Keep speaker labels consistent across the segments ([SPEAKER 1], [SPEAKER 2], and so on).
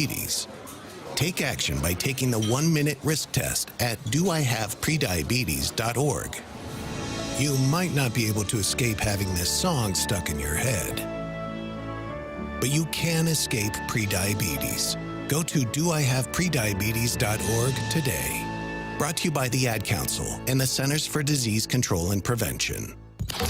[SPEAKER 1] prediabetes? Take action by taking the 1-minute risk test at doihaveprediabetes.org. You might not be able to escape having this song stuck in your head, but you can escape prediabetes. Go to doihaveprediabetes.org today. Brought to you by the Ad Council and the Centers for Disease Control and Prevention.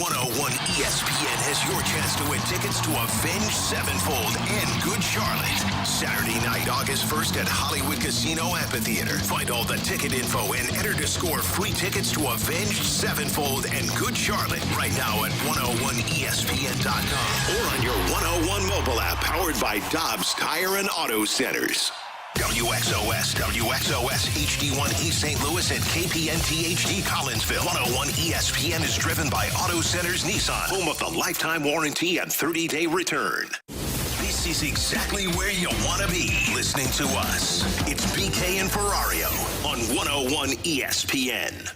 [SPEAKER 2] 101 ESPN has your chance to win tickets to Avenged Sevenfold and Good Charlotte. Saturday night, August 1st at Hollywood Casino Amphitheater. Find all the ticket info and enter to score free tickets to Avenged Sevenfold and Good Charlotte right now at 101ESPN.com or on your 101 mobile app powered by Dobbs Tire and Auto Centers. WXOS HD1 East St. Louis and KPNT HD Collinsville. 101 ESPN is driven by Auto Centers Nissan, home of the lifetime warranty and 30-day return. This is exactly where you want to be, listening to us. It's BK and Ferrario on 101 ESPN.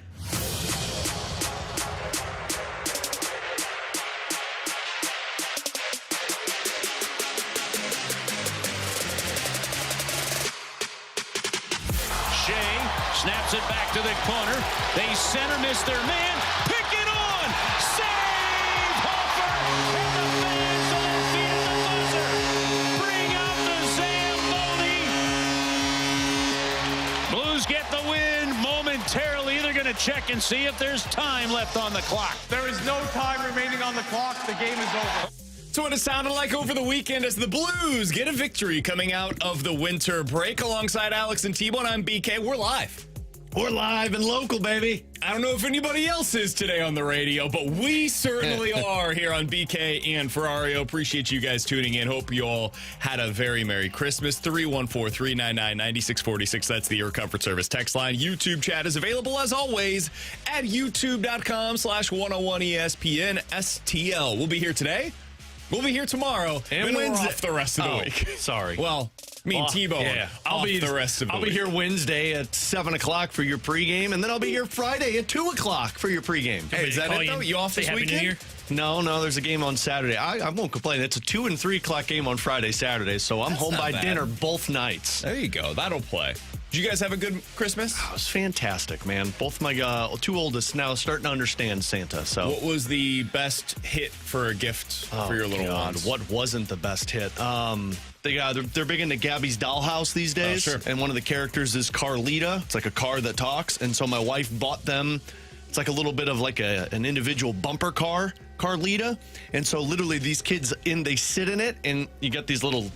[SPEAKER 3] Snaps it back to the corner. They center miss their man. Pick it on. Save Hofer. And the fans on their feet at the buzzer. Bring out the Zamboni. Blues get the win momentarily. They're going to check and see if there's time left on the clock.
[SPEAKER 4] There is no time remaining on the clock. The game is over.
[SPEAKER 5] That's what it sounded like over the weekend as the Blues get a victory coming out of the winter break. Alongside Alex and T-Bone, I'm BK. We're live.
[SPEAKER 6] We're live and local, baby.
[SPEAKER 5] I don't know if anybody else is today on the radio, but we certainly are here on BK and Ferrario. Appreciate you guys tuning in. Hope you all had a very Merry Christmas. 314-399-9646. That's the Air Comfort Service text line. YouTube chat is available, as always, at youtube.com/101ESPN STL. We'll be here today. We'll be here tomorrow.
[SPEAKER 6] And
[SPEAKER 5] Wednesday.
[SPEAKER 6] we're off the rest of the week. Sorry.
[SPEAKER 5] Well, T-Bone.
[SPEAKER 6] Yeah,
[SPEAKER 5] I'll be the rest of the week.
[SPEAKER 6] I'll be here Wednesday at 7 o'clock for your pregame, and then I'll be here Friday at 2 o'clock for your pregame.
[SPEAKER 5] Hey, is that it, though? You off this weekend?
[SPEAKER 6] No, there's a game on Saturday. I won't complain. It's a 2 and 3 o'clock game on Friday, Saturday, so I'm home by dinner both nights.
[SPEAKER 5] There you go. That'll play. Did you guys have a good Christmas?
[SPEAKER 6] It was fantastic, man. Both my two oldest now starting to understand Santa. So,
[SPEAKER 5] what was the best hit for a gift for your little ones?
[SPEAKER 6] What wasn't the best hit? They're big into Gabby's Dollhouse these days.
[SPEAKER 5] Sure.
[SPEAKER 6] And one of the characters is Carlita. It's like a car that talks. And so my wife bought them. It's like a little bit of like an individual bumper car, Carlita. And so literally these kids they sit in it, and you get these little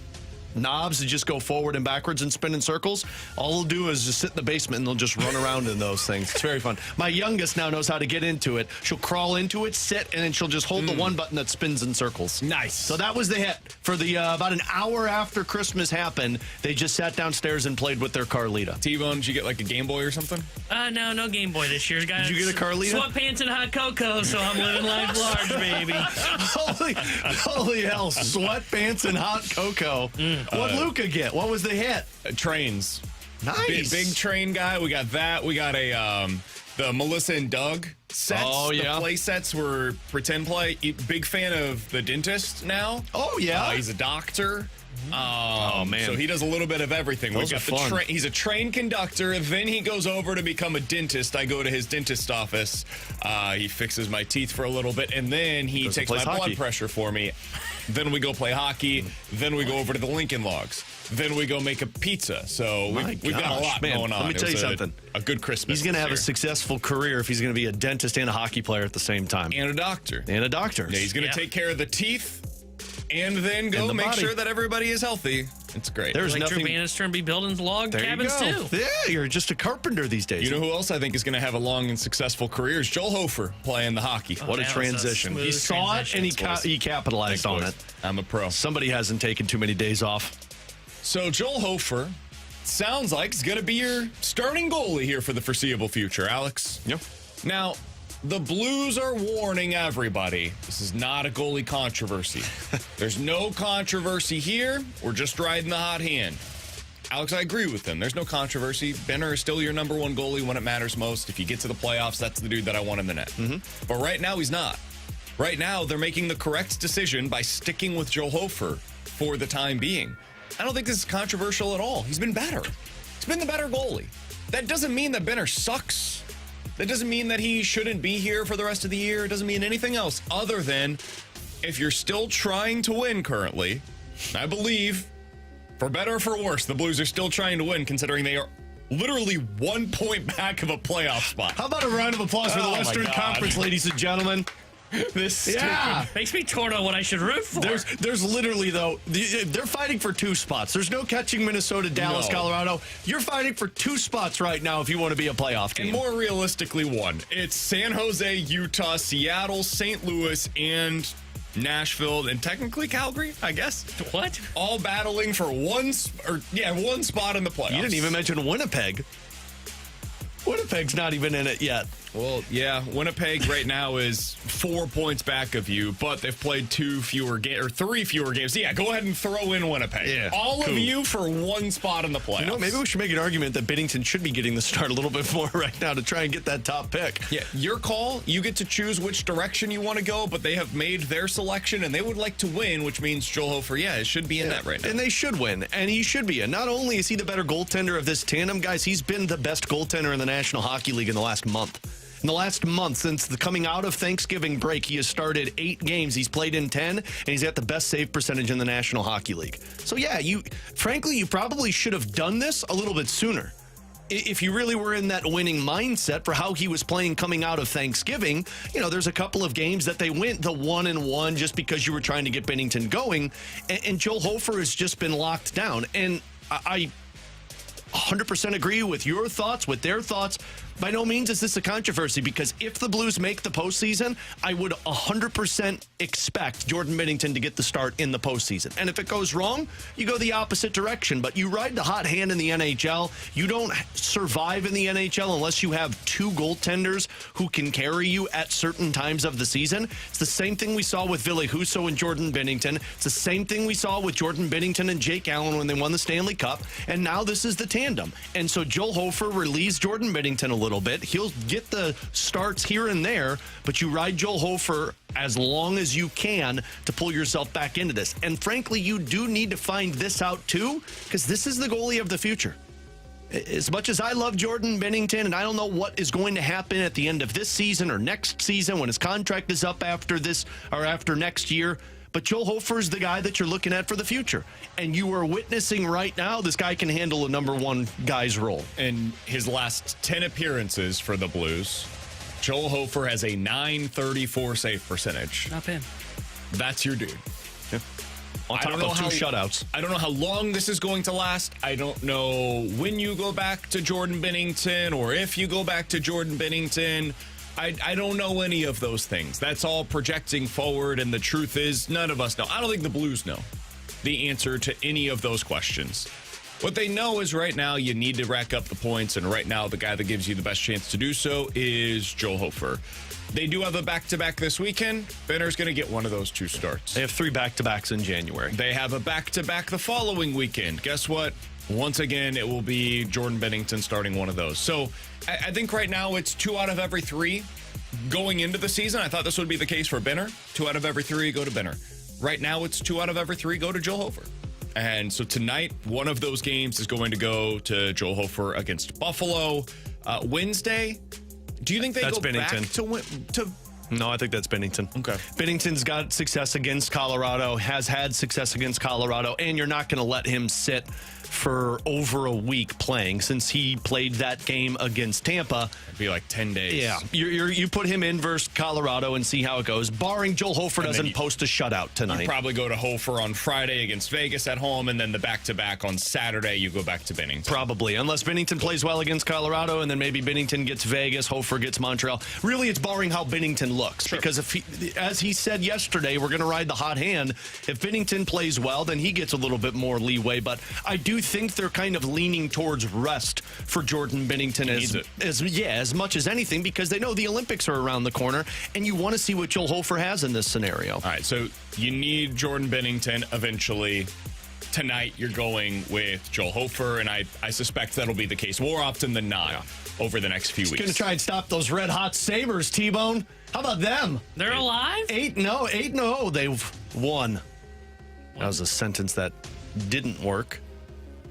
[SPEAKER 6] knobs that just go forward and backwards and spin in circles. All they'll do is just sit in the basement and they'll just run around in those things. It's very fun. My youngest now knows how to get into it. She'll crawl into it, sit, and then she'll just hold the one button that spins in circles.
[SPEAKER 5] Nice.
[SPEAKER 6] So that was the hit. For the about an hour after Christmas happened, they just sat downstairs and played with their Carlita.
[SPEAKER 5] T-Bone, did you get like a Game Boy or something?
[SPEAKER 7] No Game Boy this year.
[SPEAKER 6] Did you get a Carlita?
[SPEAKER 7] Sweatpants and hot cocoa, so I'm living life large, baby.
[SPEAKER 6] Holy hell, sweatpants and hot cocoa. What'd Luca get? What was the hit?
[SPEAKER 5] Trains.
[SPEAKER 6] Nice.
[SPEAKER 5] Big train guy. We got that. We got the Melissa and Doug sets.
[SPEAKER 6] Oh, yeah.
[SPEAKER 5] The play sets were pretend play. Big fan of the dentist now.
[SPEAKER 6] Oh, yeah.
[SPEAKER 5] He's a doctor.
[SPEAKER 6] Oh, man.
[SPEAKER 5] So he does a little bit of everything.
[SPEAKER 6] Those
[SPEAKER 5] We got
[SPEAKER 6] are fun.
[SPEAKER 5] he's a train conductor. Then he goes over to become a dentist. I go to his dentist office. He fixes my teeth for a little bit, and then he takes my blood pressure for me. Then we go play hockey. Then we go over to the Lincoln Logs. Then we go make a pizza. So we've got a lot going on.
[SPEAKER 6] Let me tell you something.
[SPEAKER 5] A good Christmas.
[SPEAKER 6] He's going to have
[SPEAKER 5] this
[SPEAKER 6] a
[SPEAKER 5] year.
[SPEAKER 6] successful career if he's going to be a dentist and a hockey player at the same time.
[SPEAKER 5] And a doctor.
[SPEAKER 6] And a doctor.
[SPEAKER 5] Yeah, he's going to take care of the teeth and then go make sure that everybody is healthy. It's great.
[SPEAKER 7] There's like Drew Bannister and be building log cabins too.
[SPEAKER 6] Yeah, you're just a carpenter these days.
[SPEAKER 5] You know who else I think is going to have a long and successful career is Joel Hofer playing the hockey.
[SPEAKER 6] What a transition. He saw it and he capitalized on it.
[SPEAKER 5] I'm a pro.
[SPEAKER 6] Somebody hasn't taken too many days off.
[SPEAKER 5] So Joel Hofer sounds like he's going to be your starting goalie here for the foreseeable future, Alex.
[SPEAKER 6] Yep.
[SPEAKER 5] Now, the Blues are warning everybody. This is not a goalie controversy. There's no controversy here. We're just riding the hot hand. Alex, I agree with him. There's no controversy. Benner is still your number one goalie when it matters most. If you get to the playoffs, that's the dude that I want in the net. But right now, he's not. Right now, they're making the correct decision by sticking with Joel Hofer for the time being. I don't think this is controversial at all. He's been better. He's been the better goalie. That doesn't mean that Benner sucks. That doesn't mean that he shouldn't be here for the rest of the year. It doesn't mean anything else other than if you're still trying to win currently, I believe, for better or for worse, the Blues are still trying to win considering they are literally 1 point back of a playoff spot.
[SPEAKER 6] How about a round of applause for the Western Conference, ladies and gentlemen?
[SPEAKER 7] Makes me torn on what I should root for.
[SPEAKER 6] There's literally, though, they're fighting for 2 spots. There's no catching Minnesota, Dallas, Colorado. You're fighting for 2 spots right now if you want to be a playoff team.
[SPEAKER 5] And more realistically, 1. It's San Jose, Utah, Seattle, St. Louis, and Nashville, and technically Calgary, I guess.
[SPEAKER 7] What?
[SPEAKER 5] All battling for one spot in the playoffs.
[SPEAKER 6] You didn't even mention Winnipeg. Winnipeg's not even in it yet.
[SPEAKER 5] Well, yeah, Winnipeg right now is 4 points back of you, but they've played 3 fewer games. Yeah, go ahead and throw in Winnipeg.
[SPEAKER 6] Yeah,
[SPEAKER 5] all of you for 1 spot in the playoffs.
[SPEAKER 6] You know, maybe we should make an argument that Binnington should be getting the start a little bit more right now to try and get that top pick.
[SPEAKER 5] Yeah, your call. You get to choose which direction you want to go, but they have made their selection, and they would like to win, which means Joel Hofer, it should be in that right now.
[SPEAKER 6] And they should win, and he should be. And not only is he the better goaltender of this tandem, guys, he's been the best goaltender in the National Hockey League in the last month. In the last month, since the coming out of Thanksgiving break, he has started 8 games. He's played in 10, and he's got the best save percentage in the National Hockey League. So, yeah, you probably should have done this a little bit sooner. If you really were in that winning mindset for how he was playing coming out of Thanksgiving, there's a couple of games that they went the 1-1 just because you were trying to get Binnington going, and Joel Hofer has just been locked down. And I 100% agree with your thoughts, with their thoughts. By no means is this a controversy, because if the Blues make the postseason, I would 100% expect Jordan Binnington to get the start in the postseason. And if it goes wrong, you go the opposite direction. But you ride the hot hand in the NHL. You don't survive in the NHL unless you have 2 goaltenders who can carry you at certain times of the season. It's the same thing we saw with Ville Husso and Jordan Binnington. It's the same thing we saw with Jordan Binnington and Jake Allen when they won the Stanley Cup. And now this is the tandem. And so Joel Hofer relieves Jordan Binnington a little bit. He'll get the starts here and there, but you ride Joel Hofer as long as you can to pull yourself back into this. And frankly, you do need to find this out too, because this is the goalie of the future. As much as I love Jordan Binnington, and I don't know what is going to happen at the end of this season or next season when his contract is up after this or after next year, but Joel Hofer is the guy that you're looking at for the future. And you are witnessing right now this guy can handle a number 1 guy's role.
[SPEAKER 5] In his last 10 appearances for the Blues, Joel Hofer has a .934 save percentage.
[SPEAKER 7] Not bad.
[SPEAKER 5] That's your dude.
[SPEAKER 6] Yeah. On top of 2 shutouts.
[SPEAKER 5] I don't know how long this is going to last. I don't know when you go back to Jordan Binnington or if you go back to Jordan Binnington. I don't know any of those things. That's all projecting forward, and the truth is none of us know. I don't think the Blues know the answer to any of those questions. What they know is right now you need to rack up the points, and right now the guy that gives you the best chance to do so is Joel Hofer. They do have a back-to-back this weekend. Benner's going to get one of those 2 starts.
[SPEAKER 6] They have 3 back-to-backs in January.
[SPEAKER 5] They have a back-to-back the following weekend. Guess what? Once again, it will be Jordan Binnington starting one of those. So I think right now it's 2 out of every 3 going into the season. I thought this would be the case for Benner. 2 out of every 3 go to Benner. Right now it's 2 out of every 3 go to Joel Hofer. And so tonight, one of those games is going to go to Joel Hofer against Buffalo. Wednesday, do you think they
[SPEAKER 6] That's
[SPEAKER 5] go
[SPEAKER 6] Binnington.
[SPEAKER 5] back to
[SPEAKER 6] No, I think that's Binnington.
[SPEAKER 5] Okay.
[SPEAKER 6] Binnington's got success against Colorado, has had success against Colorado, and you're not going to let him sit for over a week playing since he played that game against Tampa.
[SPEAKER 5] It'd be like 10 days.
[SPEAKER 6] Yeah. You put him in versus Colorado and see how it goes, barring Joel Hofer doesn't post a shutout tonight.
[SPEAKER 5] You probably go to Hofer on Friday against Vegas at home, and then the back-to-back on Saturday, you go back to Binnington.
[SPEAKER 6] Probably, unless Binnington plays well against Colorado, and then maybe Binnington gets Vegas, Hofer gets Montreal. Really, it's barring how Binnington looks. Sure. Because if he, as he said yesterday, we're going to ride the hot hand. If Binnington plays well, then he gets a little bit more leeway. But I do think they're kind of leaning towards rest for Jordan Binnington as much as anything, because they know the Olympics are around the corner, and you want to see what Joel Hofer has in this scenario.
[SPEAKER 5] All right, so you need Jordan Binnington eventually. Tonight, you're going with Joel Hofer, and I suspect that'll be the case more often than not over the next few weeks.
[SPEAKER 6] Going to try and stop those red-hot Sabres, T-Bone. How about them?
[SPEAKER 7] They're alive?
[SPEAKER 6] 8-0. They've won. That was a sentence that didn't work.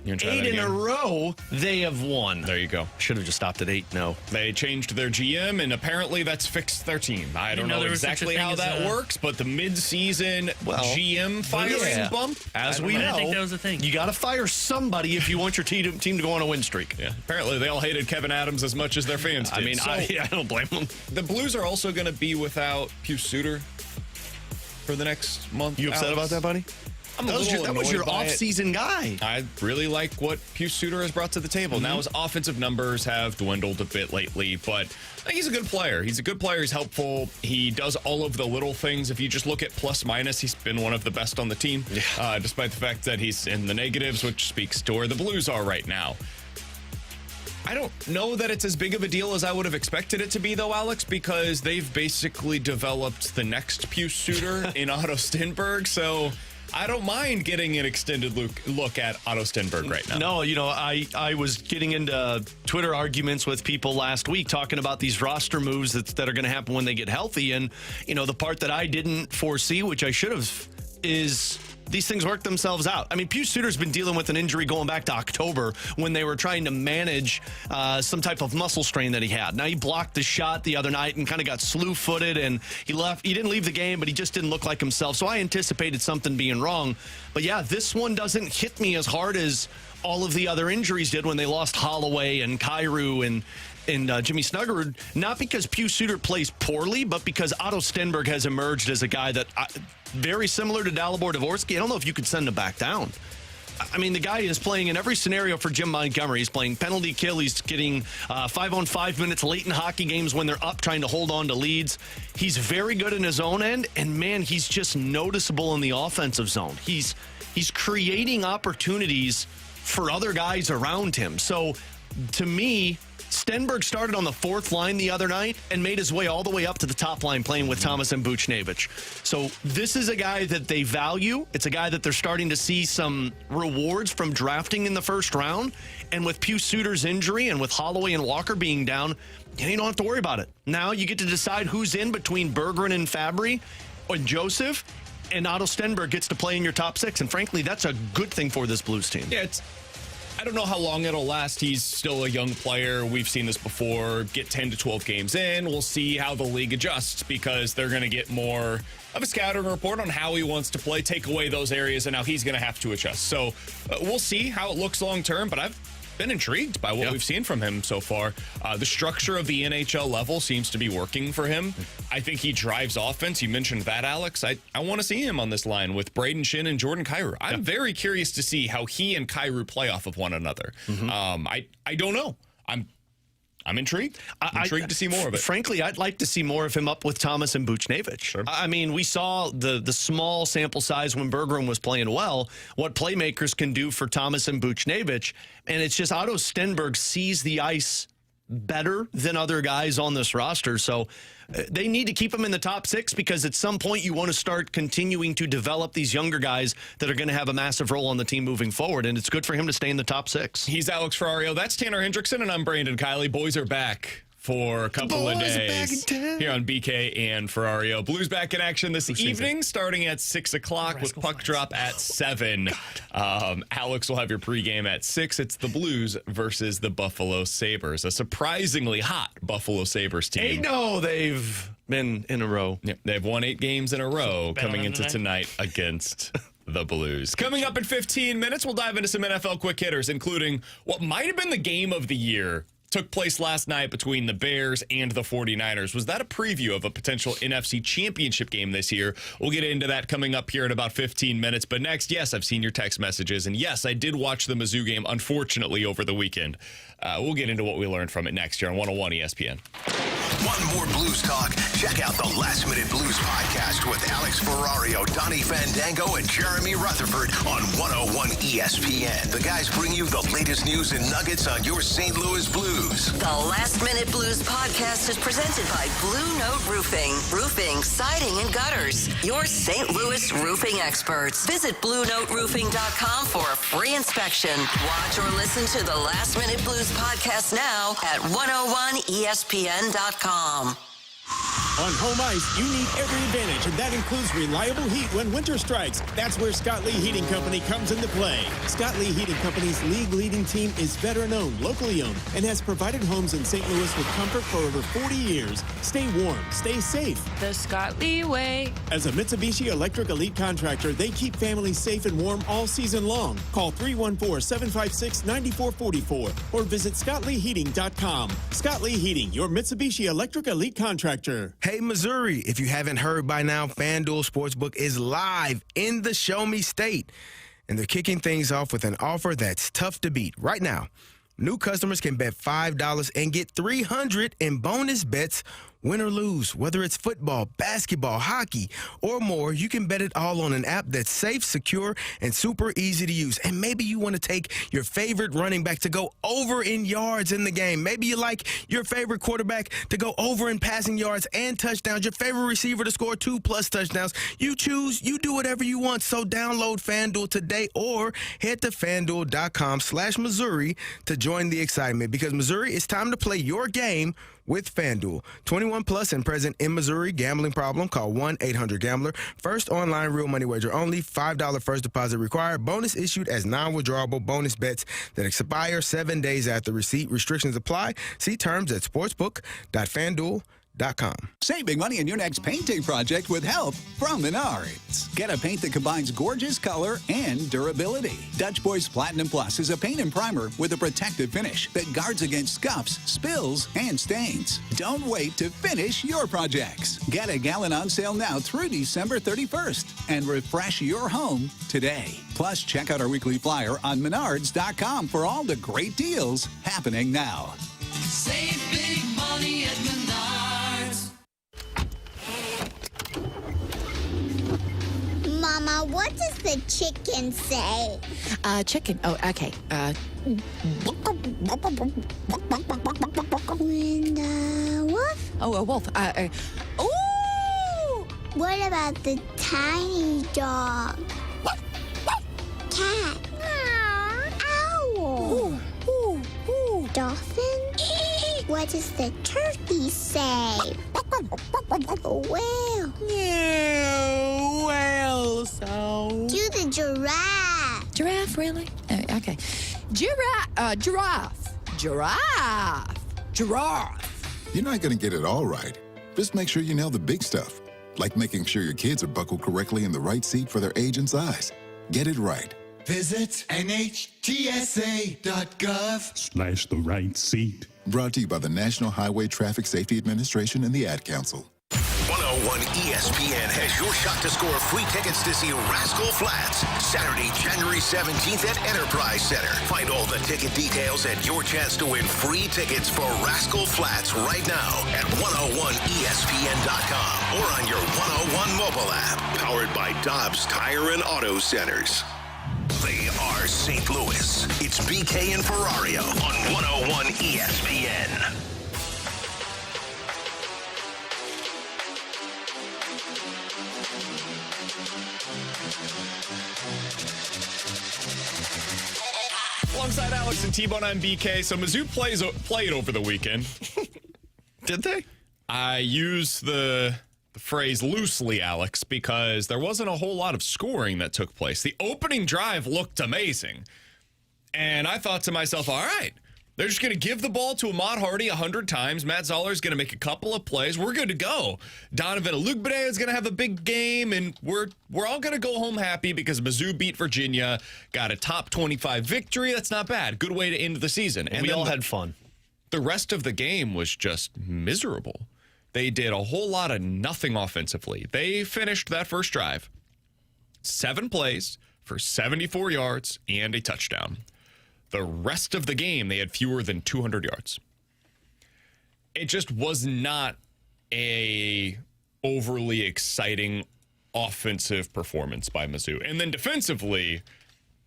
[SPEAKER 5] 8
[SPEAKER 6] in a row, they have won.
[SPEAKER 5] There you go.
[SPEAKER 6] Should have just stopped at 8. No.
[SPEAKER 5] They changed their GM, and apparently that's fixed their team. I don't know exactly how that works, but the mid-season GM firing bump,
[SPEAKER 6] as we know,
[SPEAKER 7] I think that was a thing.
[SPEAKER 6] You got to fire somebody if you want your team to go on a win streak.
[SPEAKER 5] Yeah. Apparently they all hated Kevin Adams as much as their fans did.
[SPEAKER 6] I mean, I don't blame them.
[SPEAKER 5] The Blues are also going to be without Pius Suter for the next month.
[SPEAKER 6] You upset about that, buddy? That was your off-season guy.
[SPEAKER 5] I really like what Pius Suter has brought to the table. Now his offensive numbers have dwindled a bit lately, but he's a good player. He's a good player. He's helpful. He does all of the little things. If you just look at plus-minus, he's been one of the best on the team, despite the fact that he's in the negatives, which speaks to where the Blues are right now. I don't know that it's as big of a deal as I would have expected it to be, though, Alex, because they've basically developed the next Pius Suter in Otto Stenberg, so I don't mind getting an extended look at Otto Stenberg right now.
[SPEAKER 6] No, I was getting into Twitter arguments with people last week talking about these roster moves that are going to happen when they get healthy. And, the part that I didn't foresee, which I should have, is these things work themselves out. I mean, Pius Suter's been dealing with an injury going back to October when they were trying to manage some type of muscle strain that he had. Now, he blocked the shot the other night and kind of got slew-footed, and he didn't leave the game, but he just didn't look like himself. So I anticipated something being wrong. But yeah, this one doesn't hit me as hard as all of the other injuries did when they lost Holloway and Kyrou and Jimmy Snuggerud, not because Pius Suter plays poorly, but because Otto Stenberg has emerged as a guy that, very similar to Dalibor Dvorsky, I don't know if you could send him back down. I mean, the guy is playing in every scenario for Jim Montgomery. He's playing penalty kill. He's getting 5-on-5 minutes late in hockey games when they're up trying to hold on to leads. He's very good in his own end, and, man, he's just noticeable in the offensive zone. He's creating opportunities for other guys around him. So, to me, Stenberg started on the fourth line the other night and made his way all the way up to the top line playing with Thomas and Buchnevich. So this is a guy that they value. It's a guy that they're starting to see some rewards from drafting in the first round. And with Pius Suter's injury and with Holloway and Walker being down, you don't have to worry about it. Now you get to decide who's in between Berggren and Fabry or Joseph, and Otto Stenberg gets to play in your top 6. And frankly, that's a good thing for this Blues team.
[SPEAKER 5] Yeah, I don't know how long it'll last. He's still a young player. We've seen this before. Get 10 to 12 games in. We'll see how the league adjusts because they're going to get more of a scouting report on how he wants to play, take away those areas, and now he's going to have to adjust. So we'll see how it looks long term, but I've been intrigued by what we've seen from him so far. The structure of the NHL level seems to be working for him. I think he drives offense. You mentioned that, Alex. I want to see him on this line with Braden Shin and Jordan Kyrou. I'm very curious to see how he and Kyrou play off of one another. I don't know. I'm intrigued. I'm intrigued to see more of it.
[SPEAKER 6] Frankly, I'd like to see more of him up with Thomas and Buchnevich.
[SPEAKER 5] Sure.
[SPEAKER 6] I mean, we saw the small sample size when Berggren was playing well, what playmakers can do for Thomas and Buchnevich, and it's just Otto Stenberg sees the ice better than other guys on this roster. So they need to keep him in the top 6 because at some point you want to start continuing to develop these younger guys that are going to have a massive role on the team moving forward, and it's good for him to stay in the top 6.
[SPEAKER 5] He's Alex Ferrario. That's Tanner Hendrickson, and I'm Brandon Kiley. Boys are back for a couple of days here on BK and Ferrario. Blues back in action this evening, starting at 6 o'clock with puck drop at 7. Alex will have your pregame at 6. It's the Blues versus the Buffalo Sabres, a surprisingly hot Buffalo Sabres team.
[SPEAKER 6] They've been in a row.
[SPEAKER 5] Yep, they've won 8 games in a row coming into tonight against the Blues. Coming up in 15 minutes, we'll dive into some NFL quick hitters, including what might have been the game of the year. Took place last night between the Bears and the 49ers. Was that a preview of a potential NFC championship game this year? We'll get into that coming up here in about 15 minutes. But next, yes, I've seen your text messages. And yes, I did watch the Mizzou game, unfortunately, over the weekend. We'll get into what we learned from it next year on 101 ESPN.
[SPEAKER 2] Want more Blues talk? Check out the Last Minute Blues podcast with Alex Ferrario, Donnie Fandango, and Jeremy Rutherford on 101 ESPN. The guys bring you the latest news and nuggets on your St. Louis Blues.
[SPEAKER 8] The Last Minute Blues podcast is presented by Blue Note Roofing. Roofing, siding, and gutters. Your St. Louis roofing experts. Visit BlueNoteRoofing.com for a free inspection. Watch or listen to the Last Minute Blues podcast now at 101ESPN.com.
[SPEAKER 9] On home ice, you need every advantage, and that includes reliable heat when winter strikes. That's where Scott Lee Heating Company comes into play. Scott Lee Heating Company's league-leading team is veteran-owned, locally owned, and has provided homes in St. Louis with comfort for over 40 years. Stay warm, stay safe.
[SPEAKER 10] The Scott Lee way.
[SPEAKER 9] As a Mitsubishi Electric Elite contractor, they keep families safe and warm all season long. Call 314-756-9444 or visit ScottLeeHeating.com. Scott Lee Heating, your Mitsubishi Electric Elite contractor.
[SPEAKER 11] Hey, Missouri, if you haven't heard by now, FanDuel Sportsbook is live in the Show Me State. And they're kicking things off with an offer that's tough to beat. Right now, new customers can bet $5 and get $300 in bonus bets, win or lose. Whether it's football, basketball, hockey, or more, you can bet it all on an app that's safe, secure, and super easy to use. And maybe you want to take your favorite running back to go over in yards in the game. Maybe you like your favorite quarterback to go over in passing yards and touchdowns, your favorite receiver to score 2+ touchdowns. You choose, you do whatever you want. So download FanDuel today or head to FanDuel.com/Missouri to join the excitement, because Missouri, it's time to play your game with FanDuel. 21 plus and present in Missouri. Gambling problem? Call 1-800-GAMBLER. First online real money wager only. $5 first deposit required. Bonus issued as non-withdrawable bonus bets that expire 7 days after receipt. Restrictions apply. See terms at sportsbook.fanduel.com.
[SPEAKER 12] Save big money on your next painting project with help from Menards. Get a paint that combines gorgeous color and durability. Dutch Boys Platinum Plus is a paint and primer with a protective finish that guards against scuffs, spills, and stains. Don't wait to finish your projects. Get a gallon on sale now through December 31st and refresh your home today. Plus, check out our weekly flyer on Menards.com for all the great deals happening now.
[SPEAKER 13] Save big money at Menards.
[SPEAKER 14] Mama, what does the chicken say?
[SPEAKER 10] Chicken. Oh, okay.
[SPEAKER 14] And the wolf?
[SPEAKER 10] Oh, a wolf.
[SPEAKER 14] Ooh! What about the tiny dog? Cat? Owl? Dolphin? What does the turkey say? Whale?
[SPEAKER 10] Yeah, whale sound.
[SPEAKER 14] Do the giraffe.
[SPEAKER 10] Giraffe, really? Okay. Giraffe.
[SPEAKER 15] You're not going to get it all right. Just make sure you nail the big stuff, like making sure your kids are buckled correctly in the right seat for their age and size. Get it right.
[SPEAKER 13] Visit NHTSA.gov/the right seat.
[SPEAKER 15] Brought to you by the National Highway Traffic Safety Administration and the Ad Council.
[SPEAKER 2] 101 ESPN has your shot to score free tickets to see Rascal Flatts Saturday, January 17th at Enterprise Center. Find all the ticket details and your chance to win free tickets for Rascal Flatts right now at 101ESPN.com or on your 101 mobile app. Powered by Dobbs Tire and Auto Centers. They are St. Louis. It's BK and Ferrario on 101 ESPN.
[SPEAKER 5] Alongside Alex and T-Bone, I'm BK. So Mizzou played over the weekend.
[SPEAKER 6] Did they?
[SPEAKER 5] I use the phrase loosely, Alex, because there wasn't a whole lot of scoring that took place. The opening drive looked amazing. And I thought to myself, all right, they're just going to give the ball to Ahmad Hardy 100 times. Matt Zollers is going to make a couple of plays. We're good to go. Donovan Alugbade is going to have a big game, and we're all going to go home happy because Mizzou beat Virginia, got a top 25 victory. That's not bad. Good way to end the season.
[SPEAKER 6] And we all had fun.
[SPEAKER 5] The rest of the game was just miserable. They did a whole lot of nothing offensively. They finished that first drive, 7 plays for 74 yards and a touchdown. The rest of the game, they had fewer than 200 yards. It just was not a overly exciting offensive performance by Mizzou. And then defensively,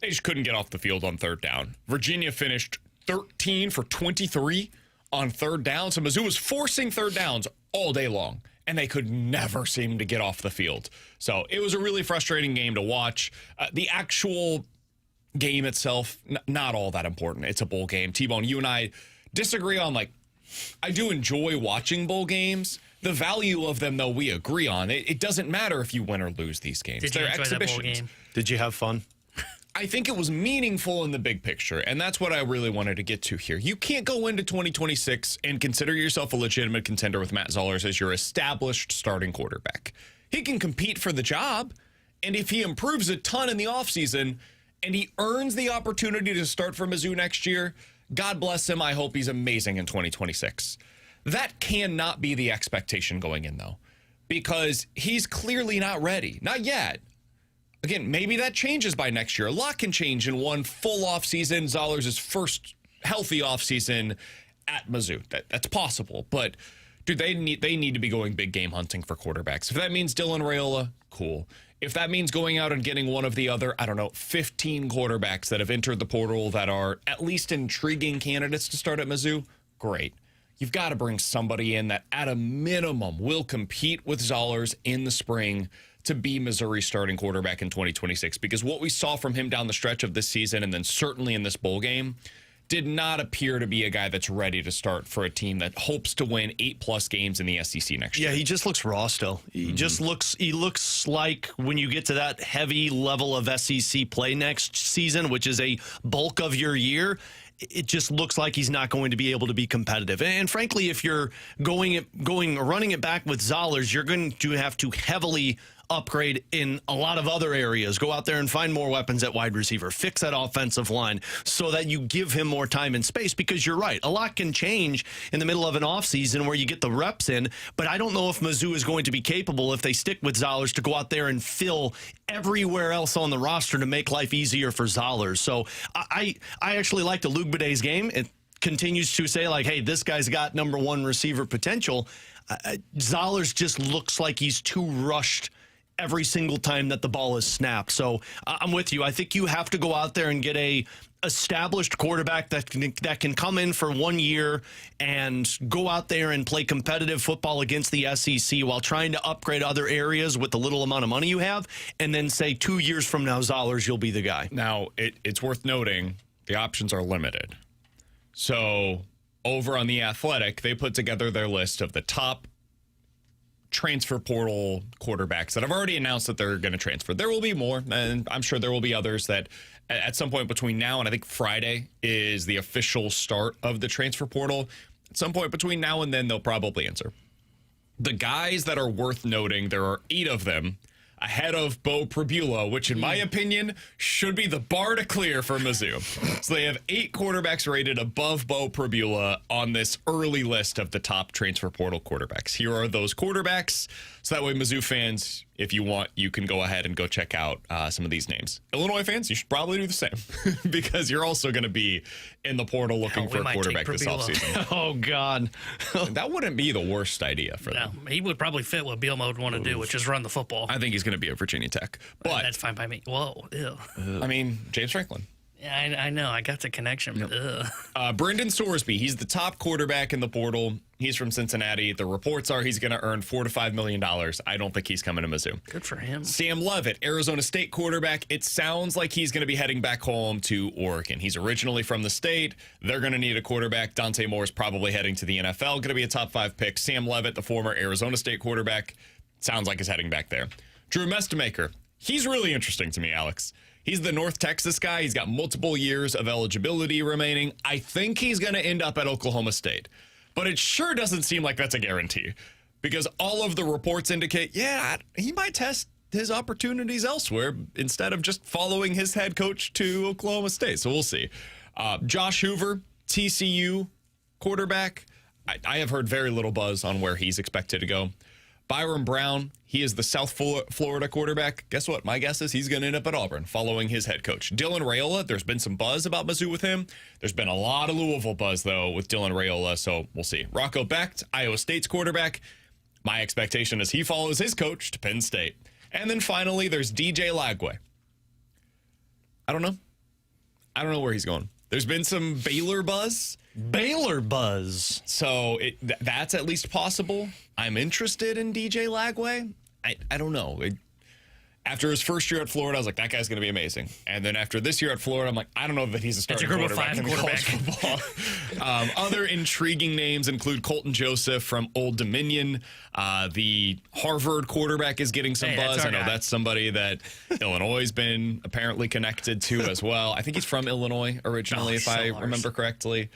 [SPEAKER 5] they just couldn't get off the field on third down. Virginia finished 13 for 23 on third down. So Mizzou was forcing third downs all day long, and they could never seem to get off the field. So it was a really frustrating game to watch. The actual game itself, not all that important. It's a bowl game. T-Bone, you and I disagree on like I do enjoy watching bowl games. The value of them, though, we agree on. It doesn't matter if you win or lose these games.
[SPEAKER 7] Did you
[SPEAKER 5] They're
[SPEAKER 7] enjoy
[SPEAKER 5] exhibitions.
[SPEAKER 7] that bowl game?
[SPEAKER 6] Did you have fun?
[SPEAKER 5] I think it was meaningful in the big picture, and that's what I really wanted to get to here. You can't go into 2026 and consider yourself a legitimate contender with Matt Zollers as your established starting quarterback. He can compete for the job, and if he improves a ton in the offseason and he earns the opportunity to start for Mizzou next year, God bless him. I hope he's amazing in 2026. That cannot be the expectation going in, though, because he's clearly not ready. Not yet. Again, maybe that changes by next year. A lot can change in one full offseason. Zollers' first healthy offseason at Mizzou. That's possible. But, dude, they need to be going big game hunting for quarterbacks. If that means Dylan Raiola, cool. If that means going out and getting one of the other, 15 quarterbacks that have entered the portal that are at least intriguing candidates to start at Mizzou, great. You've got to bring somebody in that at a minimum will compete with Zollers in the spring to be Missouri's starting quarterback in 2026, because what we saw from him down the stretch of this season and then certainly in this bowl game did not appear to be a guy that's ready to start for a team that hopes to win 8+ games in the SEC next year.
[SPEAKER 6] Yeah, he just looks raw still. He looks like when you get to that heavy level of SEC play next season, which is a bulk of your year, it just looks like he's not going to be able to be competitive. And frankly, if you're running it back with Zollers, you're going to have to heavily upgrade in a lot of other areas. Go out there and find more weapons at wide receiver. Fix that offensive line so that you give him more time and space, because you're right. A lot can change in the middle of an offseason where you get the reps in, but I don't know if Mizzou is going to be capable, if they stick with Zollers, to go out there and fill everywhere else on the roster to make life easier for Zollers. So I actually like the Luke Baday's game. It continues to say, like, hey, this guy's got number one receiver potential. Zollers just looks like he's too rushed every single time that the ball is snapped. So I'm with you. I think you have to go out there and get a established quarterback that can come in for 1 year and go out there and play competitive football against the SEC while trying to upgrade other areas with the little amount of money you have, and then say 2 years from now, Zollers, you'll be the guy.
[SPEAKER 5] Now, it's worth noting the options are limited. So over on The Athletic, they put together their list of the top transfer portal quarterbacks that have already announced that they're going to transfer. There will be more, and I'm sure there will be others that at some point between now and I think Friday is the official start of the transfer portal. At some point between now and then, they'll probably answer. The guys that are worth noting, there are 8 of them ahead of Bo Pribula, which in my opinion should be the bar to clear for Mizzou. So they have 8 quarterbacks rated above Bo Pribula on this early list of the top transfer portal quarterbacks. Here are those quarterbacks. So that way, Mizzou fans, if you want, you can go ahead and go check out some of these names. Illinois fans, you should probably do the same because you're also going to be in the portal looking for a quarterback this offseason.
[SPEAKER 6] Oh, God.
[SPEAKER 5] That wouldn't be the worst idea for them.
[SPEAKER 7] No, he would probably fit what Bielema would want to do, which is run the football.
[SPEAKER 5] I think he's going to be at Virginia Tech. But
[SPEAKER 7] that's fine by me. Whoa, ew.
[SPEAKER 5] I mean, James Franklin.
[SPEAKER 7] Yeah, I know. I got the connection. But,
[SPEAKER 5] Brendan Sorsby, he's the top quarterback in the portal. He's from Cincinnati. The reports are he's going to earn $4 to $5 million. I don't think he's coming to Mizzou.
[SPEAKER 7] Good for him.
[SPEAKER 5] Sam Leavitt, Arizona State quarterback. It sounds like he's going to be heading back home to Oregon. He's originally from the state. They're going to need a quarterback. Dante Moore's probably heading to the NFL. Going to be a top 5 pick. Sam Leavitt, the former Arizona State quarterback, sounds like he's heading back there. Drew Mestemaker, he's really interesting to me, Alex. He's the North Texas guy. He's got multiple years of eligibility remaining. I think he's going to end up at Oklahoma State. But it sure doesn't seem like that's a guarantee because all of the reports indicate, he might test his opportunities elsewhere instead of just following his head coach to Oklahoma State. So we'll see. Josh Hoover, TCU quarterback. I have heard very little buzz on where he's expected to go. Byron Brown, he is the South Florida quarterback. Guess what? My guess is he's going to end up at Auburn following his head coach. Dylan Raiola, there's been some buzz about Mizzou with him. There's been a lot of Louisville buzz, though, with Dylan Raiola, so we'll see. Rocco Becht, Iowa State's quarterback. My expectation is he follows his coach to Penn State. And then finally, there's DJ Lagway. I don't know where he's going. There's been some Baylor buzz. So that's at least possible. I'm interested in DJ Lagway. I don't know. After his first year at Florida, I was like, that guy's going to be amazing. And then after this year at Florida, I'm like, I don't know that he's a starting quarterback in college football. Other intriguing names include Colton Joseph from Old Dominion. The Harvard quarterback is getting some buzz. I know that's somebody that Illinois has been apparently connected to as well. I think he's from Illinois originally, if I remember correctly.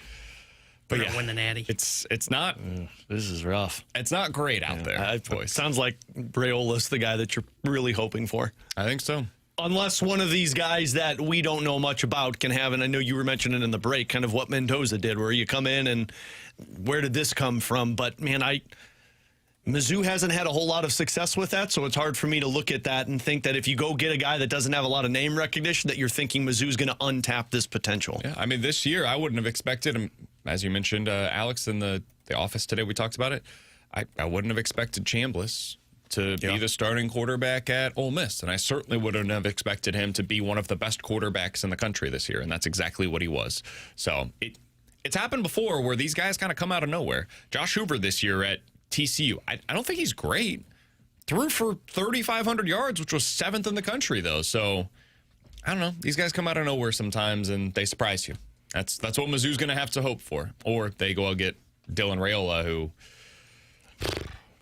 [SPEAKER 5] But
[SPEAKER 7] We're gonna win the Natty.
[SPEAKER 5] It's not.
[SPEAKER 6] This is rough.
[SPEAKER 5] It's not great out there.
[SPEAKER 6] It sounds like Braiola's the guy that you're really hoping for.
[SPEAKER 5] I think so.
[SPEAKER 6] Unless one of these guys that we don't know much about can have, and I know you were mentioning in the break, kind of what Mendoza did, where you come in and where did this come from? But man, Mizzou hasn't had a whole lot of success with that, so it's hard for me to look at that and think that if you go get a guy that doesn't have a lot of name recognition, that you're thinking Mizzou's going to untap this potential.
[SPEAKER 5] Yeah, I mean, this year I wouldn't have expected him, as you mentioned, Alex, in the office today, we talked about it. I wouldn't have expected Chambliss to be the starting quarterback at Ole Miss, and I certainly wouldn't have expected him to be one of the best quarterbacks in the country this year, and that's exactly what he was. So it's happened before where these guys kind of come out of nowhere. Josh Hoover this year at TCU, I don't think he's great. Threw for 3,500 yards, which was 7th in the country, though. So, I don't know. These guys come out of nowhere sometimes, and they surprise you. That's what Mizzou's going to have to hope for. Or they go out and get Dylan Raiola, who...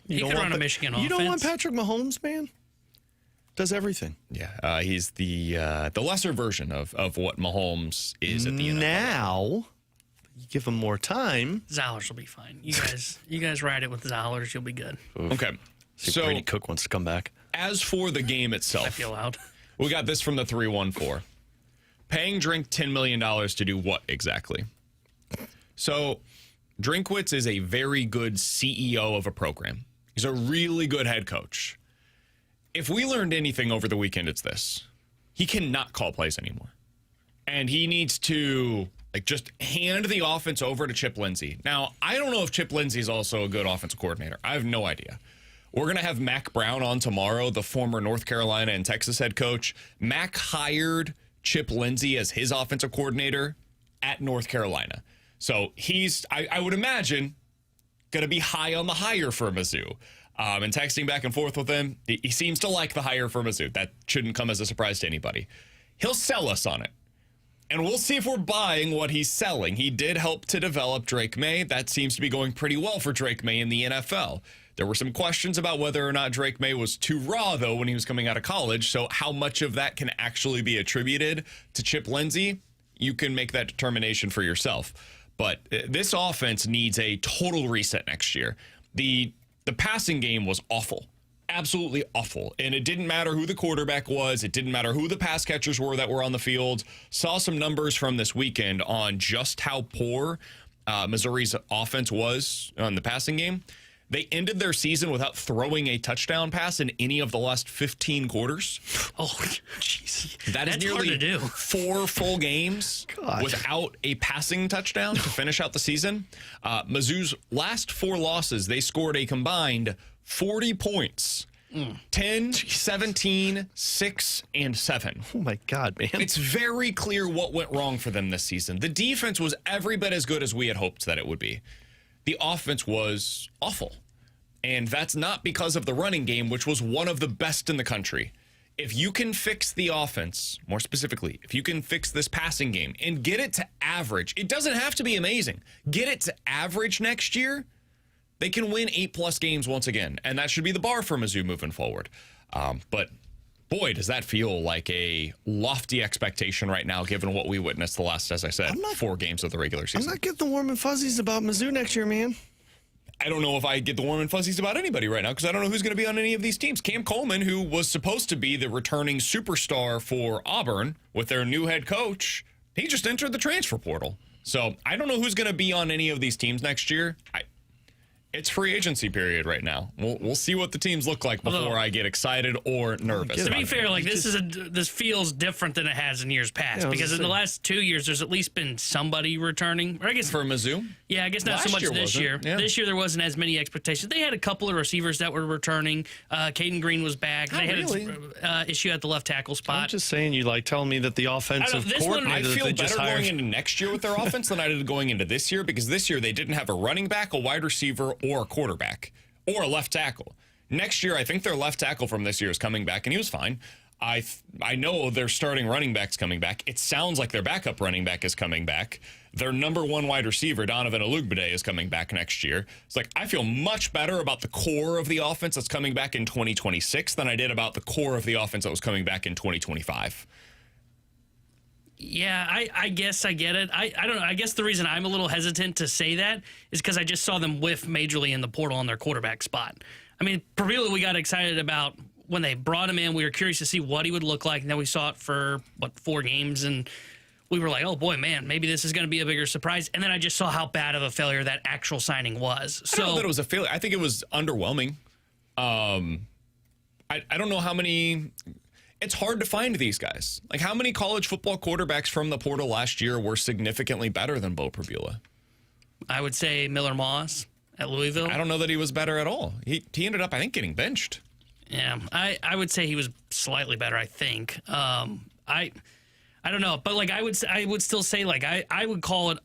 [SPEAKER 7] He could run a Michigan offense.
[SPEAKER 6] You don't want Patrick Mahomes, man? Does everything.
[SPEAKER 5] Yeah, he's the lesser version of what Mahomes is at the NFL.
[SPEAKER 6] Now, you give him more time.
[SPEAKER 7] Zollers will be fine. You guys ride it with Zollers. You'll be good.
[SPEAKER 6] Oof.
[SPEAKER 5] Okay.
[SPEAKER 6] See
[SPEAKER 5] So
[SPEAKER 6] Brady Cook wants to come back.
[SPEAKER 5] As for the game itself,
[SPEAKER 7] I feel loud.
[SPEAKER 5] We got this from the 314. Paying Drink $10 million to do what exactly? So Drinkwitz is a very good CEO of a program. He's a really good head coach. If we learned anything over the weekend, it's this. He cannot call plays anymore. And he needs to just hand the offense over to Chip Lindsey. Now, I don't know if Chip Lindsey is also a good offensive coordinator. I have no idea. We're going to have Mac Brown on tomorrow, the former North Carolina and Texas head coach. Mac hired Chip Lindsey as his offensive coordinator at North Carolina. So he's, I would imagine, going to be high on the hire for Mizzou. And texting back and forth with him, he seems to like the hire for Mizzou. That shouldn't come as a surprise to anybody. He'll sell us on it. And we'll see if we're buying what he's selling. He did help to develop Drake May. That seems to be going pretty well for Drake May in the NFL. There were some questions about whether or not Drake May was too raw, though, when he was coming out of college. So how much of that can actually be attributed to Chip Lindsey? You can make that determination for yourself. But this offense needs a total reset next year. The passing game was awful. Absolutely awful. And it didn't matter who the quarterback was. It didn't matter who the pass catchers were that were on the field. Saw some numbers from this weekend on just how poor Missouri's offense was on the passing game. They ended their season without throwing a touchdown pass in any of the last 15 quarters.
[SPEAKER 7] Oh, jeez.
[SPEAKER 5] That's nearly hard to do. 4 full games without a passing touchdown to finish out the season. Mizzou's last 4 losses, they scored a combined 40 points. 10, 17, 6, and 7.
[SPEAKER 6] Oh, my God, man.
[SPEAKER 5] It's very clear what went wrong for them this season. The defense was every bit as good as we had hoped that it would be. The offense was awful. And that's not because of the running game, which was one of the best in the country. If you can fix the offense, more specifically, if you can fix this passing game and get it to average, it doesn't have to be amazing. Get it to average next year, they can win 8+ games once again. And that should be the bar for Mizzou moving forward. But boy, does that feel like a lofty expectation right now, given what we witnessed the last, as I said, 4 games of the regular season.
[SPEAKER 6] I'm not getting the warm and fuzzies about Mizzou next year, man.
[SPEAKER 5] I don't know if I get the warm and fuzzies about anybody right now because I don't know who's going to be on any of these teams. Cam Coleman, who was supposed to be the returning superstar for Auburn with their new head coach, he just entered the transfer portal. So I don't know who's going to be on any of these teams next year. It's free agency period right now. We'll see what the teams look like before I get excited or nervous.
[SPEAKER 7] To be fair, this feels different than it has in years past because in the last 2 years, there's at least been somebody returning. Or I guess
[SPEAKER 5] for Mizzou.
[SPEAKER 7] Yeah, I guess not so much this year.
[SPEAKER 5] Yeah.
[SPEAKER 7] This year there wasn't as many expectations. They had a couple of receivers that were returning. Caden Green was back. They had an issue at the left tackle spot.
[SPEAKER 6] I'm just saying, you telling me that the offensive coordinator
[SPEAKER 5] I feel better going into next year with their offense than I did going into this year because this year they didn't have a running back, a wide receiver, or a quarterback, or a left tackle. Next year, I think their left tackle from this year is coming back, and he was fine. I know their starting running back's coming back. It sounds like their backup running back is coming back. Their number one wide receiver, Donovan Olugbade, is coming back next year. It's like, I feel much better about the core of the offense that's coming back in 2026 than I did about the core of the offense that was coming back in 2025.
[SPEAKER 7] Yeah, I guess I get it. I don't know. I guess the reason I'm a little hesitant to say that is because I just saw them whiff majorly in the portal on their quarterback spot. I mean, Pravila, we got excited about when they brought him in. We were curious to see what he would look like, and then we saw it for, 4 games, and we were like, oh, boy, man, maybe this is going to be a bigger surprise. And then I just saw how bad of a failure that actual signing was.
[SPEAKER 5] I don't know that it was a failure. I think it was underwhelming. I don't know how many... It's hard to find these guys. Like, how many college football quarterbacks from the portal last year were significantly better than Bo Pravila?
[SPEAKER 7] I would say Miller Moss at Louisville.
[SPEAKER 5] I don't know that he was better at all. He ended up, I think, getting benched.
[SPEAKER 7] Yeah, I would say he was slightly better, I think. I don't know, but like I would still say like I would call it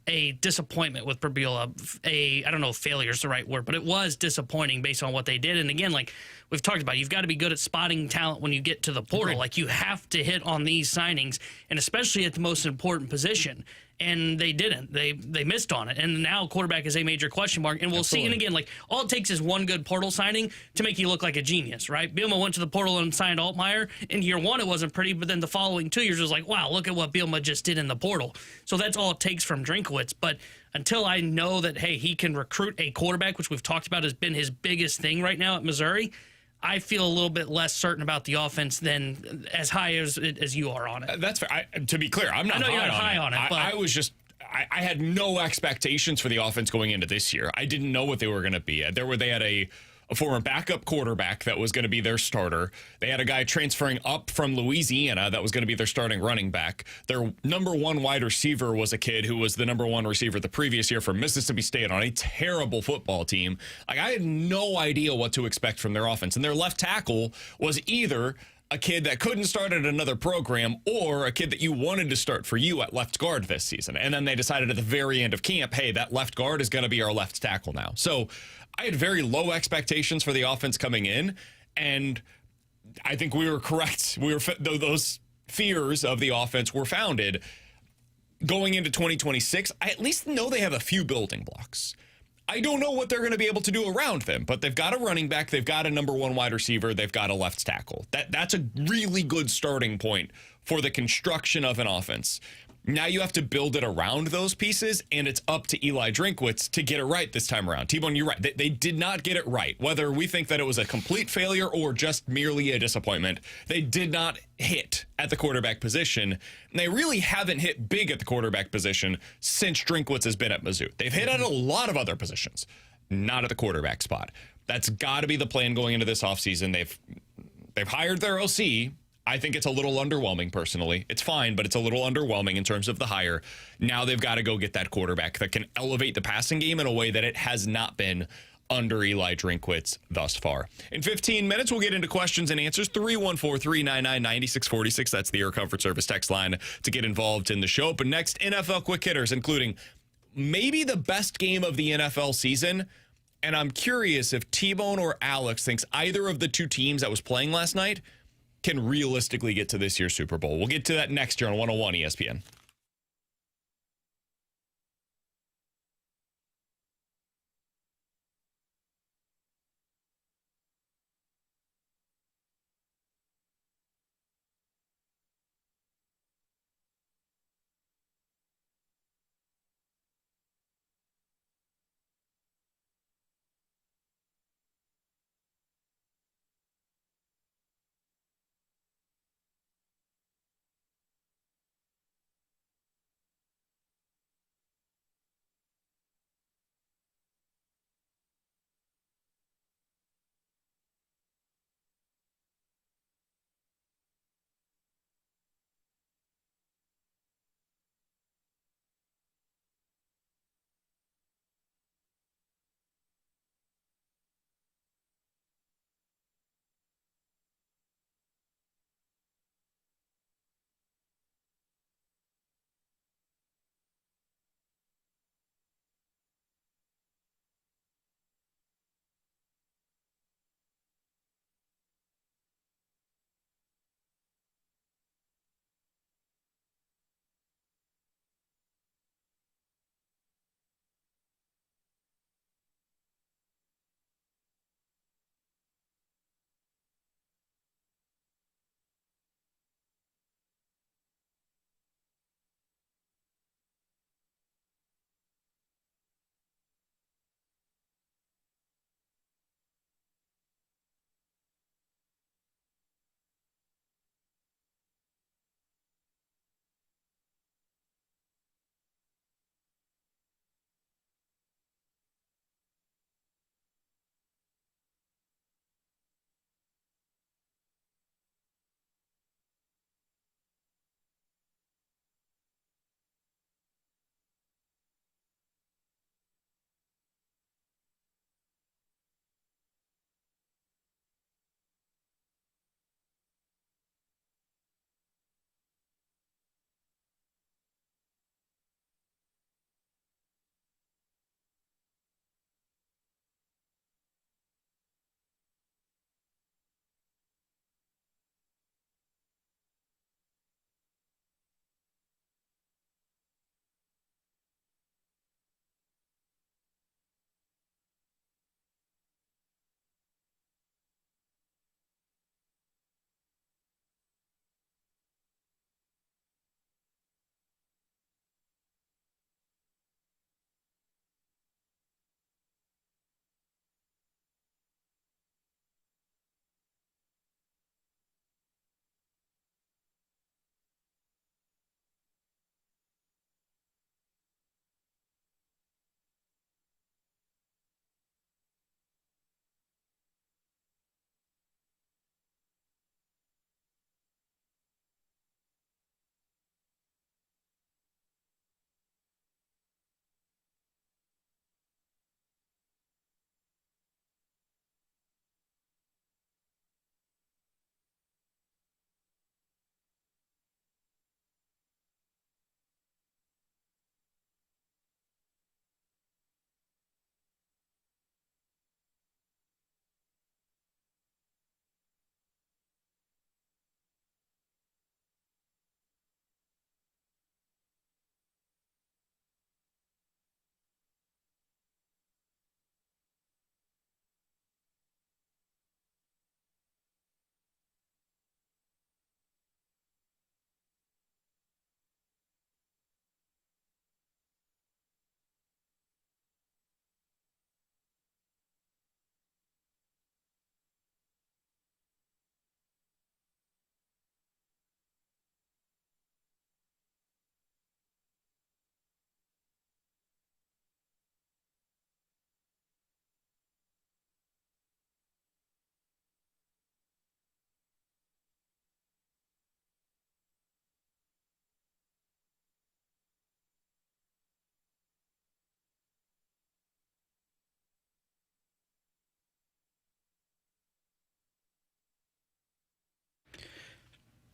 [SPEAKER 7] a disappointment with Pravila. I don't know if failure is the right word, but it was disappointing based on what they did. And again, like we've talked about, you've got to be good at spotting talent when you get to the portal.
[SPEAKER 5] Agreed.
[SPEAKER 7] Like you have to hit on these signings, and especially at the most important position. And they didn't. They missed on it. And now quarterback is a major question mark. And we'll see. And again, like all it takes is one good portal signing to make you look like a genius, right? Bielema went to the portal and signed Altmaier. In year 1, it wasn't pretty, but then the following 2 years was like, wow, look at what Bielema just did in the portal. So that's all it takes from Drinkwitz. But until I know that, hey, he can recruit a quarterback, which we've talked about has been his biggest thing right now at Missouri, I feel a little bit less certain about the offense than as high as you are on it.
[SPEAKER 5] That's fair. To be clear, I'm not.
[SPEAKER 7] I know you're not high on it. But
[SPEAKER 5] I was just. I had no expectations for the offense going into this year. I didn't know what they were going to be. They had a former backup quarterback that was going to be their starter. They had a guy transferring up from Louisiana that was going to be their starting running back. Their number one wide receiver was a kid who was the number one receiver the previous year from Mississippi State on a terrible football team. Like I had no idea what to expect from their offense. And their left tackle was either a kid that couldn't start at another program or a kid that you wanted to start for you at left guard this season. And then they decided at the very end of camp, hey, that left guard is going to be our left tackle now. So I had very low expectations for the offense coming in, and I think we were correct. Those fears of the offense were founded. Going into 2026, I at least know they have a few building blocks. I don't know what they're going to be able to do around them, but they've got a running back, they've got a number one wide receiver, they've got a left tackle. That's a really good starting point for the construction of an offense. Now you have to build it around those pieces, and it's up to Eli Drinkwitz to get it right this time around. T-Bone, you're right. They did not get it right. Whether we think that it was a complete failure or just merely a disappointment, they did not hit at the quarterback position. And they really haven't hit big at the quarterback position since Drinkwitz has been at Mizzou. They've hit at a lot of other positions, not at the quarterback spot. That's got to be the plan going into this offseason. They've hired their OC. I think it's a little underwhelming, personally. It's fine, but it's a little underwhelming in terms of the hire. Now they've got to go get that quarterback that can elevate the passing game in a way that it has not been under Eli Drinkwitz thus far. In 15 minutes, we'll get into questions and answers. 314-399-9646. That's the Air Comfort Service text line to get involved in the show. But next, NFL quick hitters, including maybe the best game of the NFL season. And I'm curious if T-Bone or Alex thinks either of the two teams that was playing last night can realistically get to this year's Super Bowl. We'll get to that next year on 101 ESPN.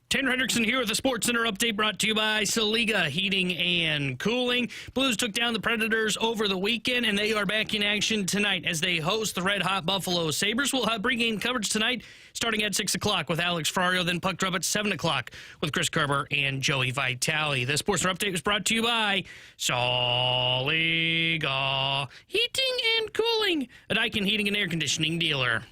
[SPEAKER 7] Tanner Hendrickson here with a Sports Center update brought to you by Saliga Heating and Cooling. Blues took down the Predators over the weekend, and they are back in action tonight as they host the red-hot Buffalo Sabres. We'll have pregame coverage tonight starting at 6 o'clock with Alex Ferrario, then puck drop at 7 o'clock with Chris Kerber and Joey Vitale. The Sports Center update was brought to you by Saliga Heating and Cooling, a Daikin Heating and Air Conditioning dealer.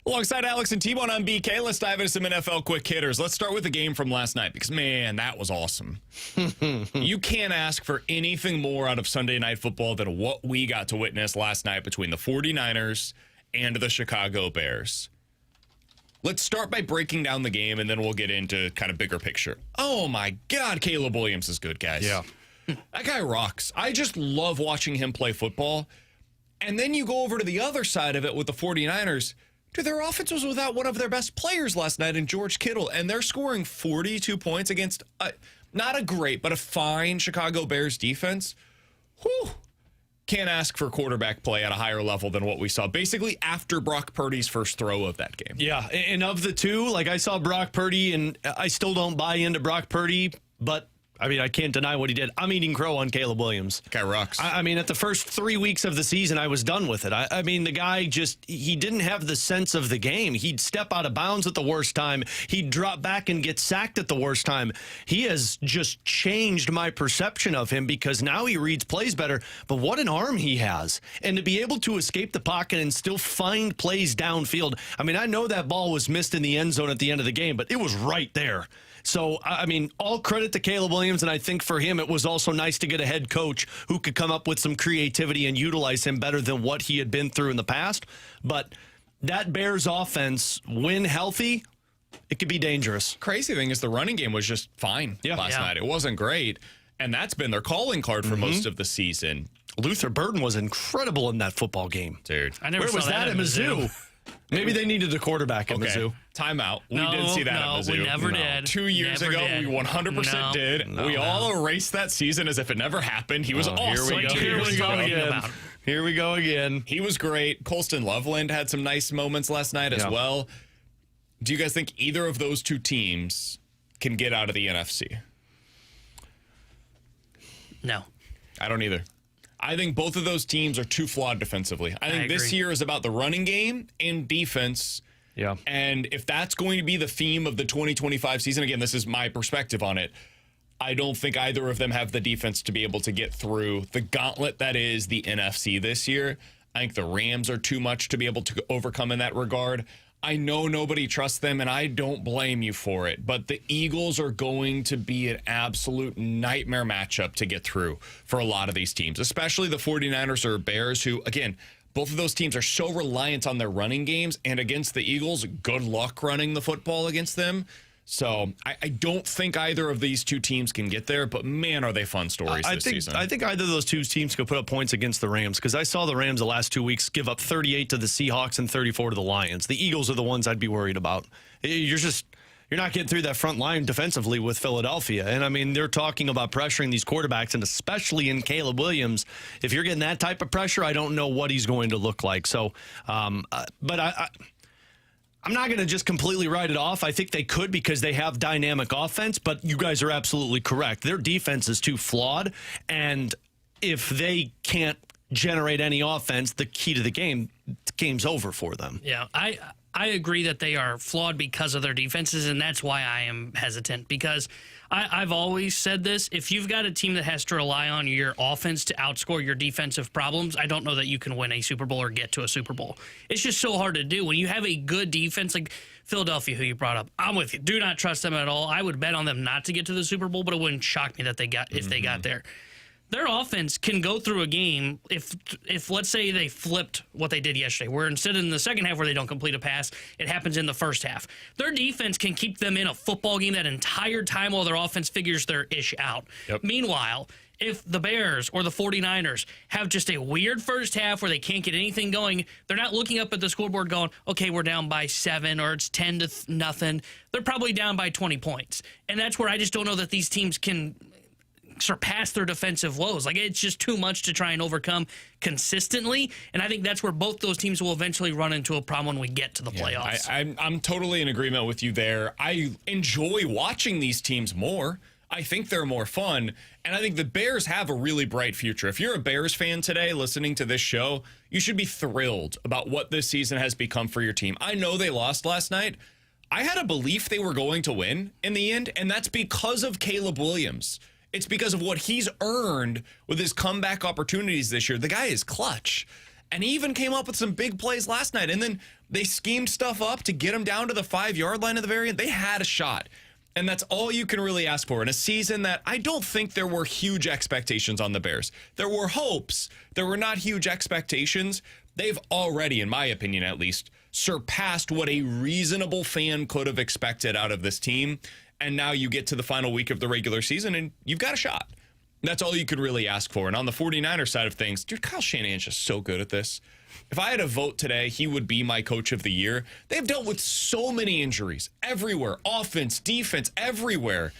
[SPEAKER 5] Alongside Alex and T-Bone on BK, let's dive into some NFL quick hitters. Let's start with the game from last night because, man, that was awesome. You can't ask for anything more out of Sunday Night Football than what we got to witness last night between the 49ers and the Chicago Bears. Let's start by breaking down the game, and then we'll get into kind of bigger picture. Oh, my God, Caleb Williams is good, guys.
[SPEAKER 6] Yeah.
[SPEAKER 5] That guy rocks. I just love watching him play football. And then you go over to the other side of it with the 49ers. Dude, their offense was without one of their best players last night in George Kittle, and they're scoring 42 points against not a great, but a fine Chicago Bears defense. Whew. Can't ask for quarterback play at a higher level than what we saw basically after Brock Purdy's first throw of that game.
[SPEAKER 6] Yeah, and of the two, like I saw Brock Purdy, and I still don't buy into Brock Purdy, but I mean, I can't deny what he did. I'm eating crow on Caleb Williams.
[SPEAKER 5] Guy rocks.
[SPEAKER 6] I mean, at the first 3 weeks of the season, I was done with it. I mean, the guy he didn't have the sense of the game. He'd step out of bounds at the worst time. He'd drop back and get sacked at the worst time. He has just changed my perception of him because now he reads plays better. But what an arm he has. And to be able to escape the pocket and still find plays downfield. I mean, I know that ball was missed in the end zone at the end of the game, but it was right there. So, I mean, all credit to Caleb Williams, and I think for him it was also nice to get a head coach who could come up with some creativity and utilize him better than what he had been through in the past. But that Bears offense, when healthy, it could be dangerous.
[SPEAKER 5] Crazy thing is the running game was just fine last night. It wasn't great, and that's been their calling card for most of the season.
[SPEAKER 6] Luther Burden was incredible in that football game.
[SPEAKER 5] Dude.
[SPEAKER 7] Where
[SPEAKER 6] was that at Mizzou? Maybe they needed a quarterback at Mizzou.
[SPEAKER 5] Timeout. We did see that at Mizzou.
[SPEAKER 7] We never did.
[SPEAKER 5] 2 years ago, we 100% did. We all erased that season as if it never happened. He was awesome.
[SPEAKER 6] Here we go again.
[SPEAKER 5] He was great. Colston Loveland had some nice moments last night as well. Do you guys think either of those two teams can get out of the NFC?
[SPEAKER 7] No.
[SPEAKER 5] I don't either. I think both of those teams are too flawed defensively. I think this year is about the running game and defense.
[SPEAKER 6] Yeah.
[SPEAKER 5] And if that's going to be the theme of the 2025 season, again, this is my perspective on it, I don't think either of them have the defense to be able to get through the gauntlet that is the NFC this year. I think the Rams are too much to be able to overcome in that regard. I know nobody trusts them, and I don't blame you for it, but the Eagles are going to be an absolute nightmare matchup to get through for a lot of these teams, especially the 49ers or Bears, who, again, both of those teams are so reliant on their running games, and against the Eagles, good luck running the football against them. So I don't think either of these two teams can get there, but man, are they fun stories this season.
[SPEAKER 6] I think either of those two teams could put up points against the Rams because I saw the Rams the last 2 weeks give up 38 to the Seahawks and 34 to the Lions. The Eagles are the ones I'd be worried about. You're not getting through that front line defensively with Philadelphia. And, I mean, they're talking about pressuring these quarterbacks, and especially in Caleb Williams. If you're getting that type of pressure, I don't know what he's going to look like. So, but I'm not going to just completely write it off. I think they could because they have dynamic offense, but you guys are absolutely correct. Their defense is too flawed, and if they can't generate any offense, the key to the game's over for them.
[SPEAKER 7] Yeah, I agree that they are flawed because of their defenses, and that's why I am hesitant because I've always said this. If you've got a team that has to rely on your offense to outscore your defensive problems, I don't know that you can win a Super Bowl or get to a Super Bowl. It's just so hard to do. When you have a good defense like Philadelphia, who you brought up, I'm with you. Do not trust them at all. I would bet on them not to get to the Super Bowl, but it wouldn't shock me that they got if they got there. Their offense can go through a game if let's say they flipped what they did yesterday, where instead in the second half where they don't complete a pass, it happens in the first half. Their defense can keep them in a football game that entire time while their offense figures their ish out.
[SPEAKER 5] Yep.
[SPEAKER 7] Meanwhile, if the Bears or the 49ers have just a weird first half where they can't get anything going, they're not looking up at the scoreboard going, okay, we're down by 7 or it's 10-0. They're probably down by 20 points. And that's where I just don't know that these teams can surpass their defensive woes. Like, it's just too much to try and overcome consistently. And I think that's where both those teams will eventually run into a problem when we get to the playoffs.
[SPEAKER 5] I'm totally in agreement with you there. I enjoy watching these teams more. I think they're more fun. And I think the Bears have a really bright future. If you're a Bears fan today listening to this show, you should be thrilled about what this season has become for your team. I know they lost last night. I had a belief they were going to win in the end, and that's because of Caleb Williams. It's because of what he's earned with his comeback opportunities this year. The guy is clutch. And he even came up with some big plays last night. And then they schemed stuff up to get him down to the 5-yard line at the very end. They had a shot. And that's all you can really ask for in a season that I don't think there were huge expectations on the Bears. There were hopes. There were not huge expectations. They've already, in my opinion at least, surpassed what a reasonable fan could have expected out of this team. And now you get to the final week of the regular season and you've got a shot. That's all you could really ask for. And on the 49ers side of things, dude, Kyle Shanahan's just so good at this. If I had a vote today, he would be my coach of the year. They've dealt with so many injuries everywhere, offense, defense, everywhere.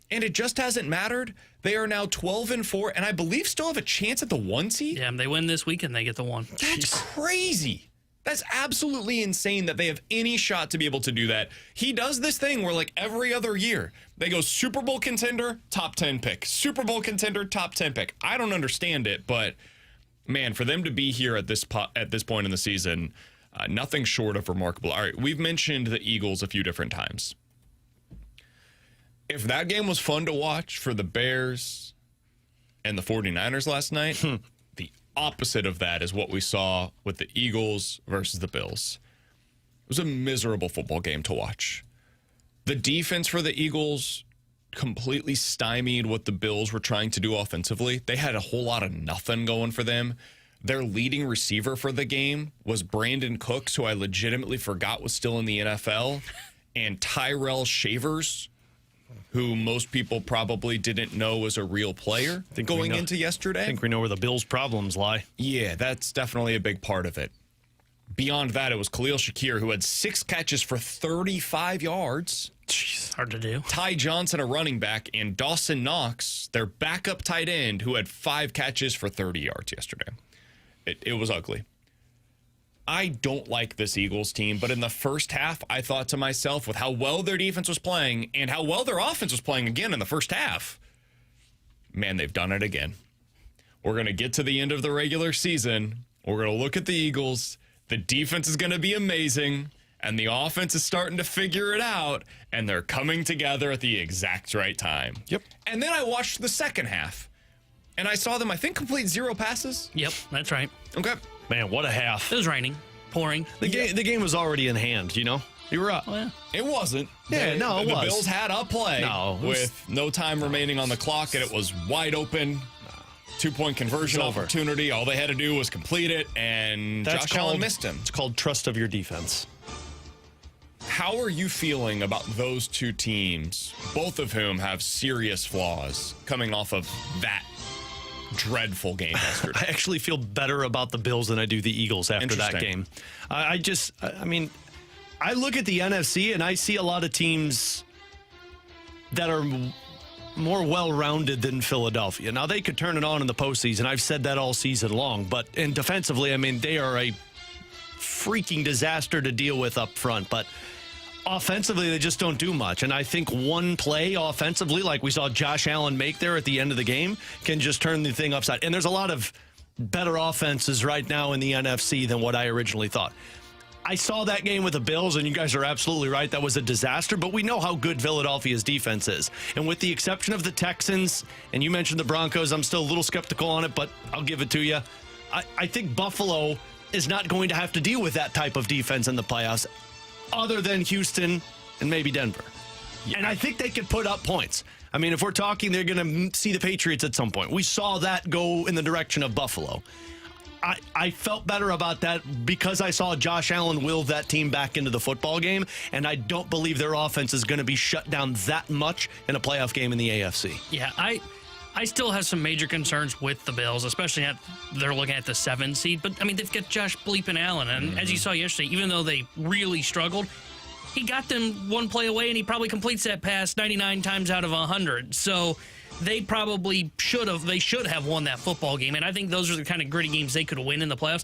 [SPEAKER 5] And it just hasn't mattered. They are now 12-4, and I believe still have a chance at the 1 seed.
[SPEAKER 7] Yeah, they win this week and they get the 1.
[SPEAKER 5] That's crazy. That's absolutely insane that they have any shot to be able to do that. He does this thing where, like, every other year, they go Super Bowl contender, top 10 pick. Super Bowl contender, top 10 pick. I don't understand it, but, man, for them to be here at this point in the season, nothing short of remarkable. All right, we've mentioned the Eagles a few different times. If that game was fun to watch for the Bears and the 49ers last night, the opposite of that is what we saw with the Eagles versus the Bills. It was a miserable football game to watch. The defense for the Eagles completely stymied what the Bills were trying to do offensively. They had a whole lot of nothing going for them. Their leading receiver for the game was Brandon Cooks, who I legitimately forgot was still in the NFL, and Tyrell Shavers, who most people probably didn't know was a real player going into yesterday.
[SPEAKER 6] I think we know where the Bills' problems lie.
[SPEAKER 5] Yeah, that's definitely a big part of it. Beyond that, it was Khalil Shakir, who had 6 catches for 35 yards.
[SPEAKER 7] Jeez, hard to do.
[SPEAKER 5] Ty Johnson, a running back, and Dawson Knox, their backup tight end, who had 5 catches for 30 yards yesterday. It was ugly. I don't like this Eagles team, but in the first half, I thought to myself, with how well their defense was playing and how well their offense was playing again in the first half, man, they've done it again. We're going to get to the end of the regular season. We're going to look at the Eagles. The defense is going to be amazing, and the offense is starting to figure it out, and they're coming together at the exact right time.
[SPEAKER 6] Yep.
[SPEAKER 5] And then I watched the second half, and I saw them, I think, complete 0 passes.
[SPEAKER 7] Yep, that's right.
[SPEAKER 5] Okay.
[SPEAKER 6] Man, what a half.
[SPEAKER 7] It was raining, pouring.
[SPEAKER 6] The game was already in hand, you know? You were up.
[SPEAKER 7] Oh, yeah.
[SPEAKER 5] It wasn't.
[SPEAKER 6] Yeah,
[SPEAKER 5] The
[SPEAKER 6] was.
[SPEAKER 5] Bills had a play with no time remaining on the clock, and it was wide open. 2-point conversion opportunity. All they had to do was complete it, and Josh Allen missed him.
[SPEAKER 6] It's called trust of your defense.
[SPEAKER 5] How are you feeling about those two teams, both of whom have serious flaws, coming off of that dreadful game yesterday?
[SPEAKER 6] I actually feel better about the Bills than I do the Eagles after that game. I look at the NFC and I see a lot of teams that are more well-rounded than Philadelphia. Now, they could turn it on in the postseason. I've said that all season long. And defensively, I mean, they are a freaking disaster to deal with up front. But offensively, they just don't do much. And I think one play offensively, like we saw Josh Allen make there at the end of the game, can just turn the thing upside. And there's a lot of better offenses right now in the NFC than what I originally thought. I saw that game with the Bills, and you guys are absolutely right. That was a disaster, but we know how good Philadelphia's defense is. And with the exception of the Texans, and you mentioned the Broncos, I'm still a little skeptical on it, but I'll give it to you. I think Buffalo is not going to have to deal with that type of defense in the playoffs, other than Houston and maybe Denver. Yeah. And I think they could put up points. I mean, if we're talking, they're going to see the Patriots at some point. We saw that go in the direction of Buffalo. I felt better about that because I saw Josh Allen will that team back into the football game, and I don't believe their offense is going to be shut down that much in a playoff game in the AFC.
[SPEAKER 7] Yeah, I still have some major concerns with the Bills, especially they're looking at the 7 seed. But, I mean, they've got Josh bleeping Allen. And as you saw yesterday, even though they really struggled, he got them one play away, and he probably completes that pass 99 times out of 100. So they probably should have won that football game. And I think those are the kind of gritty games they could win in the playoffs.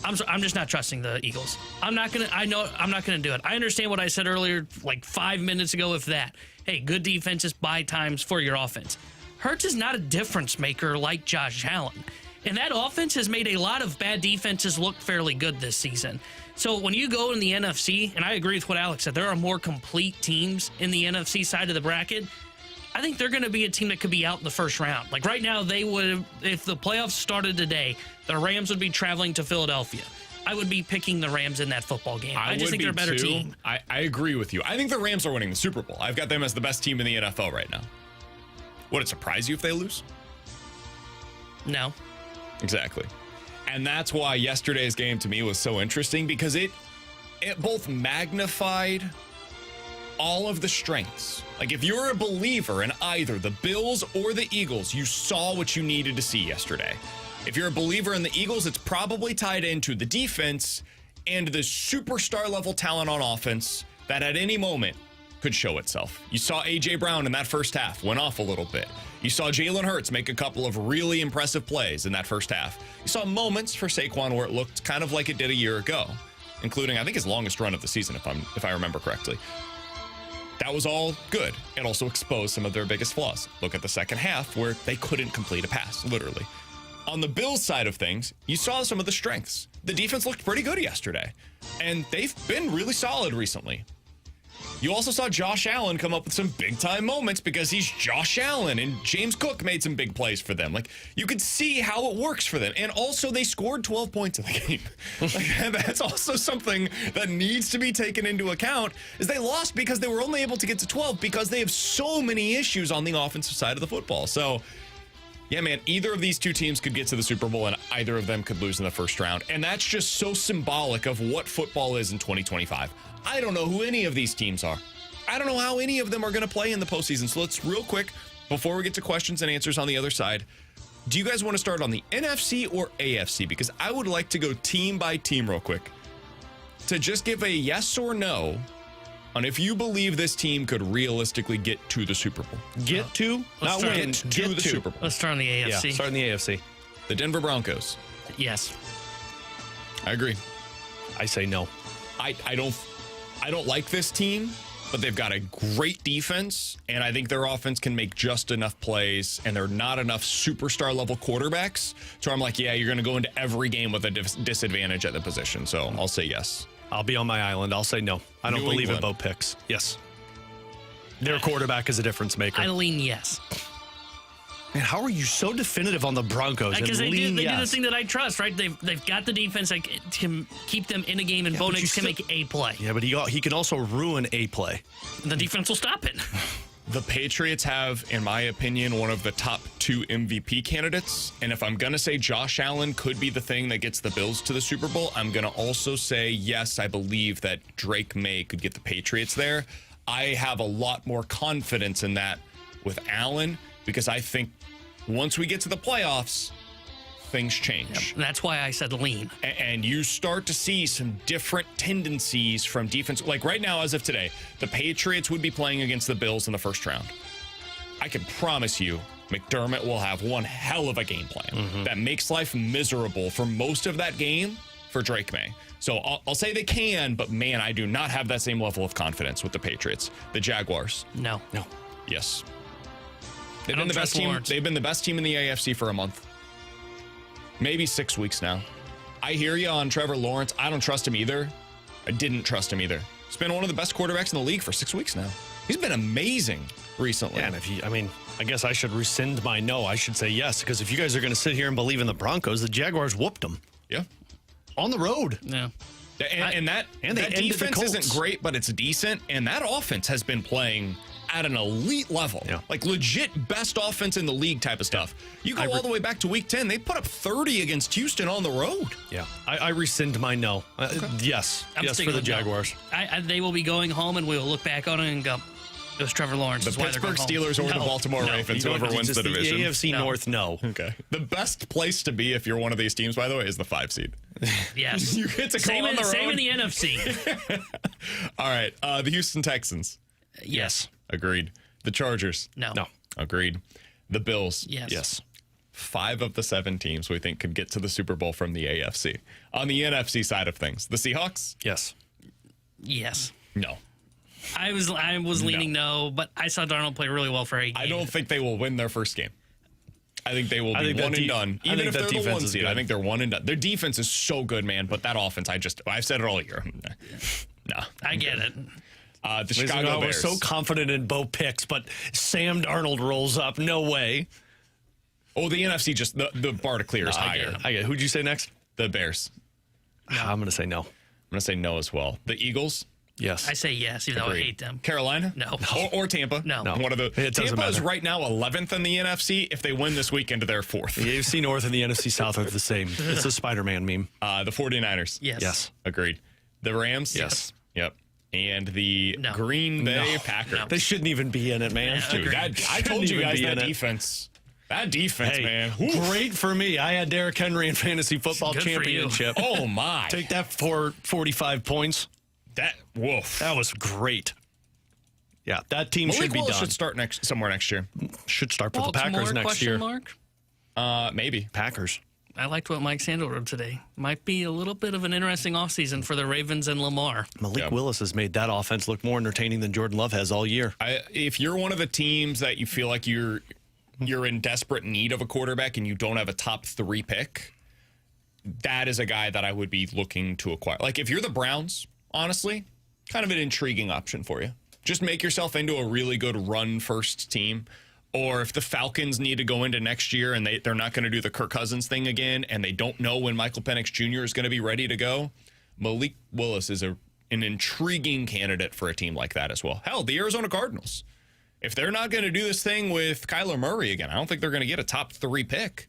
[SPEAKER 7] I'm just not trusting the Eagles. I'm not gonna do it. I understand what I said earlier, like 5 minutes ago, if that. Hey, good defenses buy times for your offense. Hurts is not a difference maker like Josh Allen. And that offense has made a lot of bad defenses look fairly good this season. So when you go in the NFC, and I agree with what Alex said, there are more complete teams in the NFC side of the bracket. I think they're going to be a team that could be out in the first round. Like right now, they would, if the playoffs started today, the Rams would be traveling to Philadelphia. I would be picking the Rams in that football game. I just think they're a better team.
[SPEAKER 5] I agree with you. I think the Rams are winning the Super Bowl. I've got them as the best team in the NFL right now. Would it surprise you if they lose?
[SPEAKER 7] No.
[SPEAKER 5] Exactly. And that's why yesterday's game to me was so interesting, because it both magnified all of the strengths. Like if you're a believer in either the Bills or the Eagles, you saw what you needed to see yesterday. If you're a believer in the Eagles, it's probably tied into the defense and the superstar level talent on offense that at any moment could show itself. You saw A.J. Brown in that first half went off a little bit. You saw Jalen Hurts make a couple of really impressive plays in that first half. You saw moments for Saquon where it looked kind of like it did a year ago, including I think his longest run of the season, if I remember correctly. That was all good. It also exposed some of their biggest flaws. Look at the second half where they couldn't complete a pass, literally. On the Bills side of things, you saw some of the strengths. The defense looked pretty good yesterday, and they've been really solid recently. You also saw Josh Allen come up with some big-time moments because he's Josh Allen, and James Cook made some big plays for them. Like, you could see how it works for them. And also, they scored 12 points in the game. Like, that's also something that needs to be taken into account, is they lost because they were only able to get to 12 because they have so many issues on the offensive side of the football. So, yeah, man, either of these two teams could get to the Super Bowl, and either of them could lose in the first round. And that's just so symbolic of what football is in 2025. I don't know who any of these teams are. I don't know how any of them are going to play in the postseason. So let's real quick, before we get to questions and answers on the other side, do you guys want to start on the NFC or AFC? Because I would like to go team by team real quick to just give a yes or no on if you believe this team could realistically get to the Super Bowl.
[SPEAKER 6] Get to? Not win.
[SPEAKER 5] Get to the Super Bowl.
[SPEAKER 7] Let's start on the AFC.
[SPEAKER 6] Yeah, start in the AFC.
[SPEAKER 5] The Denver Broncos.
[SPEAKER 7] Yes.
[SPEAKER 5] I agree.
[SPEAKER 6] I say no.
[SPEAKER 5] I don't like this team, but they've got a great defense, and I think their offense can make just enough plays, and they're not enough superstar level quarterbacks to where I'm like, yeah, you're going to go into every game with a disadvantage at the position. So I'll say yes.
[SPEAKER 6] I'll be on my island. I'll say no. I don't believe in both picks. Yes. Their quarterback is a difference maker.
[SPEAKER 7] I lean yes.
[SPEAKER 6] Man, how are you so definitive on the Broncos?
[SPEAKER 7] Because they do the thing that I trust, right? They've got the defense that can keep them in a game, and Bo Nix can make a play.
[SPEAKER 6] Yeah, but he can also ruin a play.
[SPEAKER 7] The defense will stop it.
[SPEAKER 5] The Patriots have, in my opinion, one of the top 2 MVP candidates. And if I'm going to say Josh Allen could be the thing that gets the Bills to the Super Bowl, I'm going to also say, yes, I believe that Drake May could get the Patriots there. I have a lot more confidence in that with Allen, because I think once we get to the playoffs, things change.
[SPEAKER 7] Yep. That's why I said lean.
[SPEAKER 5] And you start to see some different tendencies from defense. Like right now, as of today, the Patriots would be playing against the Bills in the first round. I can promise you, McDermott will have one hell of a game plan that makes life miserable for most of that game for Drake May. So I'll say they can, but man, I do not have that same level of confidence with the Patriots. The Jaguars.
[SPEAKER 7] No.
[SPEAKER 5] Yes. They've been the best team. They've been the best team in the AFC for a month. Maybe 6 weeks now. I hear you on Trevor Lawrence. I don't trust him either. I didn't trust him either. He's been one of the best quarterbacks in the league for 6 weeks now. He's been amazing recently.
[SPEAKER 6] Yeah, and I guess I should rescind my no. I should say yes, because if you guys are going to sit here and believe in the Broncos, the Jaguars whooped them.
[SPEAKER 5] Yeah.
[SPEAKER 6] On the road.
[SPEAKER 7] Yeah.
[SPEAKER 5] And that defense isn't great, but it's decent. And that offense has been playing at an elite level. Yeah. Like legit best offense in the league type of stuff. You go all the way back to week 10. They put up 30 against Houston on the road.
[SPEAKER 6] Yeah. I rescind my no. Yes.
[SPEAKER 7] I'm
[SPEAKER 6] yes for the Jaguars.
[SPEAKER 7] They will be going home, and we will look back on it and go, It was Trevor Lawrence.
[SPEAKER 5] The
[SPEAKER 7] That's why they're
[SPEAKER 5] Pittsburgh
[SPEAKER 7] going home.
[SPEAKER 5] Steelers or the
[SPEAKER 7] No.
[SPEAKER 5] Baltimore
[SPEAKER 7] No.
[SPEAKER 5] Ravens,
[SPEAKER 6] You don't-
[SPEAKER 5] whoever wins
[SPEAKER 6] just
[SPEAKER 5] the division.
[SPEAKER 6] AFC
[SPEAKER 7] No.
[SPEAKER 6] North, no.
[SPEAKER 5] Okay. The best place to be if you're one of these teams, by the way, is the 5 seed.
[SPEAKER 7] Yes.
[SPEAKER 5] You get to go
[SPEAKER 7] same
[SPEAKER 5] on
[SPEAKER 7] in,
[SPEAKER 5] the road.
[SPEAKER 7] Same in the NFC.
[SPEAKER 5] All right. The Houston Texans.
[SPEAKER 7] Yes.
[SPEAKER 5] Agreed. The Chargers.
[SPEAKER 7] No.
[SPEAKER 6] No.
[SPEAKER 5] Agreed. The Bills.
[SPEAKER 7] Yes.
[SPEAKER 6] Yes.
[SPEAKER 5] 5 of the 7 teams we think could get to the Super Bowl from the AFC. On the NFC side of things, the Seahawks?
[SPEAKER 6] Yes.
[SPEAKER 7] Yes.
[SPEAKER 5] No.
[SPEAKER 7] I was leaning no, but I saw Darnold play really well for a game.
[SPEAKER 5] I don't think they will win their first game. I think they will be one and done. Even if they're the 1 seed, I think they're 1 and done. Their defense is so good, man, but that offense, I've said it all year. No.
[SPEAKER 7] I get it.
[SPEAKER 5] The Chicago Bears.
[SPEAKER 6] We're so confident in both picks, but Sam Darnold rolls up. No way.
[SPEAKER 5] Oh, the NFC just the bar to clear is higher.
[SPEAKER 6] I get it. Who'd you say next?
[SPEAKER 5] The Bears.
[SPEAKER 6] I'm going to say no.
[SPEAKER 5] I'm going to say no as well. The Eagles.
[SPEAKER 6] Yes.
[SPEAKER 7] I say yes, even though I hate them.
[SPEAKER 5] Carolina?
[SPEAKER 7] No.
[SPEAKER 5] Or Tampa?
[SPEAKER 7] No.
[SPEAKER 5] One of the.
[SPEAKER 6] It doesn't
[SPEAKER 5] Tampa is
[SPEAKER 6] matter.
[SPEAKER 5] right now 11th in the NFC. If they win this weekend, they're 4th.
[SPEAKER 6] The AFC North and the NFC South are the same. It's a Spider-Man meme.
[SPEAKER 5] The 49ers.
[SPEAKER 7] Yes.
[SPEAKER 6] Yes.
[SPEAKER 5] Agreed. The Rams?
[SPEAKER 6] Yes.
[SPEAKER 5] Yep. And the Green Bay Packers.
[SPEAKER 6] They shouldn't even be in it, man.
[SPEAKER 5] Dude, I told you guys that defense. That defense,
[SPEAKER 6] Hey,
[SPEAKER 5] man.
[SPEAKER 6] Great for me. I had Derrick Henry in fantasy football
[SPEAKER 7] Good for you.
[SPEAKER 6] championship.
[SPEAKER 5] Oh, my.
[SPEAKER 6] Take that for 45 points.
[SPEAKER 5] Woof.
[SPEAKER 6] That was great. Yeah, that team
[SPEAKER 5] Malik
[SPEAKER 6] should be
[SPEAKER 5] Willis
[SPEAKER 6] done.
[SPEAKER 5] should start somewhere next year.
[SPEAKER 6] Should start for the
[SPEAKER 7] Baltimore,
[SPEAKER 6] Packers next
[SPEAKER 7] question
[SPEAKER 6] year.
[SPEAKER 7] mark?
[SPEAKER 5] Maybe.
[SPEAKER 6] Packers.
[SPEAKER 7] I liked what Mike Sandel wrote today. Might be a little bit of an interesting offseason for the Ravens and Lamar.
[SPEAKER 6] Malik Willis has made that offense look more entertaining than Jordan Love has all year.
[SPEAKER 5] If you're one of the teams that you feel like you're in desperate need of a quarterback and you don't have a top 3 pick, that is a guy that I would be looking to acquire. Like if you're the Browns, honestly, kind of an intriguing option for you. Just make yourself into a really good run-first team. Or if the Falcons need to go into next year and they're not going to do the Kirk Cousins thing again and they don't know when Michael Penix Jr. is going to be ready to go, Malik Willis is an intriguing candidate for a team like that as well. Hell, the Arizona Cardinals. If they're not going to do this thing with Kyler Murray again, I don't think they're going to get a top 3 pick.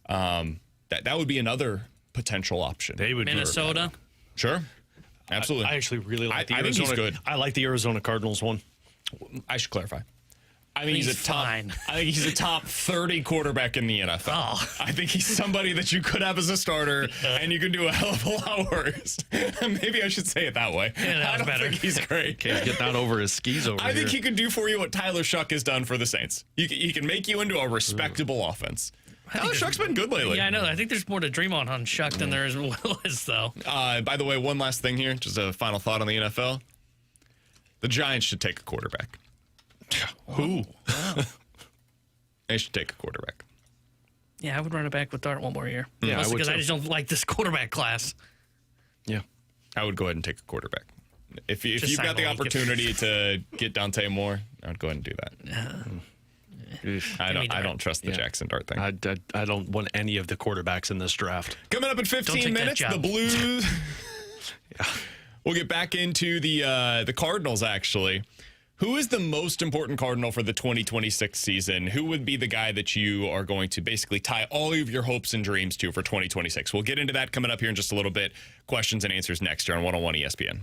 [SPEAKER 5] That would be another potential option.
[SPEAKER 6] They would
[SPEAKER 7] Minnesota.
[SPEAKER 5] Sure. Absolutely.
[SPEAKER 6] I actually really like the
[SPEAKER 5] I think
[SPEAKER 6] Arizona.
[SPEAKER 5] he's good.
[SPEAKER 6] I like the Arizona Cardinals one.
[SPEAKER 5] I should clarify. I think
[SPEAKER 7] He's
[SPEAKER 5] I think he's a top 30 quarterback in the NFL.
[SPEAKER 7] Oh.
[SPEAKER 5] I think he's somebody that you could have as a starter, and you can do a hell of a lot worse. Maybe I should say it that way.
[SPEAKER 7] Yeah, that
[SPEAKER 5] I
[SPEAKER 7] was
[SPEAKER 5] don't
[SPEAKER 7] better.
[SPEAKER 5] think he's great.
[SPEAKER 6] Can't get that over his skis over
[SPEAKER 5] I
[SPEAKER 6] here.
[SPEAKER 5] think he could do for you what Tyler Shuck has done for the Saints. He can make you into a respectable offense. Tyler Shuck's been good lately.
[SPEAKER 7] Yeah, I know. I think there's more to dream on Shuck than there is Willis, though.
[SPEAKER 5] By the way, one last thing here, just a final thought on the NFL. The Giants should take a quarterback.
[SPEAKER 6] Who?
[SPEAKER 5] They should take a quarterback.
[SPEAKER 7] Yeah, I would run it back with Dart one more year.
[SPEAKER 6] Yeah,
[SPEAKER 7] Mostly
[SPEAKER 6] I would
[SPEAKER 7] because I
[SPEAKER 6] too.
[SPEAKER 7] just don't like this quarterback class.
[SPEAKER 6] Yeah.
[SPEAKER 5] I would go ahead and take a quarterback. If you've
[SPEAKER 7] Just
[SPEAKER 5] got
[SPEAKER 7] sign
[SPEAKER 5] the
[SPEAKER 7] Malik.
[SPEAKER 5] opportunity to get Dante Moore, I would go ahead and do that. I don't trust the Jackson Dart thing.
[SPEAKER 6] I don't want any of the quarterbacks in this draft.
[SPEAKER 5] Coming up in 15 minutes, the Blues. We'll get back into the Cardinals, actually. Who is the most important Cardinal for the 2026 season? Who would be the guy that you are going to basically tie all of your hopes and dreams to for 2026? We'll get into that coming up here in just a little bit. Questions and answers next year on 101 ESPN.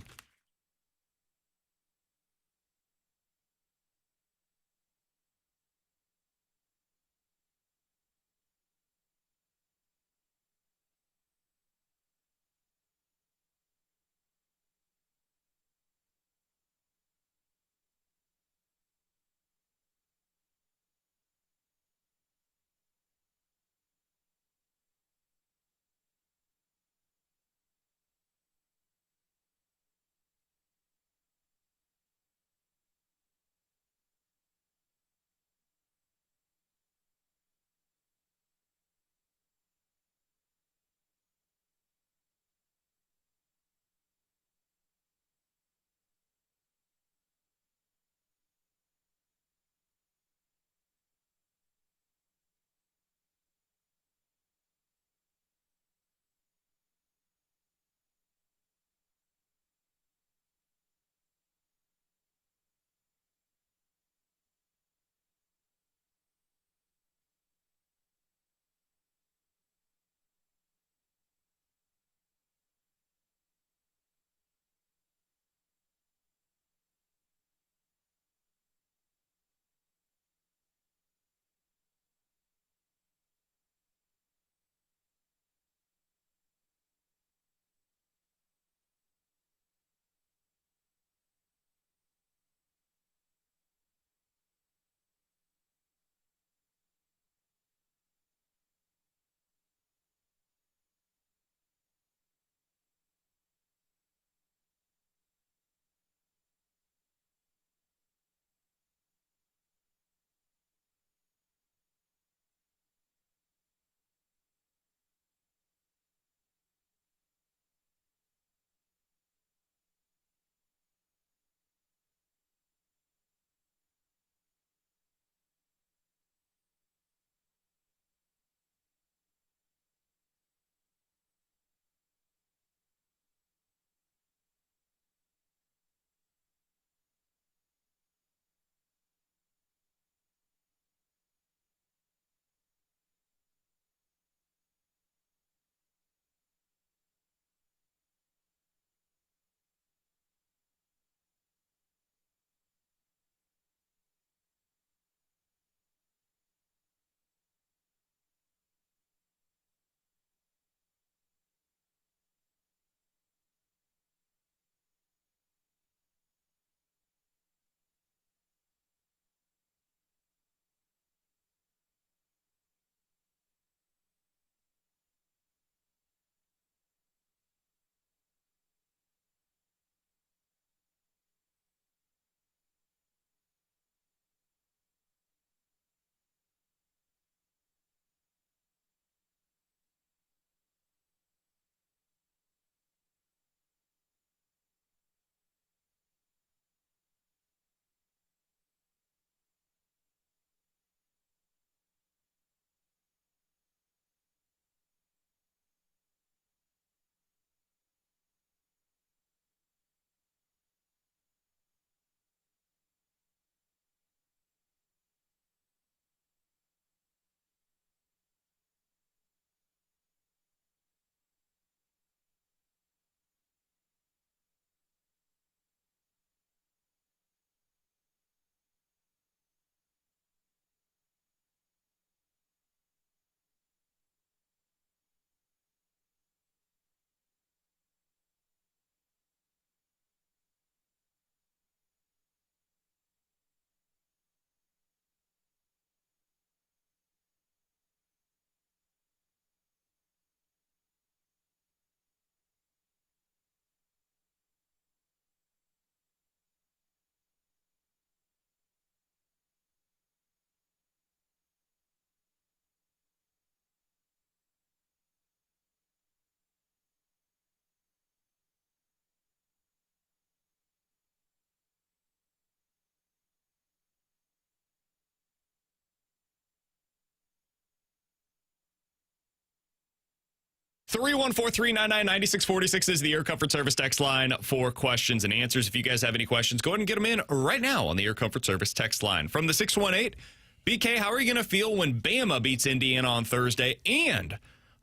[SPEAKER 5] 314-399-9646 is the Air Comfort Service text line for questions and answers. If you guys have any questions, go ahead and get them in right now on the Air Comfort Service text line. From the 618, BK, how are you going to feel when Bama beats Indiana on Thursday and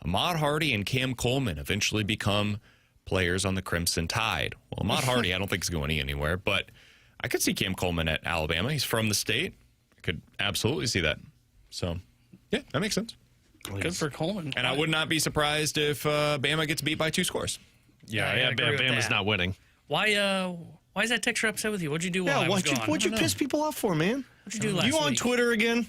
[SPEAKER 5] Ahmad Hardy and Cam Coleman eventually become players on the Crimson Tide? Well, Ahmad Hardy I don't think is going anywhere, but I could see Cam Coleman at Alabama. He's from the state. I could absolutely see that. So, yeah, that makes sense.
[SPEAKER 7] Good for Coleman.
[SPEAKER 5] And I would not be surprised if Bama gets beat by 2 scores.
[SPEAKER 6] Yeah, Bama's not winning.
[SPEAKER 7] Why is that texture upset with you? What'd you do while I was gone?
[SPEAKER 6] What'd you piss people off for, man?
[SPEAKER 7] What'd you do last week?
[SPEAKER 6] You on Twitter again?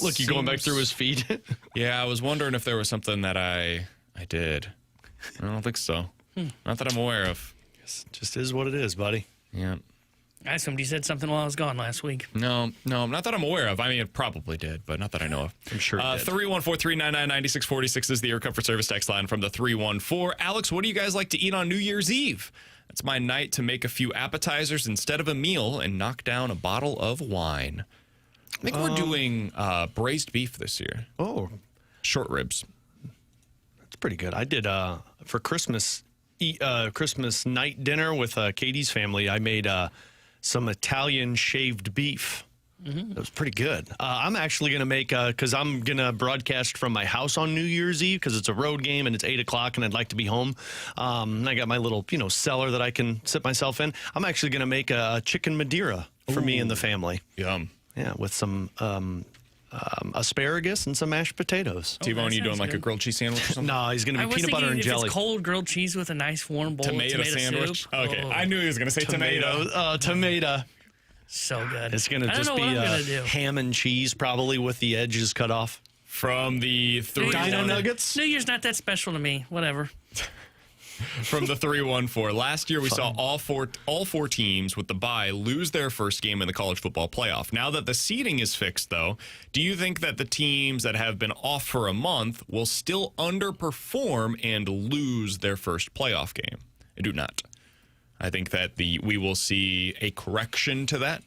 [SPEAKER 6] Look, you going back through his feed?
[SPEAKER 5] Yeah, I was wondering if there was something that I did. I don't think so. Not that I'm aware of.
[SPEAKER 6] Just is what it is, buddy.
[SPEAKER 5] Yeah.
[SPEAKER 7] I assumed you said something while I was gone last week.
[SPEAKER 5] No, not that I'm aware of. I mean, it probably did, but not that I know of.
[SPEAKER 6] I'm sure it did.
[SPEAKER 5] 314-399-9646 is the Air Comfort Service text line from the 314. Alex, what do you guys like to eat on New Year's Eve? It's my night to make a few appetizers instead of a meal and knock down a bottle of wine. I think we're doing braised beef this year.
[SPEAKER 6] Oh.
[SPEAKER 5] Short ribs.
[SPEAKER 6] That's pretty good. I did, for Christmas night dinner with Katie's family, I made some Italian shaved beef. It was pretty good. I'm actually going to make, because I'm going to broadcast from my house on New Year's Eve because it's a road game and it's 8 o'clock and I'd like to be home. And I got my little, cellar that I can sit myself in. I'm actually going to make a chicken Madeira for me and the family.
[SPEAKER 5] Yum.
[SPEAKER 6] Yeah, with some asparagus and some mashed potatoes.
[SPEAKER 5] T-Bone, you doing like a grilled cheese sandwich or something?
[SPEAKER 6] No, he's going to be peanut butter and jelly.
[SPEAKER 7] It's cold grilled cheese with a nice warm bowl of tomato
[SPEAKER 5] sandwich.
[SPEAKER 7] soup.
[SPEAKER 5] Okay, I knew he was going to say tomato.
[SPEAKER 6] Tomato.
[SPEAKER 7] So good.
[SPEAKER 6] It's going to just be ham and cheese, probably with the edges cut off.
[SPEAKER 5] From the
[SPEAKER 6] Dino Nuggets.
[SPEAKER 7] New Year's not that special to me. Whatever.
[SPEAKER 5] From the 314. Last year, we saw all four teams with the bye lose their first game in the college football playoff. Now that the seeding is fixed, though, do you think that the teams that have been off for a month will still underperform and lose their first playoff game? I do not. I think that we will see a correction to that,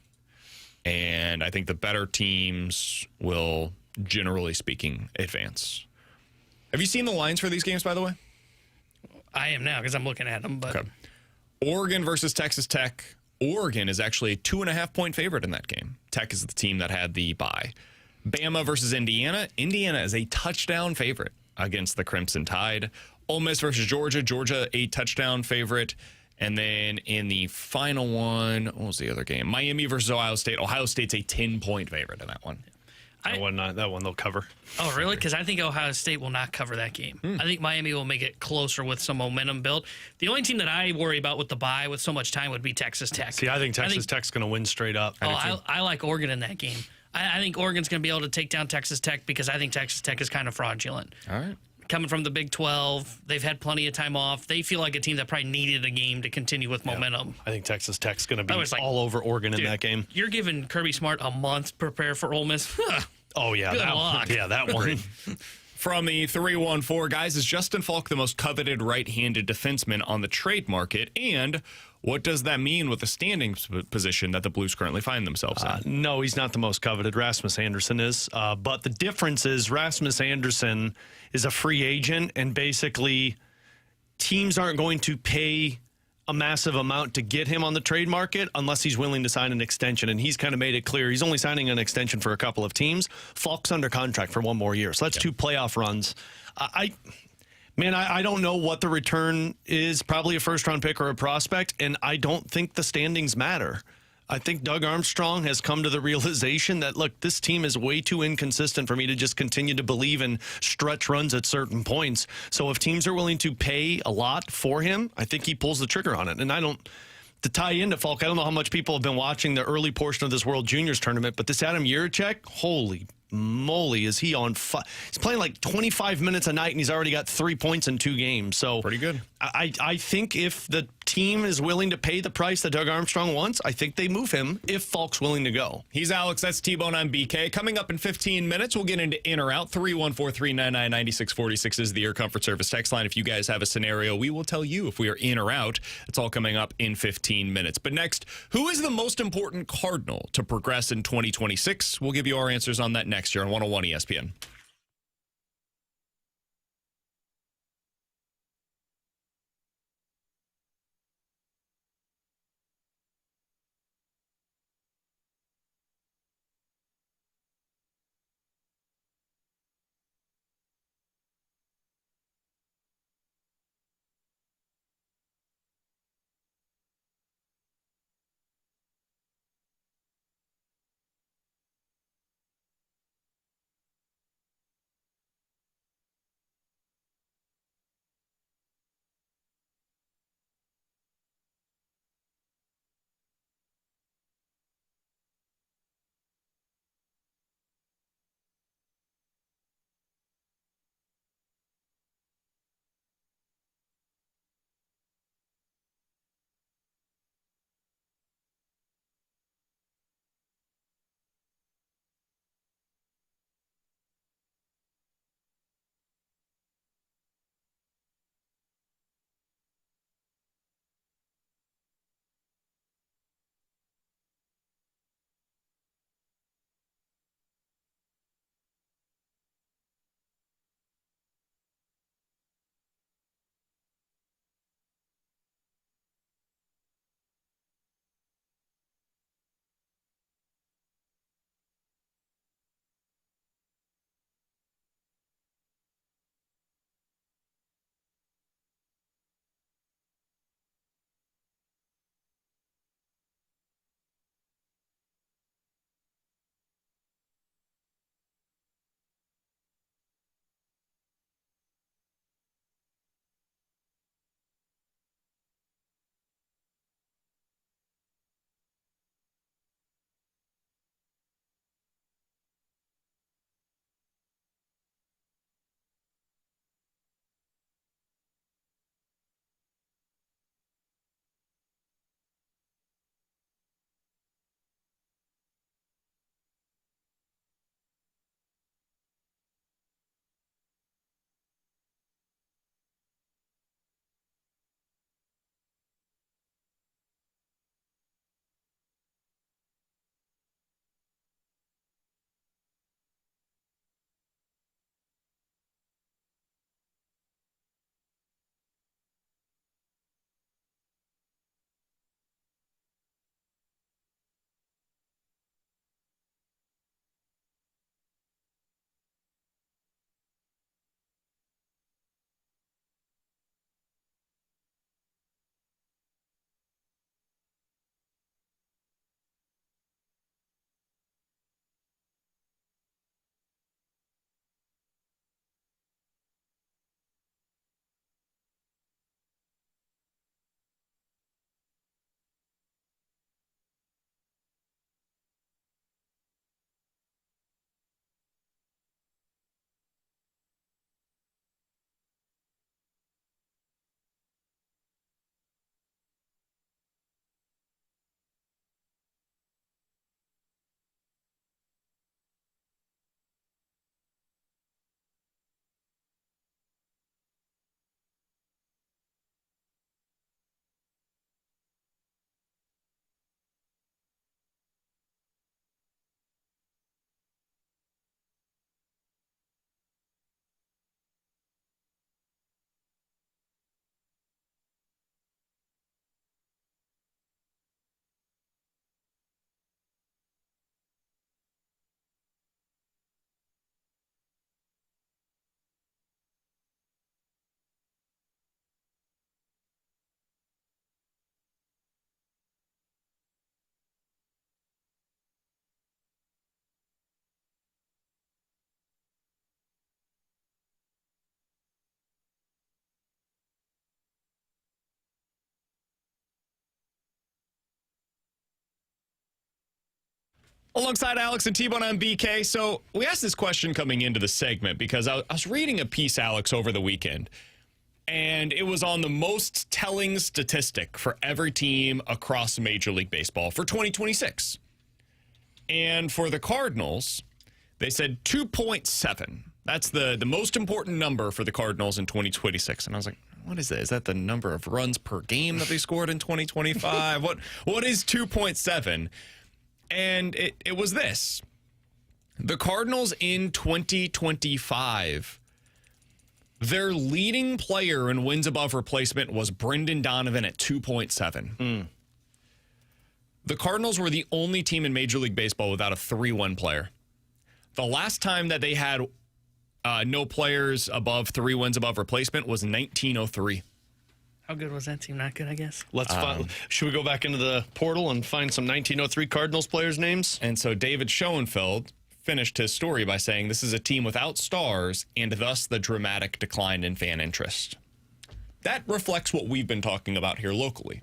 [SPEAKER 5] and I think the better teams will, generally speaking, advance. Have you seen the lines for these games, by the way?
[SPEAKER 7] I am now because I'm looking at them. But
[SPEAKER 5] okay. Oregon versus Texas Tech. Oregon is actually a 2.5-point favorite in that game. Tech is the team that had the bye. Bama versus Indiana. Indiana is a touchdown favorite against the Crimson Tide. Ole Miss versus Georgia. Georgia, a touchdown favorite. And then in the final one, what was the other game? Miami versus Ohio State. Ohio State's a 10-point favorite in that one.
[SPEAKER 6] That one they'll cover.
[SPEAKER 7] Oh, really? Because I think Ohio State will not cover that game. I think Miami will make it closer with some momentum built. The only team that I worry about with the bye with so much time would be Texas Tech.
[SPEAKER 6] See, I think Texas Tech's going to win straight up.
[SPEAKER 7] I like Oregon in that game. I think Oregon's going to be able to take down Texas Tech because I think Texas Tech is kind of fraudulent.
[SPEAKER 5] All right.
[SPEAKER 7] Coming from the Big 12, they've had plenty of time off. They feel like a team that probably needed a game to continue with momentum.
[SPEAKER 6] I think Texas Tech's going to be all over Oregon in that game.
[SPEAKER 7] You're giving Kirby Smart a month to prepare for Ole Miss?
[SPEAKER 6] Oh, yeah.
[SPEAKER 7] Good luck.
[SPEAKER 6] Yeah, that one.
[SPEAKER 5] From the 314, guys, is Justin Falk the most coveted right-handed defenseman on the trade market? And what does that mean with the standings position that the Blues currently find themselves in?
[SPEAKER 6] No, he's not the most coveted. Rasmus Anderson is. But the difference is Rasmus Anderson is a free agent, and basically teams aren't going to pay a massive amount to get him on the trade market unless he's willing to sign an extension. And he's kind of made it clear he's only signing an extension for a couple of teams. Falk's under contract for one more year. So that's 2 playoff runs. I don't know what the return is, probably a first-round pick or a prospect, and I don't think the standings matter. I think Doug Armstrong has come to the realization that, look, this team is way too inconsistent for me to just continue to believe in stretch runs at certain points. So if teams are willing to pay a lot for him, I think he pulls the trigger on it. And to tie into Falk, I don't know how much people have been watching the early portion of this World Juniors tournament, but this Adam Jiricek, holy moly, is he on fire. He's playing like 25 minutes a night, and he's already got 3 points in 2 games. So
[SPEAKER 5] pretty good.
[SPEAKER 6] I think if the team is willing to pay the price that Doug Armstrong wants, I think they move him if Falk's willing to go.
[SPEAKER 5] He's Alex. That's T-Bone. I'm BK. Coming up in 15 minutes, we'll get into in or out. 314-399-9646 is the Air Comfort Service text line. If you guys have a scenario, we will tell you if we are in or out. It's all coming up in 15 minutes. But next, who is the most important Cardinal to progress in 2026? We'll give you our answers on that next year on 101 ESPN. Alongside Alex and T-Bone on BK. So we asked this question coming into the segment because I was reading a piece, Alex, over the weekend. And it was on the most telling statistic for every team across Major League Baseball for 2026. And for the Cardinals, they said 2.7. That's the most important number for the Cardinals in 2026. And I was like, what is that? Is that the number of runs per game that they scored in 2025? What is 2.7? And it was this. The Cardinals in 2025, their leading player in wins above replacement was Brendan Donovan at 2.7. The Cardinals were the only team in Major League Baseball without a 3-1 player. The last time that they had no players above 3 wins above replacement was 1903.
[SPEAKER 7] How good was that team? Not good, I guess.
[SPEAKER 6] Let's find. Should we go back into the portal and find some 1903 Cardinals players' names?
[SPEAKER 5] And so David Schoenfeld finished his story by saying this is a team without stars and thus the dramatic decline in fan interest. That reflects what we've been talking about here locally.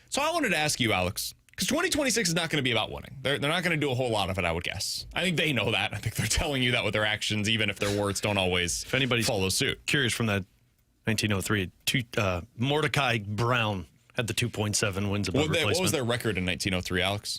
[SPEAKER 5] So I wanted to ask you, Alex, because 2026 is not going to be about winning. They're not going to do a whole lot of it, I would guess. I think they know that. I think they're telling you that with their actions, even if their words don't always
[SPEAKER 6] if anybody's
[SPEAKER 5] follow suit.
[SPEAKER 6] Curious from that 1903, Mordecai Brown had the 2.7 wins above replacement.
[SPEAKER 5] What was their record in 1903, Alex?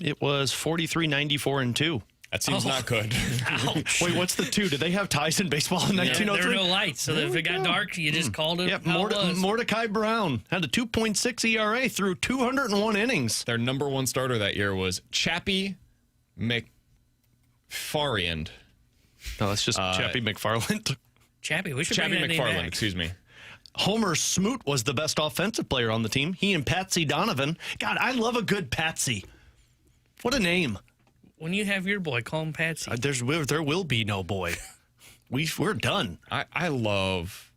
[SPEAKER 6] It was 43, 94, and 2.
[SPEAKER 5] That seems not good.
[SPEAKER 7] Ouch.
[SPEAKER 6] Wait, what's the 2? Did they have Tyson baseball in 1903?
[SPEAKER 7] There were no lights, so if it got dark, you just called it.
[SPEAKER 6] Yep,
[SPEAKER 7] how it was.
[SPEAKER 6] Mordecai Brown had a 2.6 ERA through 201 innings.
[SPEAKER 5] Their number one starter that year was Chappie McFarland.
[SPEAKER 6] No, that's just Chappie McFarland.
[SPEAKER 7] Chappie, we should
[SPEAKER 5] Chappie
[SPEAKER 7] bring that name
[SPEAKER 5] McFarland,
[SPEAKER 7] back.
[SPEAKER 5] excuse me.
[SPEAKER 6] Homer Smoot was the best offensive player on the team. He and Patsy Donovan. God, I love a good Patsy. What a name.
[SPEAKER 7] When you have your boy, call him Patsy.
[SPEAKER 6] There will be no boy. We're done.
[SPEAKER 5] I love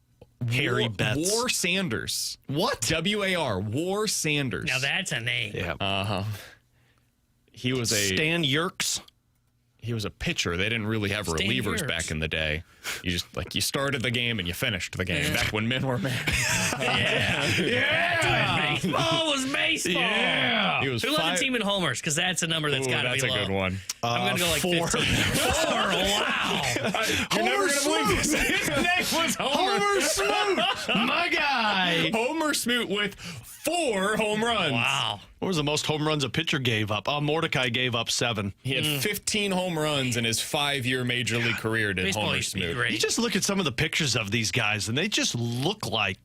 [SPEAKER 6] Harry Betts.
[SPEAKER 5] War Sanders.
[SPEAKER 6] What?
[SPEAKER 5] W-A-R. War Sanders.
[SPEAKER 7] Now that's a name.
[SPEAKER 6] Yeah.
[SPEAKER 5] Uh-huh. He was
[SPEAKER 6] Stan Yerkes.
[SPEAKER 5] He was a pitcher. They didn't really have
[SPEAKER 7] Stan
[SPEAKER 5] relievers
[SPEAKER 7] Yerkes.
[SPEAKER 5] back in the day. You just you started the game and you finished the game. Back when men were men.
[SPEAKER 7] Yeah. Baseball was baseball.
[SPEAKER 5] Yeah. He was
[SPEAKER 7] Who led the team in homers? Because that's a number that's got to be low.
[SPEAKER 5] That's a good one.
[SPEAKER 7] I'm going to go like
[SPEAKER 6] 4.
[SPEAKER 7] 15. 4. Wow.
[SPEAKER 5] You're never going to believe this. His name was Homer.
[SPEAKER 6] Homer Smoot. My guy.
[SPEAKER 5] Homer Smoot with 4 home runs.
[SPEAKER 7] Wow.
[SPEAKER 6] What was the most home runs a pitcher gave up? Mordecai gave up 7.
[SPEAKER 5] He had 15 home runs in his 5-year Major League career, did
[SPEAKER 7] Baseball
[SPEAKER 5] Homer
[SPEAKER 7] used to be
[SPEAKER 5] Smoot.
[SPEAKER 7] great.
[SPEAKER 6] You just look at some of the pictures of these guys, and they just look like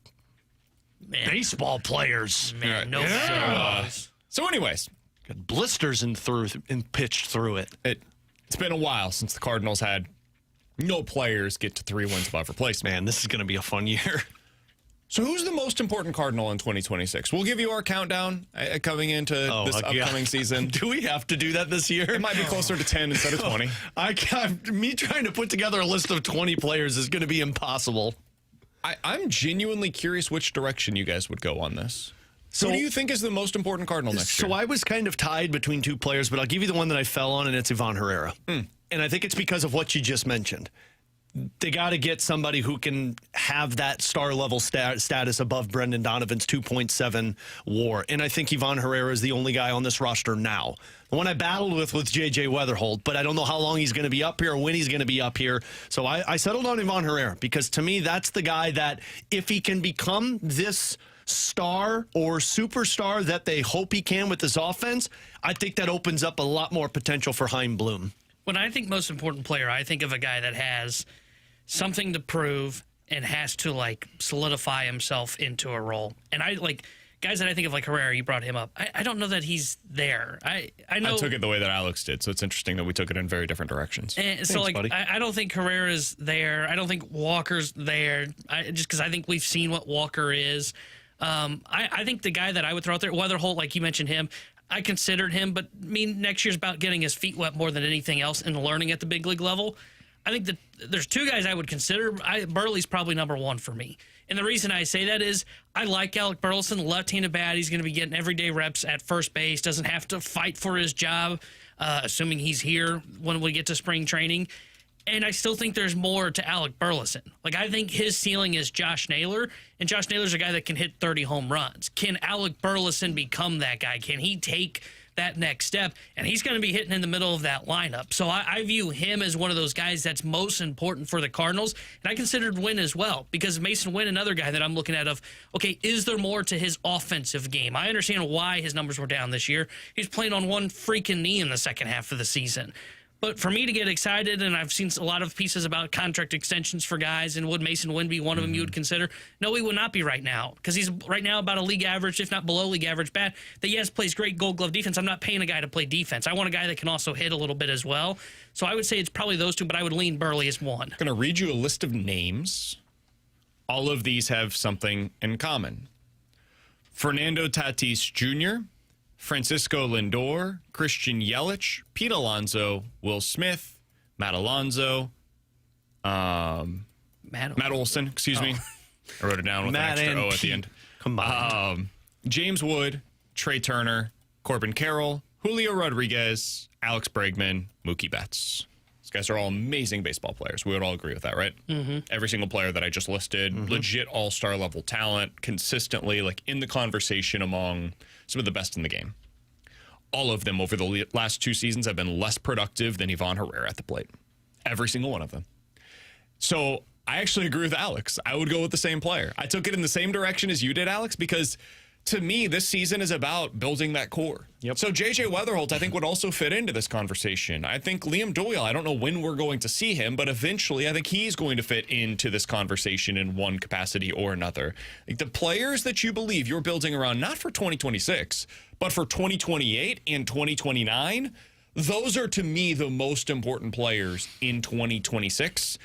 [SPEAKER 6] baseball players.
[SPEAKER 7] Man, no
[SPEAKER 5] So anyways,
[SPEAKER 6] got blisters and pitched through it.
[SPEAKER 5] It's been a while since the Cardinals had no players get to 3 wins above replacement.
[SPEAKER 6] Man, this is going to be a fun year.
[SPEAKER 5] So who's the most important Cardinal in 2026? We'll give you our countdown coming into this upcoming season.
[SPEAKER 6] Do we have to do that this year?
[SPEAKER 5] It might be closer to 10 instead of 20.
[SPEAKER 6] Me trying to put together a list of 20 players is going to be impossible.
[SPEAKER 5] I'm genuinely curious which direction you guys would go on this. So who do you think is the most important Cardinal next year?
[SPEAKER 6] So I was kind of tied between 2 players, but I'll give you the one that I fell on, and it's Ivan Herrera. And I think it's because of what you just mentioned. They got to get somebody who can have that star-level status above Brendan Donovan's 2.7 WAR. And I think Ivan Herrera is the only guy on this roster now. The one I battled with was J.J. Weatherholt, but I don't know how long he's going to be up here or when he's going to be up here. So I settled on Ivan Herrera because, to me, that's the guy that if he can become this star or superstar that they hope he can with this offense, I think that opens up a lot more potential for Chaim Bloom.
[SPEAKER 7] When I think most important player, I think of a guy that has something to prove and has to solidify himself into a role. And I guys that I think of like Herrera, you brought him up. I don't know that he's there. I know
[SPEAKER 5] I took it the way that Alex did, so it's interesting that we took it in very different directions.
[SPEAKER 7] And so I don't think Herrera's there. I don't think Walker's there. Just because I think we've seen what Walker is. I think the guy that I would throw out there, Weatherholt, like you mentioned him, I considered him, but next year's about getting his feet wet more than anything else and learning at the big league level. I think that there's 2 guys I would consider. Burley's probably number 1 for me. And the reason I say that is I like Alec Burleson, left-handed bat. He's going to be getting everyday reps at first base, doesn't have to fight for his job, assuming he's here when we get to spring training. And I still think there's more to Alec Burleson. I think his ceiling is Josh Naylor, and Josh Naylor's a guy that can hit 30 home runs. Can Alec Burleson become that guy? Can he take that next step, and he's going to be hitting in the middle of that lineup. So I view him as one of those guys that's most important for the Cardinals, and I considered Wynn as well, because Mason Wynn, another guy that I'm looking at okay, is there more to his offensive game? I understand why his numbers were down this year. He's playing on one freaking knee in the second half of the season. But for me to get excited, and I've seen a lot of pieces about contract extensions for guys, and would Mason Wynn be one of them you would consider? No, he would not be right now, because he's right now about a league average, if not below league average bat, that yes, plays great Gold Glove defense. I'm not paying a guy to play defense. I want a guy that can also hit a little bit as well. So I would say it's probably those two, but I would lean Burley as one.
[SPEAKER 5] I'm going to read you a list of names. All of these have something in common. Fernando Tatis Jr., Francisco Lindor, Christian Yelich, Pete Alonso, Will Smith, Matt Alonso, Matt Olson, excuse me. I wrote it down with
[SPEAKER 6] Matt
[SPEAKER 5] an extra
[SPEAKER 6] and
[SPEAKER 5] O at the
[SPEAKER 6] Pete
[SPEAKER 5] end.
[SPEAKER 6] combined.
[SPEAKER 5] James Wood, Trey Turner, Corbin Carroll, Julio Rodriguez, Alex Bregman, Mookie Betts. These guys are all amazing baseball players. We would all agree with that, right?
[SPEAKER 7] Mm-hmm.
[SPEAKER 5] Every single player that I just listed, legit all-star level talent, consistently in the conversation among some of the best in the game. All of them over the last 2 seasons have been less productive than Ivan Herrera at the plate. Every single one of them. So I actually agree with Alex. I would go with the same player. I took it in the same direction as you did, Alex, because to me, this season is about building that core.
[SPEAKER 6] Yep.
[SPEAKER 5] So J.J. Weatherholt, I think, would also fit into this conversation. I think Liam Doyle, I don't know when we're going to see him, but eventually I think he's going to fit into this conversation in one capacity or another. The players that you believe you're building around, not for 2026, but for 2028 and 2029, those are, to me, the most important players in 2026.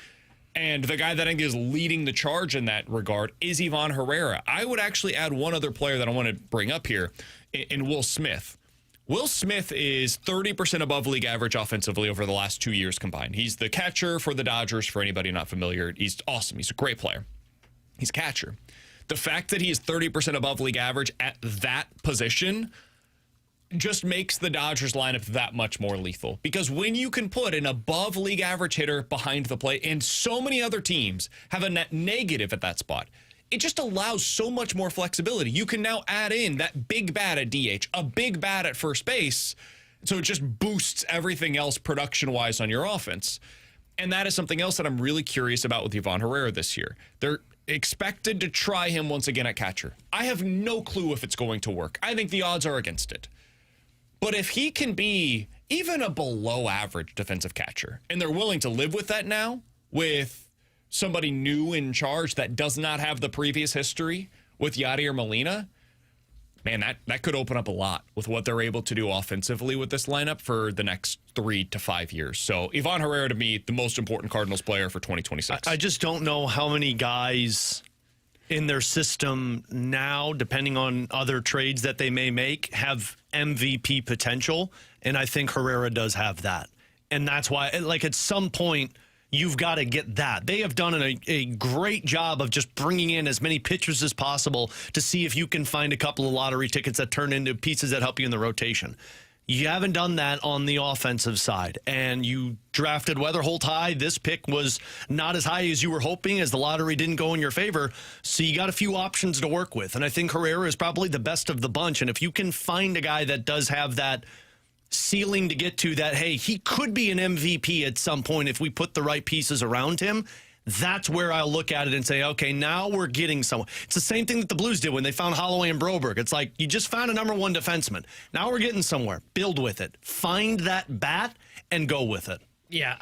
[SPEAKER 5] And the guy that I think is leading the charge in that regard is Ivan Herrera. I would actually add one other player that I want to bring up here in Will Smith. Will Smith is 30% above league average offensively over the last 2 years combined. He's the catcher for the Dodgers, for anybody not familiar. He's awesome. He's a great player. He's a catcher. The fact that he is 30% above league average at that position just makes the Dodgers lineup that much more lethal. Because when you can put an above league average hitter behind the plate, and so many other teams have a net negative at that spot, it just allows so much more flexibility. You can now add in that big bat at DH, a big bat at first base, so it just boosts everything else production-wise on your offense. And that is something else that I'm really curious about with Ivan Herrera this year. They're expected to try him once again at catcher. I have no clue if it's going to work. I think the odds are against it. But if he can be even a below average defensive catcher, and they're willing to live with that now, with somebody new in charge that does not have the previous history with Yadier Molina, man, that could open up a lot with what they're able to do offensively with this lineup for the next 3 to 5 years. So Ivan Herrera, to me, the most important Cardinals player for 2026.
[SPEAKER 6] I just don't know how many guys in their system now, depending on other trades that they may make, have MVP potential. And I think Herrera does have that. And that's why, at some point, you've got to get that. They have done a great job of just bringing in as many pitchers as possible to see if you can find a couple of lottery tickets that turn into pieces that help you in the rotation. You haven't done that on the offensive side, and you drafted Weatherholt high. This pick was not as high as you were hoping, as the lottery didn't go in your favor, so you got a few options to work with, and I think Herrera is probably the best of the bunch, and if you can find a guy that does have that ceiling to get to, that, hey, he could be an MVP at some point if we put the right pieces around him, that's where I'll look at it and say, okay, now we're getting someone. It's the same thing that the Blues did when they found Holloway and Broberg. It's like, you just found a number one defenseman. Now we're getting somewhere. Build with it. Find that bat and go with it.
[SPEAKER 7] Yeah,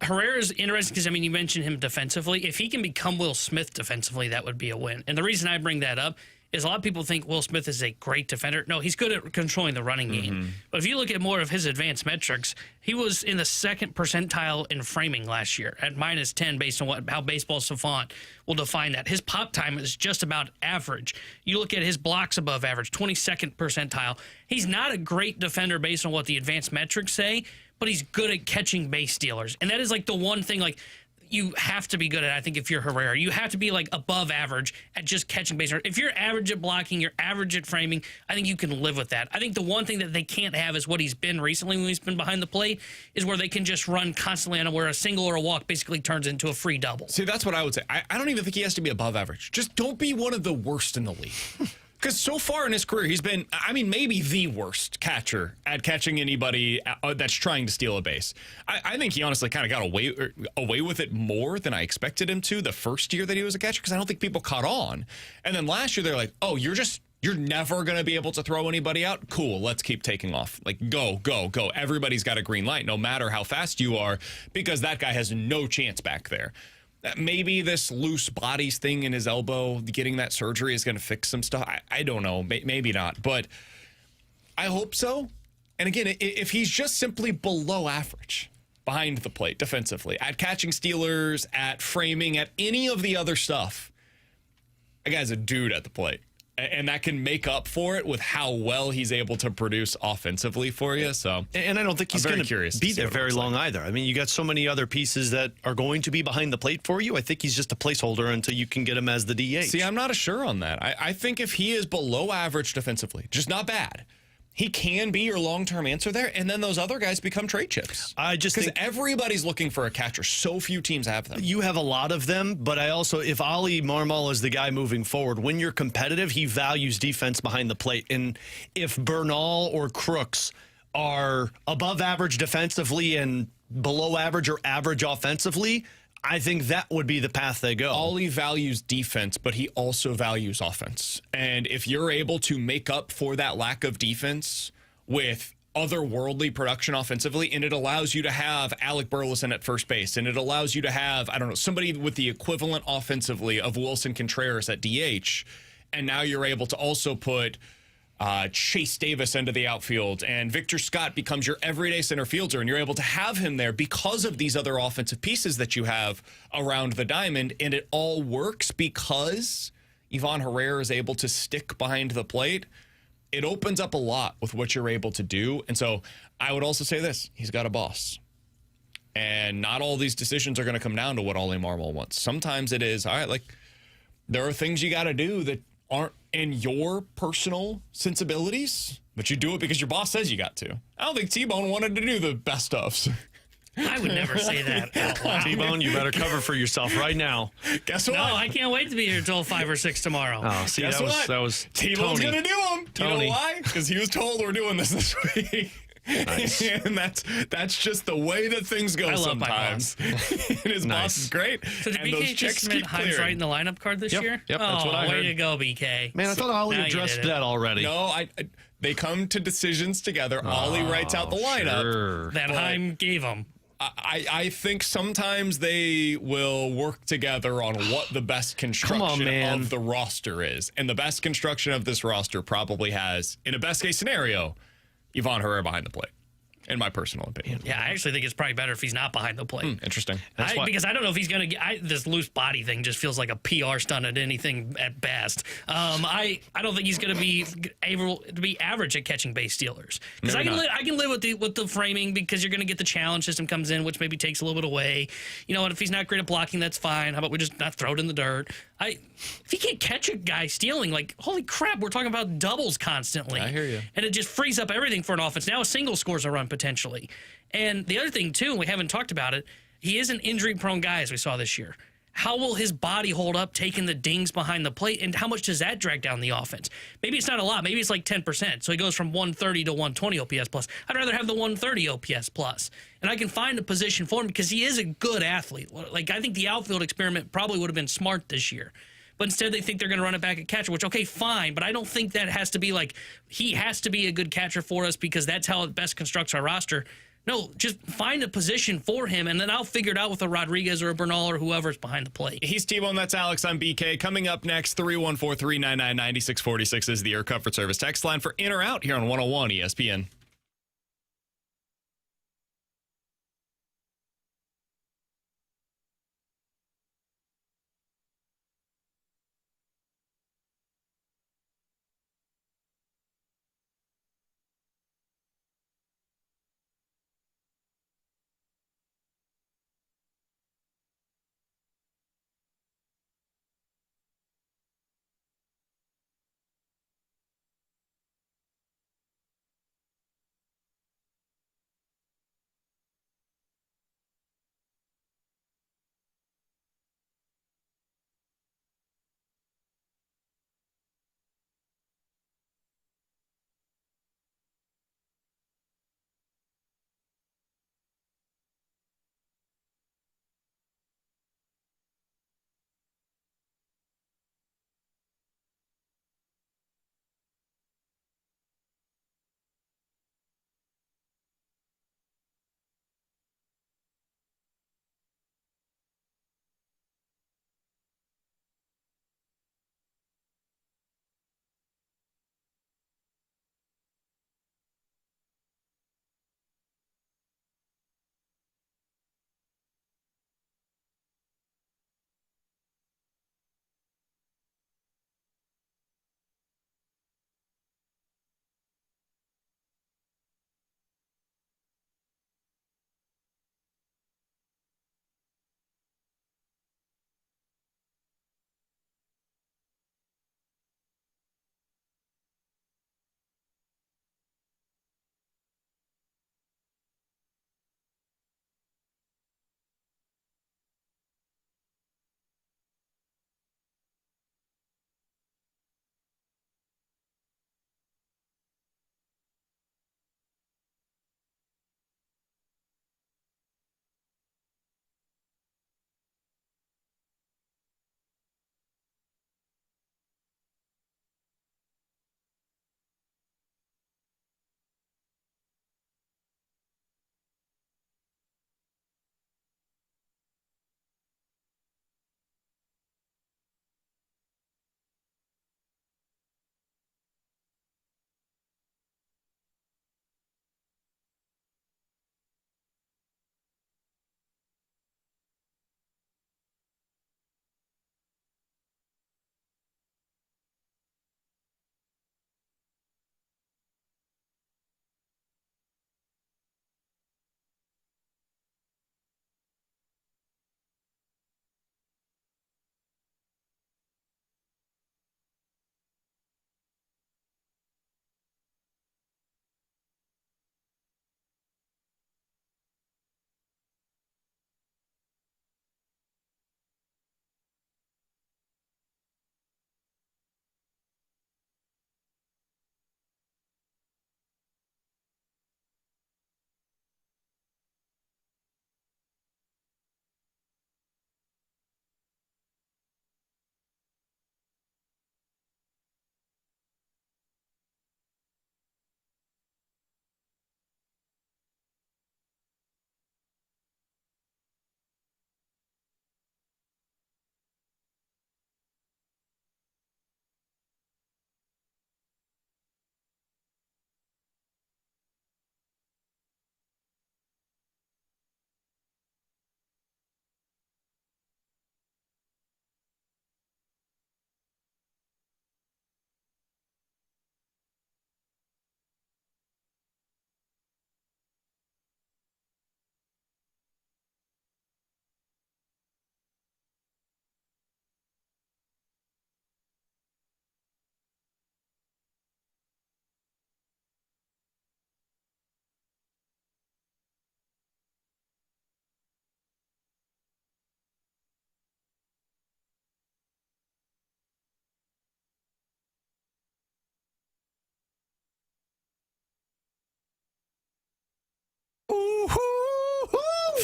[SPEAKER 7] Herrera's interesting because, you mentioned him defensively. If he can become Will Smith defensively, that would be a win. And the reason I bring that up is a lot of people think Will Smith is a great defender. No, he's good at controlling the running game. But if you look at more of his advanced metrics, he was in the second percentile in framing last year at -10 based on how Baseball Savant will define that. His pop time is just about average. You look at his blocks above average, 22nd percentile. He's not a great defender based on what the advanced metrics say, but he's good at catching base stealers. And that is the one thing, you have to be good at, I think, if you're Herrera. You have to be above average at just catching base. If you're average at blocking, you're average at framing, I think you can live with that. I think the one thing that they can't have is what he's been recently when he's been behind the plate, is where they can just run constantly on him, where a single or a walk basically turns into a free double.
[SPEAKER 5] See, that's what I would say. I don't even think he has to be above average. Just don't be one of the worst in the league. Because so far in his career, he's been, maybe the worst catcher at catching anybody that's trying to steal a base. I think he honestly kind of got away with it more than I expected him to the first year that he was a catcher, because I don't think people caught on. And then last year, they're like, oh, you're never going to be able to throw anybody out? Cool, let's keep taking off. Like, go, go, go. Everybody's got a green light, no matter how fast you are, because that guy has no chance back there. Maybe this loose bodies thing in his elbow, getting that surgery is going to fix some stuff. I don't know. Maybe not. But I hope so. And again, if he's just simply below average behind the plate defensively, at catching stealers, at framing, at any of the other stuff, that guy's a dude at the plate. And that can make up for it with how well he's able to produce offensively for you. So,
[SPEAKER 6] and I don't think he's going to be there very long either. I mean, you got so many other pieces that are going to be behind the plate for you. I think he's just a placeholder until you can get him as the DH.
[SPEAKER 5] See, I'm not sure on that. I think if he is below average defensively, just not bad, he can be your long-term answer there, and then those other guys become trade chips.
[SPEAKER 6] I just think
[SPEAKER 5] everybody's looking for a catcher. So few teams have them.
[SPEAKER 6] You have a lot of them, but I also, if Ali Marmol is the guy moving forward, when you're competitive, he values defense behind the plate. And if Bernal or Crooks are above average defensively and below average or average offensively, I think that would be the path they go.
[SPEAKER 5] Ollie values defense, but he also values offense. And if you're able to make up for that lack of defense with otherworldly production offensively, and it allows you to have Alec Burleson at first base, and it allows you to have, somebody with the equivalent offensively of Wilson Contreras at DH, and now you're able to also put Chase Davis into the outfield, and Victor Scott becomes your everyday center fielder, and you're able to have him there because of these other offensive pieces that you have around the diamond, and it all works because Ivan Herrera is able to stick behind the plate. It opens up a lot with what you're able to do. And so I would also say this, he's got a boss. And not all these decisions are going to come down to what Ollie Marmol wants. Sometimes it is, all right, like, there are things you got to do that aren't in your personal sensibilities, but you do it because your boss says you got to. I don't think T-Bone wanted to do the best ofs.
[SPEAKER 7] I would never say that out loud.
[SPEAKER 6] T-Bone, you better cover for yourself right now.
[SPEAKER 5] Guess what?
[SPEAKER 7] No, I can't wait to be here until 5 or 6 tomorrow.
[SPEAKER 6] Oh, see,
[SPEAKER 5] Guess
[SPEAKER 6] that was
[SPEAKER 5] T-Bone's
[SPEAKER 6] Tony.
[SPEAKER 5] going to do them.
[SPEAKER 6] Tony.
[SPEAKER 5] You know why? Because he was told we're doing this week.
[SPEAKER 6] Nice.
[SPEAKER 5] And that's just the way that things go
[SPEAKER 7] I love
[SPEAKER 5] sometimes.
[SPEAKER 7] my boss.
[SPEAKER 5] And his boss is great.
[SPEAKER 7] So did
[SPEAKER 5] and those
[SPEAKER 7] BK
[SPEAKER 5] checks
[SPEAKER 7] just submit
[SPEAKER 5] keep
[SPEAKER 7] Himes
[SPEAKER 5] clearing.
[SPEAKER 7] right in the lineup card this year?
[SPEAKER 6] Yep, that's what I heard.
[SPEAKER 7] Way to go, BK.
[SPEAKER 6] Man, I thought Ollie
[SPEAKER 7] Now you
[SPEAKER 6] addressed
[SPEAKER 7] did it.
[SPEAKER 6] that already.
[SPEAKER 5] No, they come to decisions together. Ollie writes out the lineup.
[SPEAKER 6] Sure.
[SPEAKER 7] That Heim gave him.
[SPEAKER 5] I think sometimes they will work together on what the best construction of the roster is. And the best construction of this roster probably has, in a best case scenario, Ivan Herrera behind the plate, in my personal opinion.
[SPEAKER 7] Yeah, I actually think it's probably better if he's not behind the plate.
[SPEAKER 5] Interesting.
[SPEAKER 7] Because I don't know if he's going to get this loose body thing just feels like a PR stunt at anything at best. I don't think he's going to be able to be average at catching base stealers. Because I can live with the framing because you're going to get the challenge system comes in, which maybe takes a little bit away. You know what? If he's not great at blocking, that's fine. How about we just not throw it in the dirt? If he can't catch a guy stealing, like, holy crap, we're talking about doubles constantly.
[SPEAKER 5] I hear you.
[SPEAKER 7] And it just frees up everything for an offense. Now a single scores a run potentially. And the other thing, too, and we haven't talked about it, he is an injury-prone guy, as we saw this year. How will his body hold up taking the dings behind the plate, and how much does that drag down the offense? Maybe it's not a lot. Maybe it's like 10%. So he goes from 130 to 120 OPS plus. I'd rather have the 130 OPS plus. And I can find a position for him because he is a good athlete. Like, I think the outfield experiment probably would have been smart this year. But instead they think they're going to run it back at catcher, which, okay, fine. But I don't think that has to be like, he has to be a good catcher for us because that's how it best constructs our roster. No, just find a position for him, and then I'll figure it out with a Rodriguez or a Bernal or whoever's behind the plate.
[SPEAKER 5] He's T-Bone, that's Alex, I'm BK. Coming up next, 314-399-9646 is the Air Comfort Service text line for in or out here on 101 ESPN.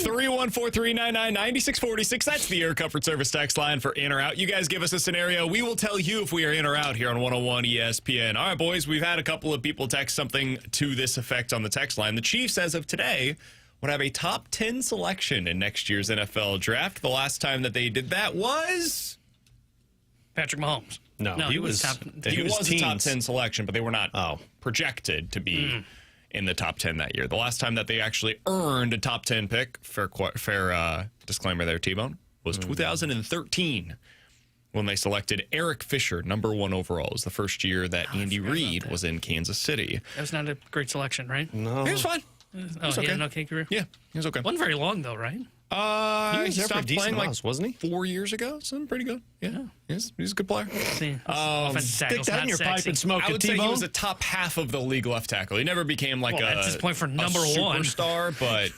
[SPEAKER 5] 314-399-9646. That's the Air Comfort Service text line for in or out. You guys give us a scenario. We will tell you if we are in or out here on 101 ESPN. All right, boys, we've had a couple of people text something to this effect on the text line. The Chiefs, as of today, would have a top 10 selection in next year's NFL draft. The last time that they did that was
[SPEAKER 7] Patrick Mahomes.
[SPEAKER 6] No,
[SPEAKER 7] he was
[SPEAKER 5] a top 10 selection, but they were not projected to be in the top 10 that year. The last time that they actually earned a top 10 pick, fair disclaimer there, T-Bone, was 2013 when they selected Eric Fisher, number 1 overall. It was the first year that Andy Reid was in Kansas City.
[SPEAKER 7] That was not a great selection, right?
[SPEAKER 6] No.
[SPEAKER 5] It was fine.
[SPEAKER 7] He
[SPEAKER 5] okay.
[SPEAKER 7] had an okay career?
[SPEAKER 5] Yeah, he was okay.
[SPEAKER 7] Wasn't very long, though, right?
[SPEAKER 5] He stopped playing
[SPEAKER 6] wasn't he?
[SPEAKER 5] 4 years ago. So pretty good. Yeah. He's a good player.
[SPEAKER 7] See,
[SPEAKER 6] Stick that in your pipe and smoke
[SPEAKER 5] I
[SPEAKER 6] a
[SPEAKER 5] would say he
[SPEAKER 6] T-bone.
[SPEAKER 5] was a top half of the league left tackle. He never became like
[SPEAKER 7] at this point for number
[SPEAKER 5] a
[SPEAKER 7] one
[SPEAKER 5] superstar, but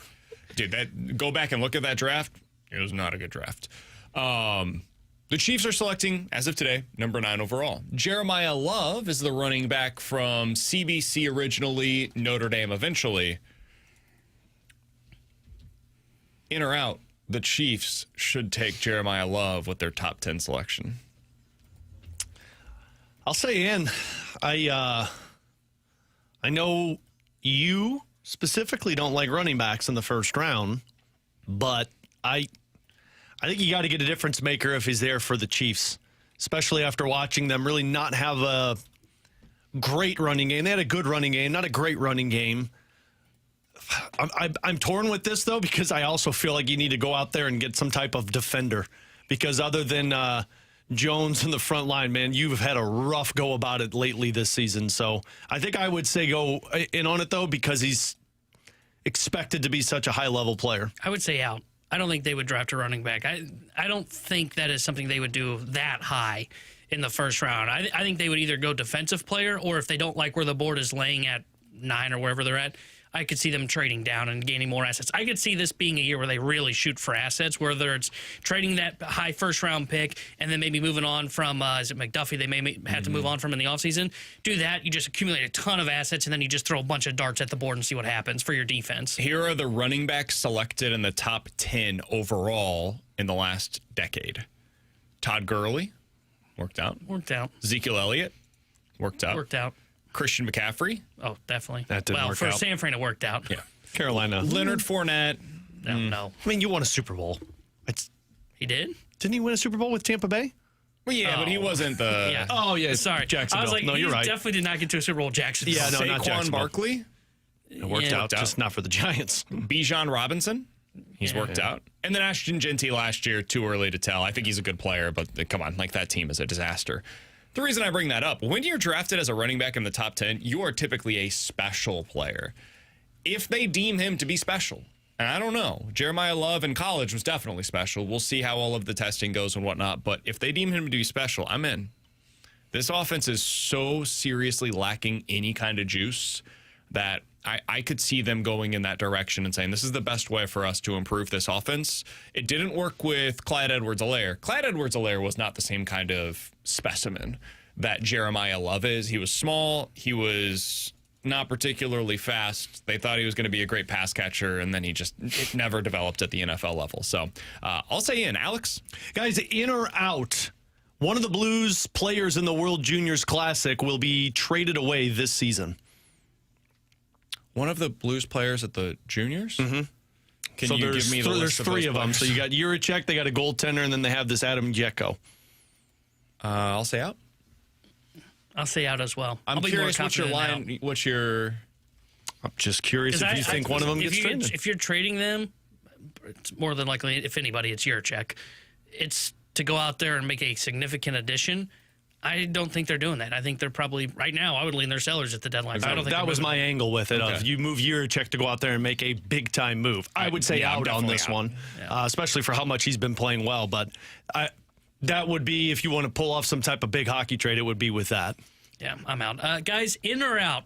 [SPEAKER 5] dude, go back and look at that draft. It was not a good draft. The Chiefs are selecting, as of today, number 9 overall. Jeremiah Love is the running back from CBC originally, Notre Dame eventually. In or out, the Chiefs should take Jeremiah Love with their top 10 selection.
[SPEAKER 6] I'll say in. I know you specifically don't like running backs in the first round, but I think you got to get a difference maker if he's there for the Chiefs, especially after watching them really not have a great running game. They had a good running game, not a great running game. I'm torn with this, though, because I also feel like you need to go out there and get some type of defender, because other than Jones in the front line, man, you've had a rough go about it lately this season. So I think I would say go in on it, though, because he's expected to be such a high-level player.
[SPEAKER 7] I would say out. I don't think they would draft a running back. I don't think that is something they would do that high in the first round. I think they would either go defensive player, or if they don't like where the board is laying at 9 or wherever they're at, I could see them trading down and gaining more assets. I could see this being a year where they really shoot for assets, whether it's trading that high first-round pick and then maybe moving on from, is it McDuffie they may have to move on from in the offseason? Do that. You just accumulate a ton of assets, and then you just throw a bunch of darts at the board and see what happens for your defense.
[SPEAKER 5] Here are the running backs selected in the top 10 overall in the last decade. Todd Gurley, worked out.
[SPEAKER 7] Worked out.
[SPEAKER 5] Ezekiel Elliott, worked out.
[SPEAKER 7] Worked out.
[SPEAKER 5] Christian McCaffrey.
[SPEAKER 7] Oh, definitely.
[SPEAKER 6] That didn't work
[SPEAKER 7] for
[SPEAKER 6] out.
[SPEAKER 7] San Fran, it worked out.
[SPEAKER 5] Yeah.
[SPEAKER 6] Carolina.
[SPEAKER 5] Leonard Fournette.
[SPEAKER 7] No.
[SPEAKER 6] I mean, you won a Super Bowl.
[SPEAKER 7] He did?
[SPEAKER 6] Didn't he win a Super Bowl with Tampa Bay?
[SPEAKER 5] Well, yeah, but he wasn't the...
[SPEAKER 7] Yeah.
[SPEAKER 6] Oh, yeah.
[SPEAKER 7] Sorry.
[SPEAKER 6] Jacksonville.
[SPEAKER 7] I was like,
[SPEAKER 6] no,
[SPEAKER 7] he
[SPEAKER 6] you're right.
[SPEAKER 7] definitely did not get to a Super Bowl Jacksonville.
[SPEAKER 6] Yeah, no, not
[SPEAKER 5] Saquon
[SPEAKER 6] Jacksonville.
[SPEAKER 5] Barkley.
[SPEAKER 6] It worked out, just not for the Giants.
[SPEAKER 5] Bijan Robinson. He's worked out. And then Ashton Genty last year, too early to tell. I think he's a good player, but come on, like that team is a disaster. The reason I bring that up, when you're drafted as a running back in the top 10, you are typically a special player. If they deem him to be special, and I don't know, Jeremiah Love in college was definitely special. We'll see how all of the testing goes and whatnot, but if they deem him to be special, I'm in. This offense is so seriously lacking any kind of juice that I could see them going in that direction and saying, this is the best way for us to improve this offense. It didn't work with Clyde Edwards-Helaire. Clyde Edwards-Helaire was not the same kind of specimen that Jeremiah Love is. He was small. He was not particularly fast. They thought he was going to be a great pass catcher, and then it never developed at the NFL level. So I'll say in. Alex?
[SPEAKER 6] Guys, in or out, one of the Blues players in the World Juniors Classic will be traded away this season.
[SPEAKER 5] One of the Blues players at the juniors?
[SPEAKER 6] Mm-hmm.
[SPEAKER 5] Can you give me the list
[SPEAKER 6] There's
[SPEAKER 5] of
[SPEAKER 6] three
[SPEAKER 5] those
[SPEAKER 6] of them.
[SPEAKER 5] players?
[SPEAKER 6] So you got Juracek, they got a goaltender, and then they have this Adam Jecko.
[SPEAKER 5] I'll say out.
[SPEAKER 7] I'll say out as well.
[SPEAKER 5] I'm curious what's your line. What's your...
[SPEAKER 6] I'm just curious if you think one of them gets traded.
[SPEAKER 7] If you're trading them, it's more than likely, if anybody, it's Juracek. It's to go out there and make a significant addition. I don't think they're doing that. I think they're probably, right now, I would lean their sellers at the deadline. So I don't think
[SPEAKER 6] that was my angle with it. Of you move Juracek to go out there and make a big-time move. I would say out on this one, especially for how much he's been playing well. But that would be, if you want to pull off some type of big hockey trade, it would be with that.
[SPEAKER 7] Yeah, I'm out. Guys, in or out,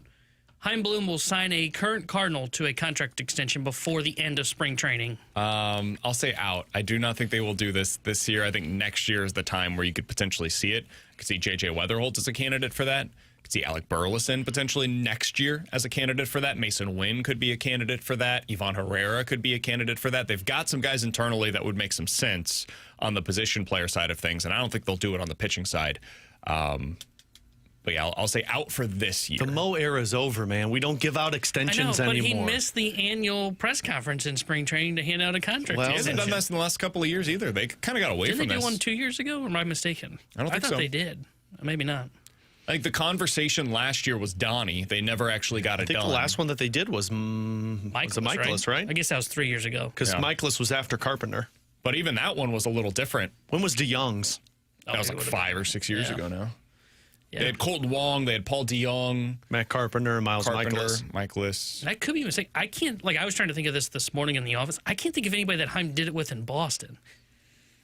[SPEAKER 7] Chaim Bloom will sign a current Cardinal to a contract extension before the end of spring training.
[SPEAKER 5] I'll say out. I do not think they will do this year. I think next year is the time where you could potentially see it. I could see J.J. Weatherholt as a candidate for that. I could could see Alec Burleson potentially next year as a candidate for that. Mason Wynn could be a candidate for that. Yvonne Herrera could be a candidate for that. They've got some guys internally that would make some sense on the position player side of things, and I don't think they'll do it on the pitching side. But yeah, I'll say out for this year.
[SPEAKER 6] The Mo era is over, man. We don't give out extensions
[SPEAKER 7] but
[SPEAKER 6] anymore.
[SPEAKER 7] he missed the annual press conference in spring training to hand out a contract.
[SPEAKER 5] Well, he hasn't done this in the last couple of years either. They kind of got away from this.
[SPEAKER 7] Didn't they do one 2 years ago, or am I mistaken?
[SPEAKER 5] I don't think
[SPEAKER 7] thought
[SPEAKER 5] so.
[SPEAKER 7] they did. Maybe not.
[SPEAKER 5] I think the conversation last year was Donnie. They never actually got it done.
[SPEAKER 6] I think the last one that they did was Michaelis, right?
[SPEAKER 7] I guess that was 3 years ago.
[SPEAKER 6] Because Michaelis was after Carpenter.
[SPEAKER 5] But even that one was a little different.
[SPEAKER 6] When was DeYoung's?
[SPEAKER 5] That was like 5 or 6 years ago now.
[SPEAKER 7] Yeah.
[SPEAKER 5] They had Colton Wong. They had Paul DeYoung.
[SPEAKER 6] Matt Carpenter, Miles
[SPEAKER 5] Michaelis.
[SPEAKER 7] That could be a mistake. I can't, I was trying to think of this morning in the office. I can't think of anybody that Heim did it with in Boston.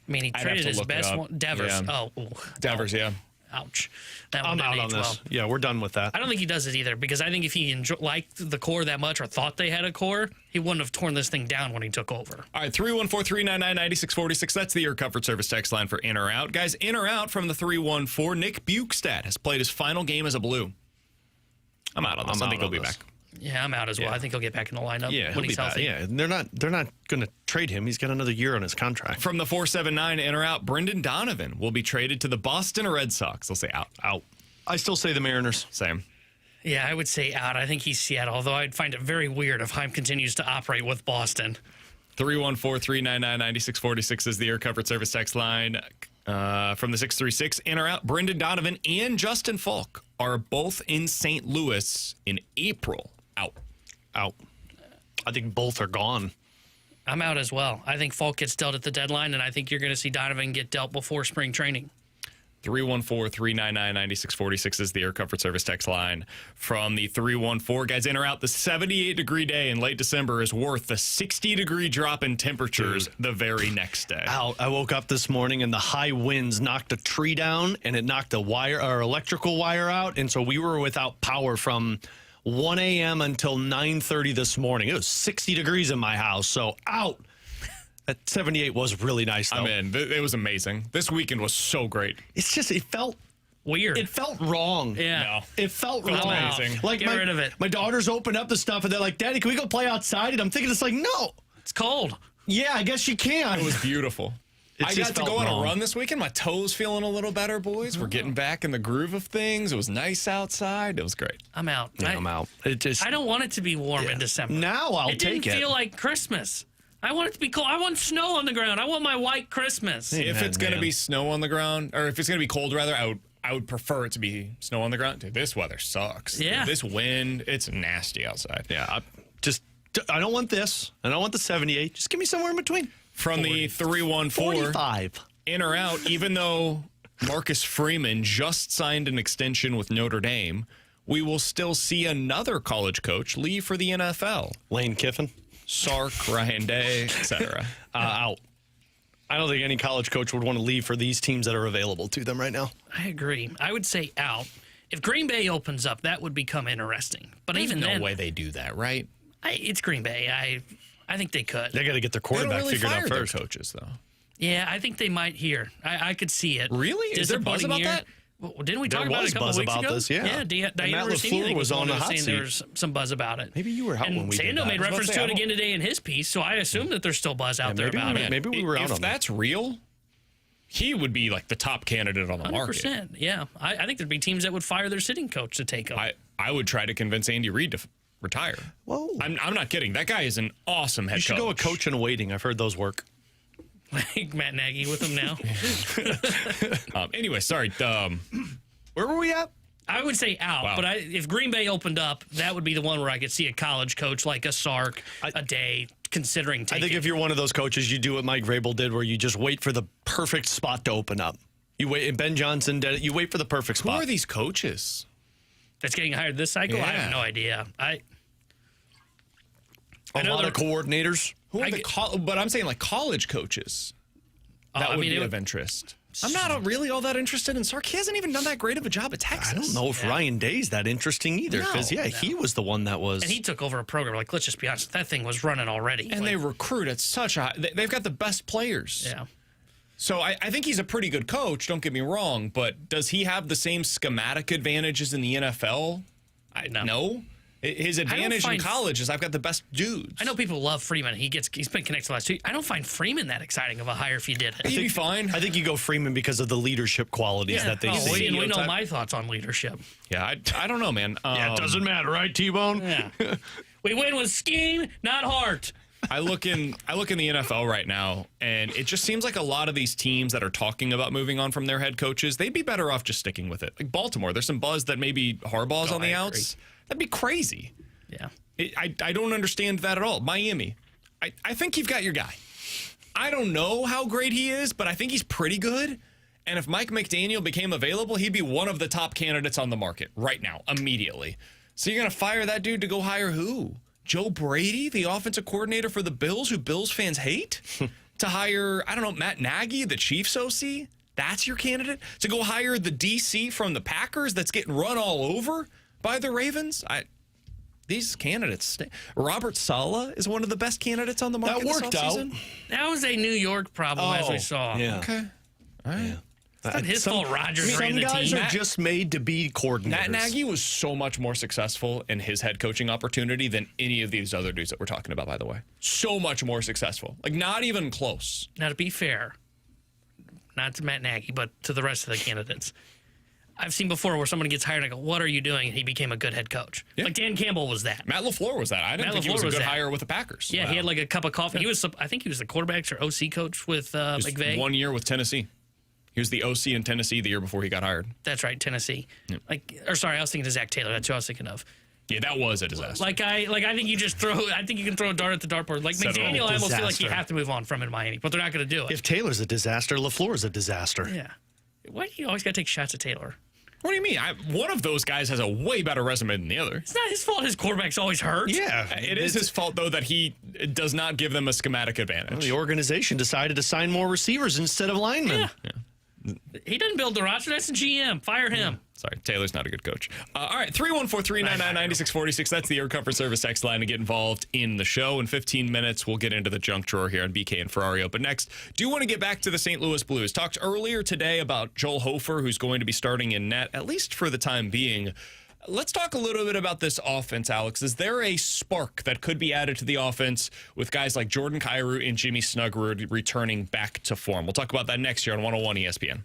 [SPEAKER 7] I mean, he traded his best one. Devers.
[SPEAKER 5] Yeah.
[SPEAKER 7] Oh.
[SPEAKER 5] Devers, yeah.
[SPEAKER 7] Ouch. That
[SPEAKER 6] I'm out on this.
[SPEAKER 7] Well.
[SPEAKER 6] Yeah, we're done with that.
[SPEAKER 7] I don't think he does it either, because I think if he liked the core that much or thought they had a core, he wouldn't have torn this thing down when he took over.
[SPEAKER 5] All right, 314-399-9646. That's the Air Comfort Service text line for in or out. Guys, in or out from the 314. Nick Bukestad has played his final game as a Blue. I'm out on this. I think he'll be back.
[SPEAKER 7] Yeah, I'm out as well. I think he'll get back in the lineup when he's healthy.
[SPEAKER 6] Yeah, they're not going to trade him. He's got another year on his contract.
[SPEAKER 5] From the 479, in or out, Brendan Donovan will be traded to the Boston Red Sox. They'll say out.
[SPEAKER 6] Out. I still say the Mariners.
[SPEAKER 5] Same.
[SPEAKER 7] Yeah, I would say out. I think he's Seattle, although I'd find it very weird if Heim continues to operate with Boston.
[SPEAKER 5] 314-399-9646 is the Air Comfort Service text line. From the 636, in or out, Brendan Donovan and Justin Falk are both in St. Louis in April. Out.
[SPEAKER 6] I think both are gone.
[SPEAKER 7] I'm out as well. I think Falk gets dealt at the deadline, and I think you're going to see Donovan get dealt before spring training.
[SPEAKER 5] 314-399-9646 is the Air Comfort Service text line. From the 314, guys, in or out, the 78-degree day in late December is worth the 60-degree drop in temperatures the very next day.
[SPEAKER 6] Out. I woke up this morning and the high winds knocked a tree down, and it knocked our electrical wire out, and so we were without power from 1 a.m. until 9:30 this morning. It was 60 degrees in my house, so out. That 78 was really nice, though.
[SPEAKER 5] I'm in. It was amazing. This weekend was so great.
[SPEAKER 6] It's just, it felt
[SPEAKER 7] weird.
[SPEAKER 6] It felt wrong.
[SPEAKER 7] Yeah.
[SPEAKER 5] No.
[SPEAKER 6] It felt wrong.
[SPEAKER 5] Amazing.
[SPEAKER 6] Like
[SPEAKER 7] Get rid of it.
[SPEAKER 6] My daughters open up the stuff and they're like, Daddy, can we go play outside? And I'm thinking, it's like, no.
[SPEAKER 7] It's cold.
[SPEAKER 6] Yeah, I guess you can.
[SPEAKER 5] It was beautiful. I got to go on a run this weekend. My toes feeling a little better, boys. We're getting back in the groove of things. It was nice outside. It was great.
[SPEAKER 7] I'm out.
[SPEAKER 6] Yeah, I'm out. It just,
[SPEAKER 7] I don't want it to be warm in December.
[SPEAKER 6] Now I'll
[SPEAKER 7] take
[SPEAKER 6] it.
[SPEAKER 7] It didn't feel like Christmas. I want it to be cold. I want snow on the ground. I want my white Christmas.
[SPEAKER 5] If it's going to be snow on the ground, or if it's going to be cold, rather, I would prefer it to be snow on the ground. Dude, this weather sucks.
[SPEAKER 7] Yeah.
[SPEAKER 5] This wind, it's nasty outside.
[SPEAKER 6] Yeah. I don't want this. I don't want the 78. Just give me somewhere in between.
[SPEAKER 5] From 40. The 314.
[SPEAKER 6] 45.
[SPEAKER 5] In or out, even though Marcus Freeman just signed an extension with Notre Dame, we will still see another college coach leave for the NFL.
[SPEAKER 6] Lane Kiffin.
[SPEAKER 5] Sark, Ryan Day, etc.
[SPEAKER 6] Out. I don't think any college coach would want to leave for these teams that are available to them right now.
[SPEAKER 7] I agree. I would say out. If Green Bay opens up, that would become interesting. But
[SPEAKER 5] There's
[SPEAKER 7] even then,
[SPEAKER 5] no way they do that, right?
[SPEAKER 7] It's Green Bay. I think they could.
[SPEAKER 6] They got to get their quarterback figured out first.
[SPEAKER 5] Their coaches, though.
[SPEAKER 7] Yeah, I think they might here. I could see it.
[SPEAKER 5] Really? Is there buzz about that?
[SPEAKER 7] Well, didn't we talk about it a couple weeks ago?
[SPEAKER 6] This, yeah.
[SPEAKER 7] Diana
[SPEAKER 6] Matt
[SPEAKER 7] Rossini
[SPEAKER 6] LaFleur was on the hot seat.
[SPEAKER 7] There was some buzz about it.
[SPEAKER 6] Maybe you were out when we did that.
[SPEAKER 7] Sando made reference to it again today in his piece, so I assume that there's still buzz out there about it.
[SPEAKER 6] Maybe we were out on that.
[SPEAKER 5] If that's real, he would be like the top candidate on the
[SPEAKER 7] 100%,
[SPEAKER 5] market.
[SPEAKER 7] Yeah. I think there'd be teams that would fire their sitting coach to take him.
[SPEAKER 5] I would try to convince Andy Reid to retire.
[SPEAKER 6] Whoa.
[SPEAKER 5] I'm not kidding. That guy is an awesome head coach.
[SPEAKER 6] You should go a coach in waiting. I've heard those work.
[SPEAKER 7] Like Matt Nagy with him now.
[SPEAKER 5] Anyway, sorry.
[SPEAKER 6] Where were we at?
[SPEAKER 7] I would say out,
[SPEAKER 5] Wow.
[SPEAKER 7] but if Green Bay opened up, that would be the one where I could see a college coach like a Sark, a Day, considering taking.
[SPEAKER 6] I think if you're one of those coaches, you do what Mike Vrabel did, where you just wait for the perfect spot to open up. You wait, and Ben Johnson did it. You wait for the perfect spot.
[SPEAKER 5] Who are these coaches
[SPEAKER 7] that's getting hired this cycle?
[SPEAKER 5] Yeah.
[SPEAKER 7] I have no idea.
[SPEAKER 6] A lot of coordinators.
[SPEAKER 5] Who are but I'm saying like college coaches. That would be of interest. I'm not really all that interested in Sark. He hasn't even done that great of a job at Texas.
[SPEAKER 6] I don't know if Ryan Day's that interesting either, because he was the one that was.
[SPEAKER 7] And he took over a program. Like, let's just be honest, that thing was running already.
[SPEAKER 5] And they recruit at such a high. They've got the best players.
[SPEAKER 7] Yeah.
[SPEAKER 5] So I think he's a pretty good coach, don't get me wrong, but does he have the same schematic advantages in the NFL? No. His advantage in college is I've got the best dudes.
[SPEAKER 7] I know people love Freeman. He's been connected last 2 years. I don't find Freeman that exciting of a hire if he did it.
[SPEAKER 5] He'd be fine.
[SPEAKER 6] I think you go Freeman because of the leadership qualities that they see.
[SPEAKER 7] We know my thoughts on leadership.
[SPEAKER 5] Yeah, I don't know, man.
[SPEAKER 6] It doesn't matter, right, T-Bone?
[SPEAKER 7] Yeah. We win with scheme, not heart.
[SPEAKER 5] I look in the NFL right now, and it just seems like a lot of these teams that are talking about moving on from their head coaches, they'd be better off just sticking with it. Like Baltimore, there's some buzz that maybe Harbaugh's on the outs. That'd be crazy.
[SPEAKER 7] Yeah.
[SPEAKER 5] I don't understand that at all. Miami, I think you've got your guy. I don't know how great he is, but I think he's pretty good. And if Mike McDaniel became available, he'd be one of the top candidates on the market right now, immediately. So you're going to fire that dude to go hire who? Joe Brady, the offensive coordinator for the Bills, who Bills fans hate? To hire, I don't know, Matt Nagy, the Chiefs OC? That's your candidate? To go hire the DC from the Packers that's getting run all over by the Ravens? These candidates, Robert Saleh is one of the best candidates on the market.
[SPEAKER 6] That worked out.
[SPEAKER 7] That was a New York problem, as we saw.
[SPEAKER 6] Yeah.
[SPEAKER 5] Okay. All right. Yeah.
[SPEAKER 7] It's not his fault Rodgers ran the team.
[SPEAKER 6] Some guys are just made to be coordinators.
[SPEAKER 5] Matt Nagy was so much more successful in his head coaching opportunity than any of these other dudes that we're talking about, by the way. So much more successful. Like, not even close.
[SPEAKER 7] Now, to be fair, not to Matt Nagy, but to the rest of the candidates, I've seen before where someone gets hired and I go, what are you doing? And he became a good head coach. Yeah. Like Dan Campbell was that.
[SPEAKER 5] Matt LaFleur was that. I didn't think he was a good hire with the Packers.
[SPEAKER 7] Yeah, he had like a cup of coffee. He was, I think he was the quarterbacks or OC coach with McVay.
[SPEAKER 5] 1 year with Tennessee. He was the OC in Tennessee the year before he got hired.
[SPEAKER 7] That's right, Tennessee. Yeah. I was thinking of Zach Taylor. That's who I was thinking of.
[SPEAKER 5] Yeah, that was a disaster.
[SPEAKER 7] I think you just throw. I think you can throw a dart at the dartboard. Like McDaniel, I almost feel like you have to move on from in Miami, but they're not going to do it.
[SPEAKER 6] If Taylor's a disaster, LaFleur's a disaster.
[SPEAKER 7] Yeah. Why do you always got to take shots at Taylor?
[SPEAKER 5] What do you mean? One of those guys has a way better resume than the other.
[SPEAKER 7] It's not his fault his quarterback's always hurt.
[SPEAKER 5] Yeah. It is his fault, though, that he does not give them a schematic advantage.
[SPEAKER 6] Well, the organization decided to sign more receivers instead of linemen.
[SPEAKER 7] Yeah. He doesn't build the roster. That's the GM. Fire him.
[SPEAKER 5] Sorry, Taylor's not a good coach. All right, 314-399-9646. That's the Air Comfort Service text line to get involved in the show. In 15 minutes, we'll get into the junk drawer here on BK and Ferrario. But next, do want to get back to the St. Louis Blues. Talked earlier today about Joel Hofer, who's going to be starting in net, at least for the time being. Let's talk a little bit about this offense, Alex. Is there a spark that could be added to the offense with guys like Jordan Kyrou and Jimmy Snuggy returning back to form? We'll talk about that next year on 101 ESPN.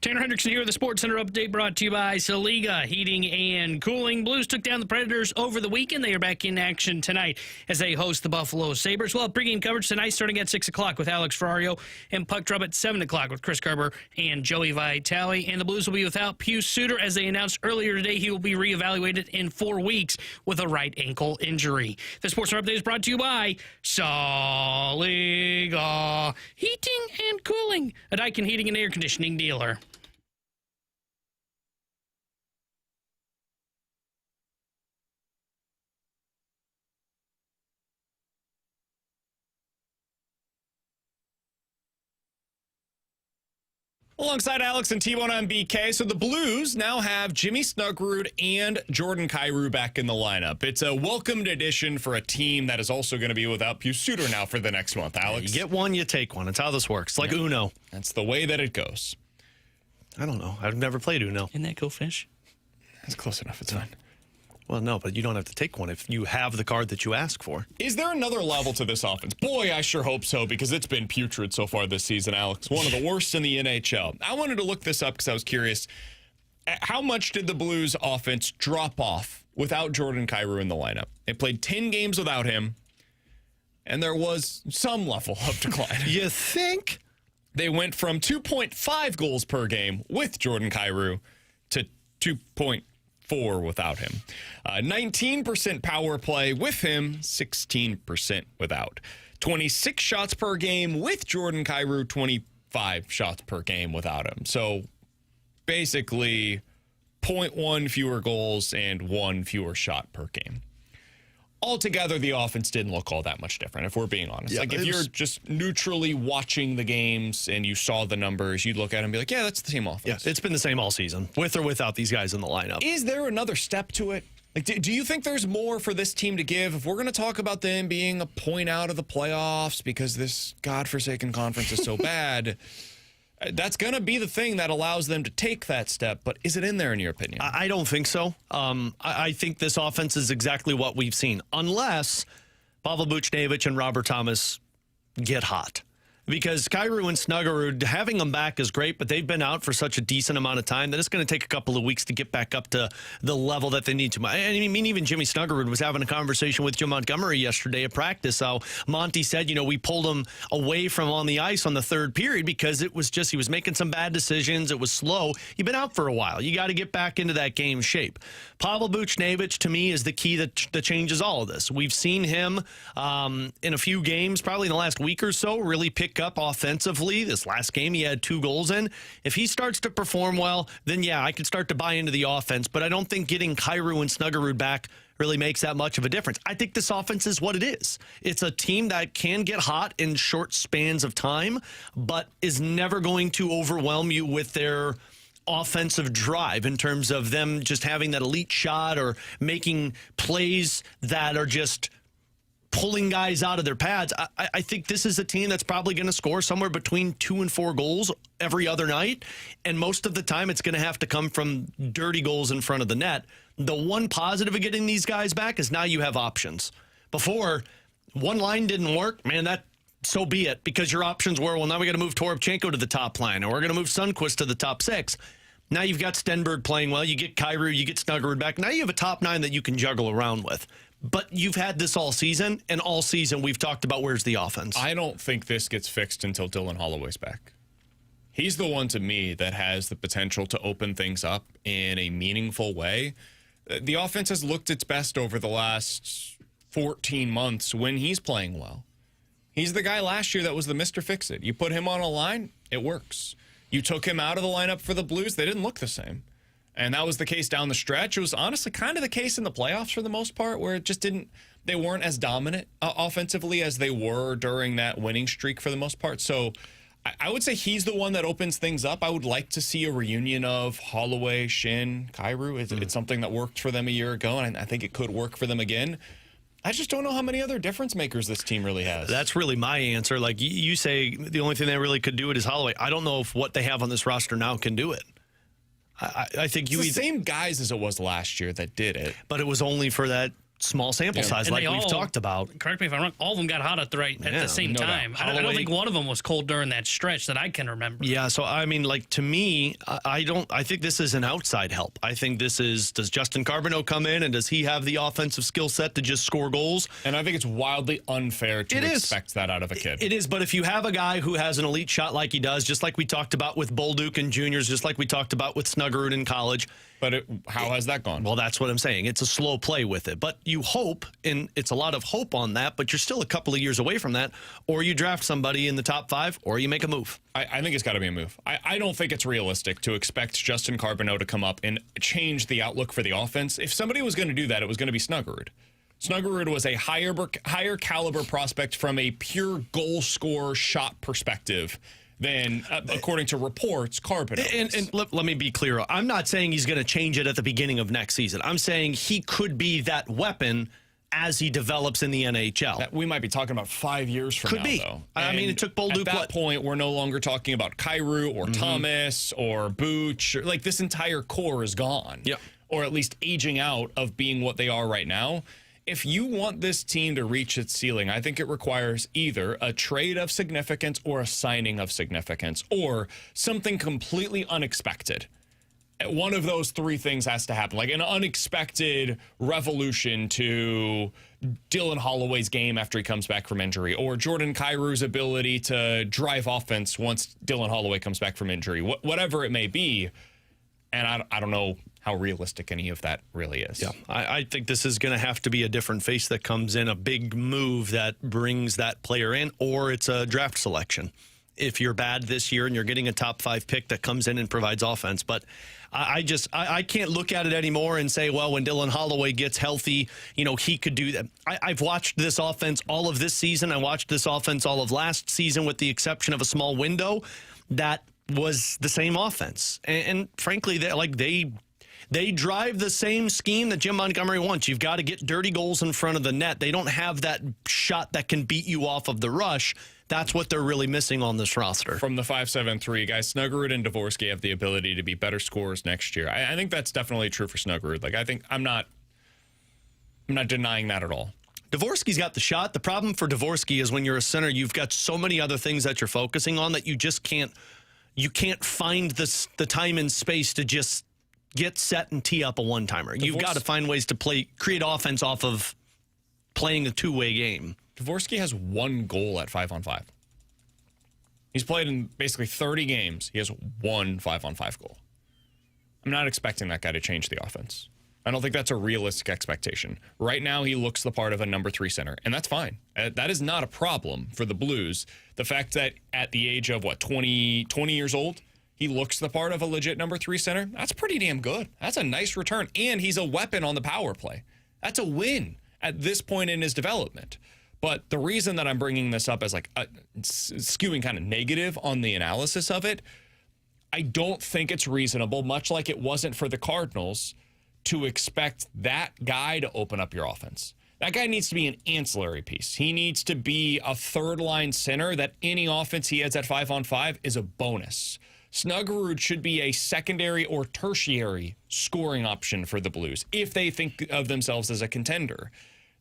[SPEAKER 7] Tanner Hendrickson here with the Sports Center update brought to you by Saliga Heating and Cooling. Blues took down the Predators over the weekend. They are back in action tonight as they host the Buffalo Sabres. Well, pregame coverage tonight starting at 6 o'clock with Alex Ferrario and puck drop at 7 o'clock with Chris Garber and Joey Vitale. And the Blues will be without Pius Suter. As they announced earlier today, he will be reevaluated in 4 weeks with a right ankle injury. The Sports Center update is brought to you by Saliga Heating and Cooling, a Daikin heating and air conditioning dealer.
[SPEAKER 5] Alongside Alex and T-Bone on BK, so the Blues now have Jimmy Snuggerud and Jordan Kyrou back in the lineup. It's a welcomed addition for a team that is also going to be without Pius Suter now for the next month, Alex.
[SPEAKER 6] You get one, you take one. It's how this works. It's like Uno.
[SPEAKER 5] That's the way that it goes.
[SPEAKER 6] I don't know. I've never played Uno.
[SPEAKER 7] Isn't that Go Fish?
[SPEAKER 5] That's close enough. It's fine.
[SPEAKER 6] Well, no, but you don't have to take one if you have the card that you ask for.
[SPEAKER 5] Is there another level to this offense? Boy, I sure hope so, because it's been putrid so far this season, Alex. One of the worst in the NHL. I wanted to look this up because I was curious. How much did the Blues offense drop off without Jordan Kyrou in the lineup? They played 10 games without him, and there was some level of decline.
[SPEAKER 6] You think?
[SPEAKER 5] They went from 2.5 goals per game with Jordan Kyrou to 2.4 without him. 19% power play with him, 16% without. 26 shots per game with Jordan Kyrou, 25 shots per game without him. So basically 0.1 fewer goals and 1 fewer shot per game. Altogether, the offense didn't look all that much different, if we're being honest.
[SPEAKER 6] Yeah,
[SPEAKER 5] like, if you're just neutrally watching the games and you saw the numbers, you'd look at it and be like, yeah, that's the same offense.
[SPEAKER 6] Yeah, it's been the same all season, with or without these guys in the lineup.
[SPEAKER 5] Is there another step to it? Like, do you think there's more for this team to give? If we're going to talk about them being a point out of the playoffs because this godforsaken conference is so bad, that's going to be the thing that allows them to take that step. But is it in there, in your opinion?
[SPEAKER 6] I don't think so. I think this offense is exactly what we've seen, unless Pavel Buchnevich and Robert Thomas get hot. Because Kyrou and Snuggerud, having them back is great, but they've been out for such a decent amount of time that it's going to take a couple of weeks to get back up to the level that they need to. I mean, even Jimmy Snuggerud was having a conversation with Jim Montgomery yesterday at practice. How Monty said, we pulled him away from on the ice on the third period because it was just, he was making some bad decisions. It was slow. You've been out for a while. You got to get back into that game shape. Pavel Buchnevich, to me, is the key that changes all of this. We've seen him in a few games, probably in the last week or so, really pick up offensively. This last game, he had 2 goals in. If he starts to perform well, then yeah, I could start to buy into the offense, but I don't think getting Kyrou and Snuggerud back really makes that much of a difference. I think this offense is what it is. It's a team that can get hot in short spans of time, but is never going to overwhelm you with their offensive drive in terms of them just having that elite shot or making plays that are just pulling guys out of their pads. I think this is a team that's probably going to score somewhere between 2 and 4 goals every other night. And most of the time, it's going to have to come from dirty goals in front of the net. The one positive of getting these guys back is now you have options. Before, one line didn't work, man, so be it, because your options were, well, now we got to move Toropchenko to the top line, or we're going to move Sundqvist to the top 6. Now you've got Stenberg playing well. You get Kyrou, you get Snuggerud back. Now you have a top 9 that you can juggle around with. But you've had this all season, and all season we've talked about where's the offense.
[SPEAKER 5] I don't think this gets fixed until Dylan Holloway's back. He's the one, to me, that has the potential to open things up in a meaningful way. The offense has looked its best over the last 14 months when he's playing well. He's the guy last year that was the Mr. Fix-It. You put him on a line, it works. You took him out of the lineup for the Blues, they didn't look the same. And that was the case down the stretch. It was honestly kind of the case in the playoffs for the most part, where it just they weren't as dominant offensively as they were during that winning streak for the most part. So I would say he's the one that opens things up. I would like to see a reunion of Holloway, Shin, Kyrou. It's something that worked for them a year ago, and I think it could work for them again. I just don't know how many other difference makers this team really has.
[SPEAKER 6] That's really my answer. Like you say, the only thing they really could do it is Holloway. I don't know if what they have on this roster now can do it. I think
[SPEAKER 5] it's the same guys as it was last year that did it.
[SPEAKER 6] But it was only for that small sample size,
[SPEAKER 7] And
[SPEAKER 6] like
[SPEAKER 7] they
[SPEAKER 6] we've
[SPEAKER 7] all-
[SPEAKER 6] talked about.
[SPEAKER 7] Correct me if I'm wrong. All of them got hot at the same time. I don't think one of them was cold during that stretch that I can remember.
[SPEAKER 6] Yeah, so I mean, like, to me, I think this is an outside help. I think this is, does Justin Carbonneau come in and does he have the offensive skill set to just score goals?
[SPEAKER 5] And I think it's wildly unfair to expect that out of a kid.
[SPEAKER 6] It is, but if you have a guy who has an elite shot like he does, just like we talked about with Bolduc and juniors, just like we talked about with Snuggerud in college.
[SPEAKER 5] But how has that gone?
[SPEAKER 6] Well, that's what I'm saying. It's a slow play with it. But you hope, and it's a lot of hope on that, but you're still a couple of years away from that, or you draft somebody in the top 5, or you make a move.
[SPEAKER 5] I think it's got to be a move. I don't think it's realistic to expect Justin Carbonneau to come up and change the outlook for the offense. If somebody was going to do that, it was going to be Snuggerud. Snuggerud was a higher caliber prospect from a pure goal scorer shot perspective than, according to reports, Carbonneau.
[SPEAKER 6] And let me be clear. I'm not saying he's going to change it at the beginning of next season. I'm saying he could be that weapon as he develops in the NHL.
[SPEAKER 5] We might be talking about 5 years from now, though.
[SPEAKER 6] I mean, it took Bolduc.
[SPEAKER 5] At that point, we're no longer talking about Kyrou or Thomas or Booch. Like, this entire core is gone.
[SPEAKER 6] Yeah.
[SPEAKER 5] Or at least aging out of being what they are right now. If you want this team to reach its ceiling, I think it requires either a trade of significance or a signing of significance or something completely unexpected. One of those three things has to happen, like an unexpected revolution to Dylan Holloway's game after he comes back from injury, or Jordan Kyrou's ability to drive offense once Dylan Holloway comes back from injury, whatever it may be. And I don't know how realistic any of that really is.
[SPEAKER 6] Yeah, I think this is going to have to be a different face that comes in, a big move that brings that player in, or it's a draft selection. If you're bad this year and you're getting a top 5 pick that comes in and provides offense. But I can't look at it anymore and say, well, when Dylan Holloway gets healthy, he could do that. I've watched this offense all of this season. I watched this offense all of last season with the exception of a small window. That was the same offense. And frankly, they drive the same scheme that Jim Montgomery wants. You've got to get dirty goals in front of the net. They don't have that shot that can beat you off of the rush. That's what they're really missing on this roster.
[SPEAKER 5] From the 5-7-3, guys, Snuggerud and Dvorsky have the ability to be better scorers next year. I think that's definitely true for Snuggerud. Like, I think I'm not denying that at all.
[SPEAKER 6] Dvorsky's got the shot. The problem for Dvorsky is when you're a center, you've got so many other things that you're focusing on that you just can't find the time and space to just get set and tee up a one-timer. You've got to find ways to create offense off of playing a two-way game.
[SPEAKER 5] Dvorsky has 1 goal at 5-on-5. He's played in basically 30 games. He has 1 5-on-5 goal. I'm not expecting that guy to change the offense. I don't think that's a realistic expectation. Right now, he looks the part of a number 3 center, and that's fine. That is not a problem for the Blues. The fact that at the age of, 20 years old, he looks the part of a legit number 3 center, that's pretty damn good. That's a nice return, and he's a weapon on the power play. That's a win at this point in his development. But the reason that I'm bringing this up as skewing kind of negative on the analysis of it, I don't think it's reasonable, much like it wasn't for the Cardinals, to expect that guy to open up your offense. That guy needs to be an ancillary piece. He needs to be a third-line center that any offense he has at 5-on-5 is a bonus. Snuggerud should be a secondary or tertiary scoring option for the Blues if they think of themselves as a contender.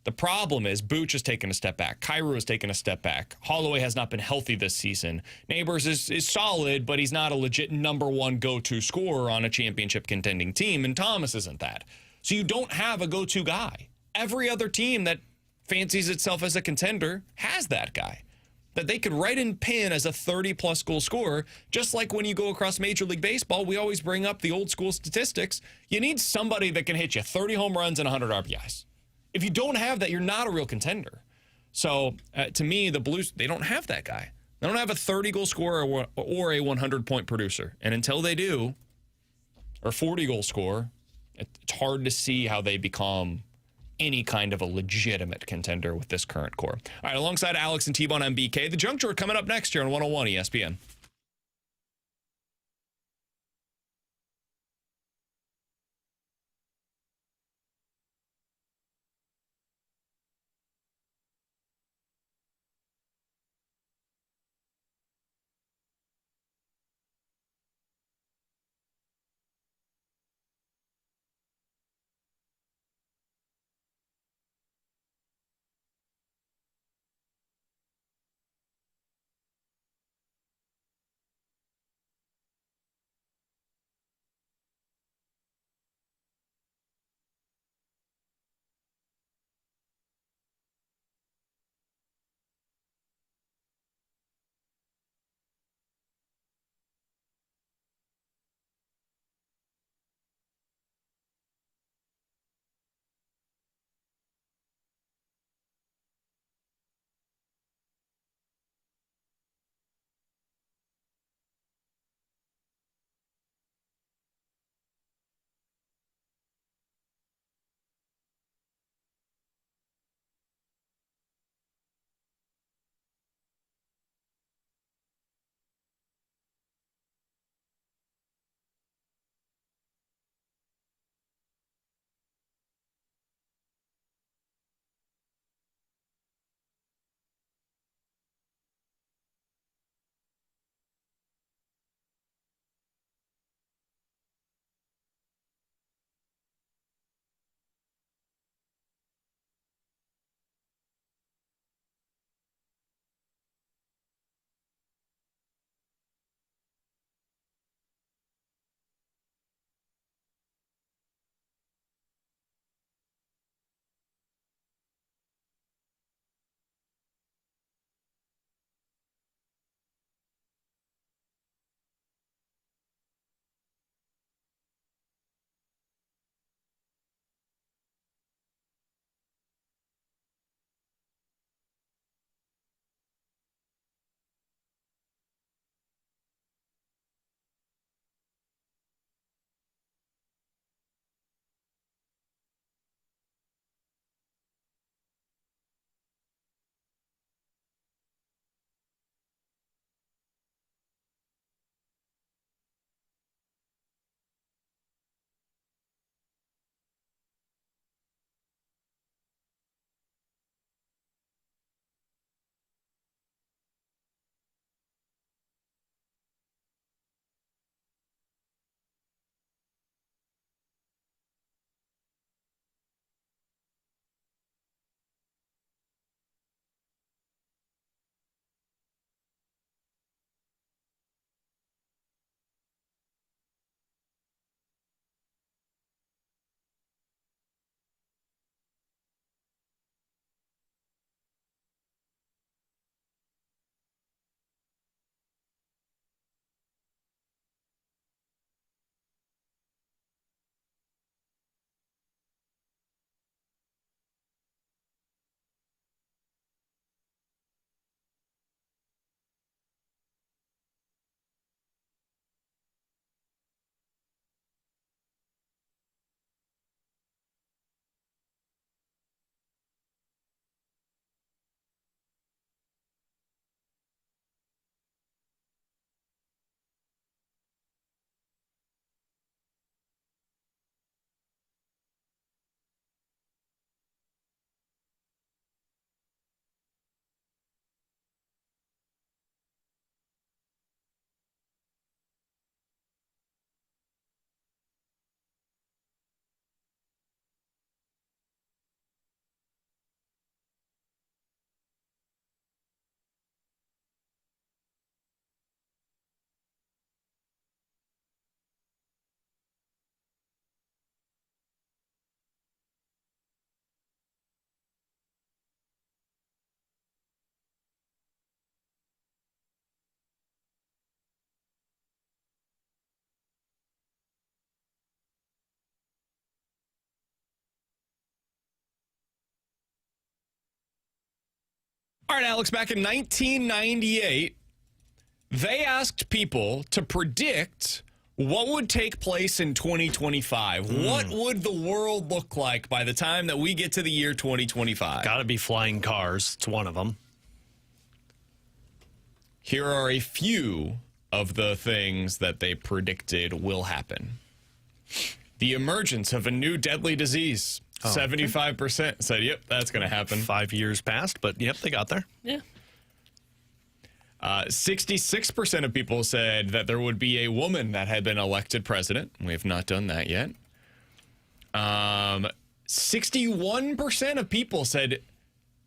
[SPEAKER 5] The problem is Booch has taken a step back. Kyrou has taken a step back. Holloway has not been healthy this season. Neighbors is solid, but he's not a legit number 1 go-to scorer on a championship contending team, and Thomas isn't that. So you don't have a go-to guy. Every other team that fancies itself as a contender has that guy that they could write in pin as a 30-plus goal scorer. Just like when you go across Major League Baseball, we always bring up the old school statistics. You need somebody that can hit you 30 home runs and 100 RBIs. If you don't have that, you're not a real contender. So, to me, the Blues, they don't have that guy. They don't have a 30-goal scorer or a 100-point producer. And until they do, or 40-goal scorer, it's hard to see how they become any kind of a legitimate contender with this current core. All right, alongside Alex and T-Bone MBK, the Junk Drawer coming up next year on 101 ESPN. All right, Alex, back in 1998, they asked people to predict what would take place in 2025. What would the world look like by the time that we get to the year 2025?
[SPEAKER 6] Got to be flying cars. It's one of them.
[SPEAKER 5] Here are a few of the things that they predicted will happen. The emergence of a new deadly disease. 75% said, yep, that's going to happen.
[SPEAKER 6] 5 years passed, but yep, they got there.
[SPEAKER 7] Yeah.
[SPEAKER 5] 66% of people said that there would be a woman that had been elected president. We have not done that yet. 61% of people said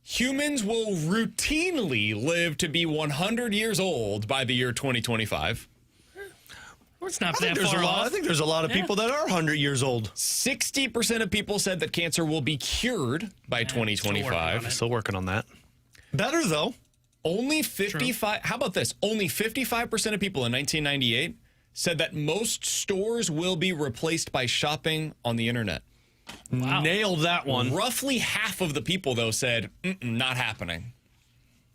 [SPEAKER 5] humans will routinely live to be 100 years old by the year 2025.
[SPEAKER 7] It's not that far off.
[SPEAKER 6] I think there's a lot of people that are 100 years old.
[SPEAKER 5] 60% of people said that cancer will be cured by 2025.
[SPEAKER 6] Still working on that. Better, though.
[SPEAKER 5] Only 55. How about this? Only 55% of people in 1998 said that most stores will be replaced by shopping on the internet.
[SPEAKER 6] Wow. Nailed that one.
[SPEAKER 5] Roughly half of the people, though, said, not happening.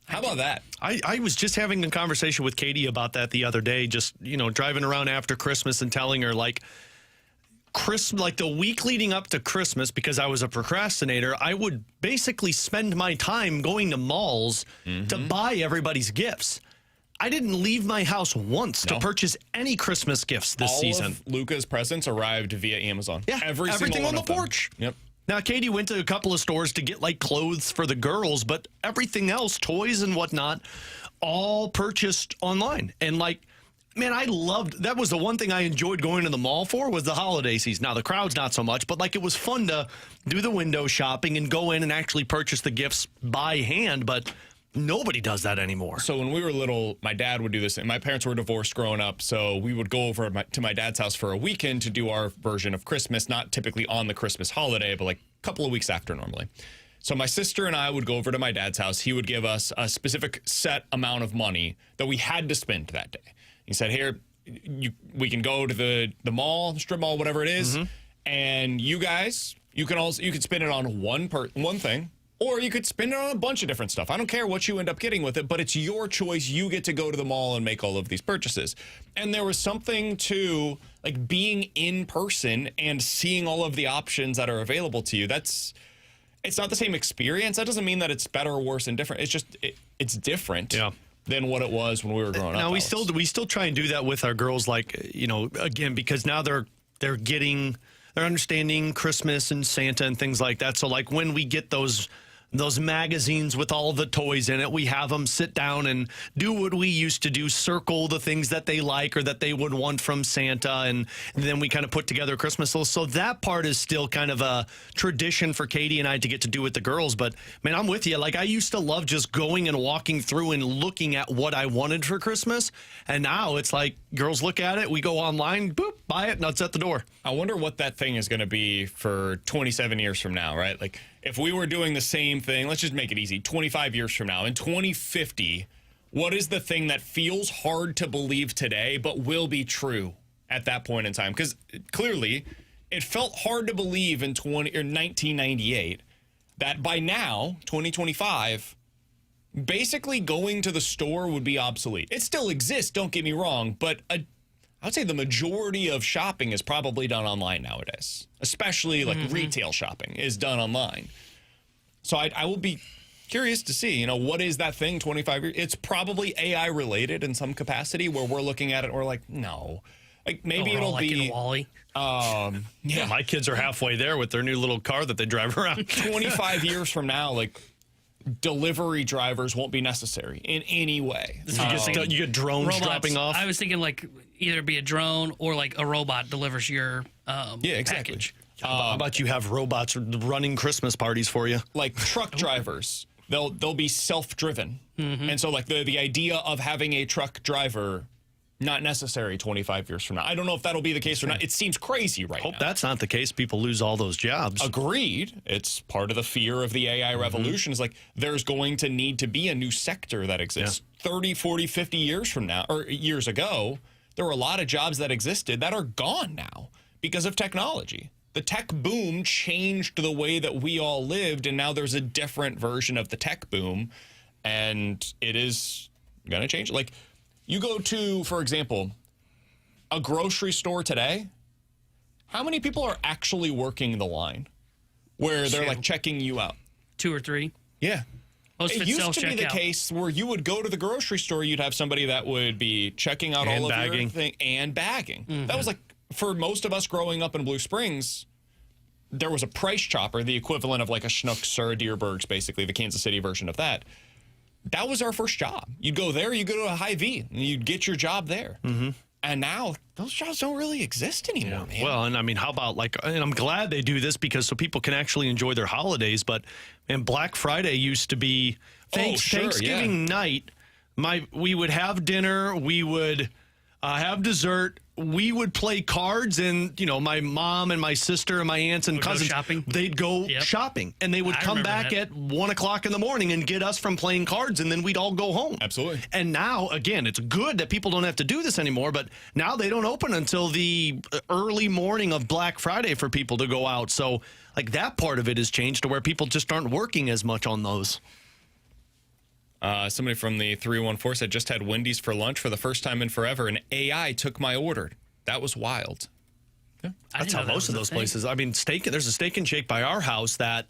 [SPEAKER 5] How about that?
[SPEAKER 6] I was just having a conversation with Katie about that the other day, just, driving around after Christmas and telling her, like the week leading up to Christmas, because I was a procrastinator, I would basically spend my time going to malls to buy everybody's gifts. I didn't leave my house once to purchase any Christmas gifts this season.
[SPEAKER 5] All of Luca's presents arrived via Amazon.
[SPEAKER 6] Yeah, everything on the porch.
[SPEAKER 5] Yep.
[SPEAKER 6] Now, Katie went to a couple of stores to get, like, clothes for the girls, but everything else, toys and whatnot, all purchased online. And, like, man, that was the one thing I enjoyed going to the mall for, was the holiday season. Now, the crowd's not so much, but, like, it was fun to do the window shopping and go in and actually purchase the gifts by hand, but nobody does that anymore.
[SPEAKER 5] So when we were little, my dad would do this, and my parents were divorced growing up, so we would go over to my dad's house for a weekend to do our version of Christmas, not typically on the Christmas holiday, but like a couple of weeks after normally. So my sister and I would go over to my dad's house. He would give us a specific set amount of money that we had to spend that day. He said, here, we can go to the mall, strip mall, whatever it is, and you guys, you can spend it on one thing, or you could spend it on a bunch of different stuff. I don't care what you end up getting with it, but it's your choice. You get to go to the mall and make all of these purchases. And there was something to like being in person and seeing all of the options that are available to you. It's not the same experience. That doesn't mean that it's better or worse and different. It's just it's different than what it was when we were growing up.
[SPEAKER 6] Now we still try and do that with our girls, like, again, because now they're understanding Christmas and Santa and things like that. So like when we get those magazines with all the toys in it, we have them sit down and do what we used to do, circle the things that they like or that they would want from Santa, and then we kind of put together a Christmas list. So that part is still kind of a tradition for Katie and I to get to do with the girls. But man, I'm with you. Like, I used to love just going and walking through and looking at what I wanted for Christmas, and now it's like girls look at it, we go online, boop, buy it, and it's at the door.
[SPEAKER 5] I wonder what that thing is going to be for 27 years from now, right? Like, if we were doing the same thing, let's just make it easy, 25 years from now, in 2050, what is the thing that feels hard to believe today but will be true at that point in time? Because clearly, it felt hard to believe in 1998 that by now, 2025, basically going to the store would be obsolete. It still exists, don't get me wrong, but I would say the majority of shopping is probably done online nowadays, especially like retail shopping is done online. So I will be curious to see, what is that thing 25 years? It's probably AI related in some capacity where we're looking at it and we're like, no. Like maybe it'll
[SPEAKER 7] like
[SPEAKER 5] be
[SPEAKER 7] in Wall-E.
[SPEAKER 6] Yeah, my kids are halfway there with their new little car that they drive around.
[SPEAKER 5] 25 years from now, like delivery drivers won't be necessary in any way.
[SPEAKER 6] You get drones
[SPEAKER 7] robots,
[SPEAKER 6] dropping off.
[SPEAKER 7] I was thinking like either be a drone or like a robot delivers your package.
[SPEAKER 6] How about you have robots running Christmas parties for you?
[SPEAKER 5] Like truck drivers, they'll be self-driven. And so like the idea of having a truck driver, not necessary 25 years from now. I don't know if that'll be the case or not. It seems crazy right now.
[SPEAKER 6] Hope that's not the case. People lose all those jobs.
[SPEAKER 5] Agreed. It's part of the fear of the AI revolution is like there's going to need to be a new sector that exists. 30, 40, 50 years from now, or years ago, there were a lot of jobs that existed that are gone now because of technology. The tech boom changed the way that we all lived, and now there's a different version of the tech boom. and it is going to change. Like, you go to, for example, a grocery store today, how many people are actually working the line where they're like checking you out?
[SPEAKER 7] 2 or 3.
[SPEAKER 5] Yeah.
[SPEAKER 7] Most of
[SPEAKER 5] It
[SPEAKER 7] it's
[SPEAKER 5] used to be the
[SPEAKER 7] self-checkout.
[SPEAKER 5] case where you would go to the grocery store, you'd have somebody that would be checking out
[SPEAKER 6] And
[SPEAKER 5] all of your
[SPEAKER 6] bagging.
[SPEAKER 5] thing and bagging.
[SPEAKER 7] Mm-hmm.
[SPEAKER 5] That was like, for most of us growing up in Blue Springs, there was a price chopper, the equivalent of like a Schnucks or a Deerbergs, basically, the Kansas City version of that. That was our first job. You'd go there, you go to a Hy-Vee, and you'd get your job there.
[SPEAKER 6] Mm-hmm.
[SPEAKER 5] And now, those jobs don't really exist anymore, man.
[SPEAKER 6] Well, and I mean, how about and I'm glad they do this because so people can actually enjoy their holidays. But man, Black Friday used to be Thanksgiving night. We would have dinner, we would have dessert, we would play cards, and my mom and my sister and my aunts and cousins, they'd go shopping, and they would come back at 1 o'clock in the morning and get us from playing cards, and then we'd all go home.
[SPEAKER 5] Absolutely.
[SPEAKER 6] And now, again, it's good that people don't have to do this anymore, but now they don't open until the early morning of Black Friday for people to go out. So, like, that part of it has changed to where people just aren't working as much on those.
[SPEAKER 5] Somebody from the 314 said, just had Wendy's for lunch for the first time in forever, and AI took my order. That was wild.
[SPEAKER 6] Yeah. That's how most of those places. I mean, there's a Steak and Shake by our house that,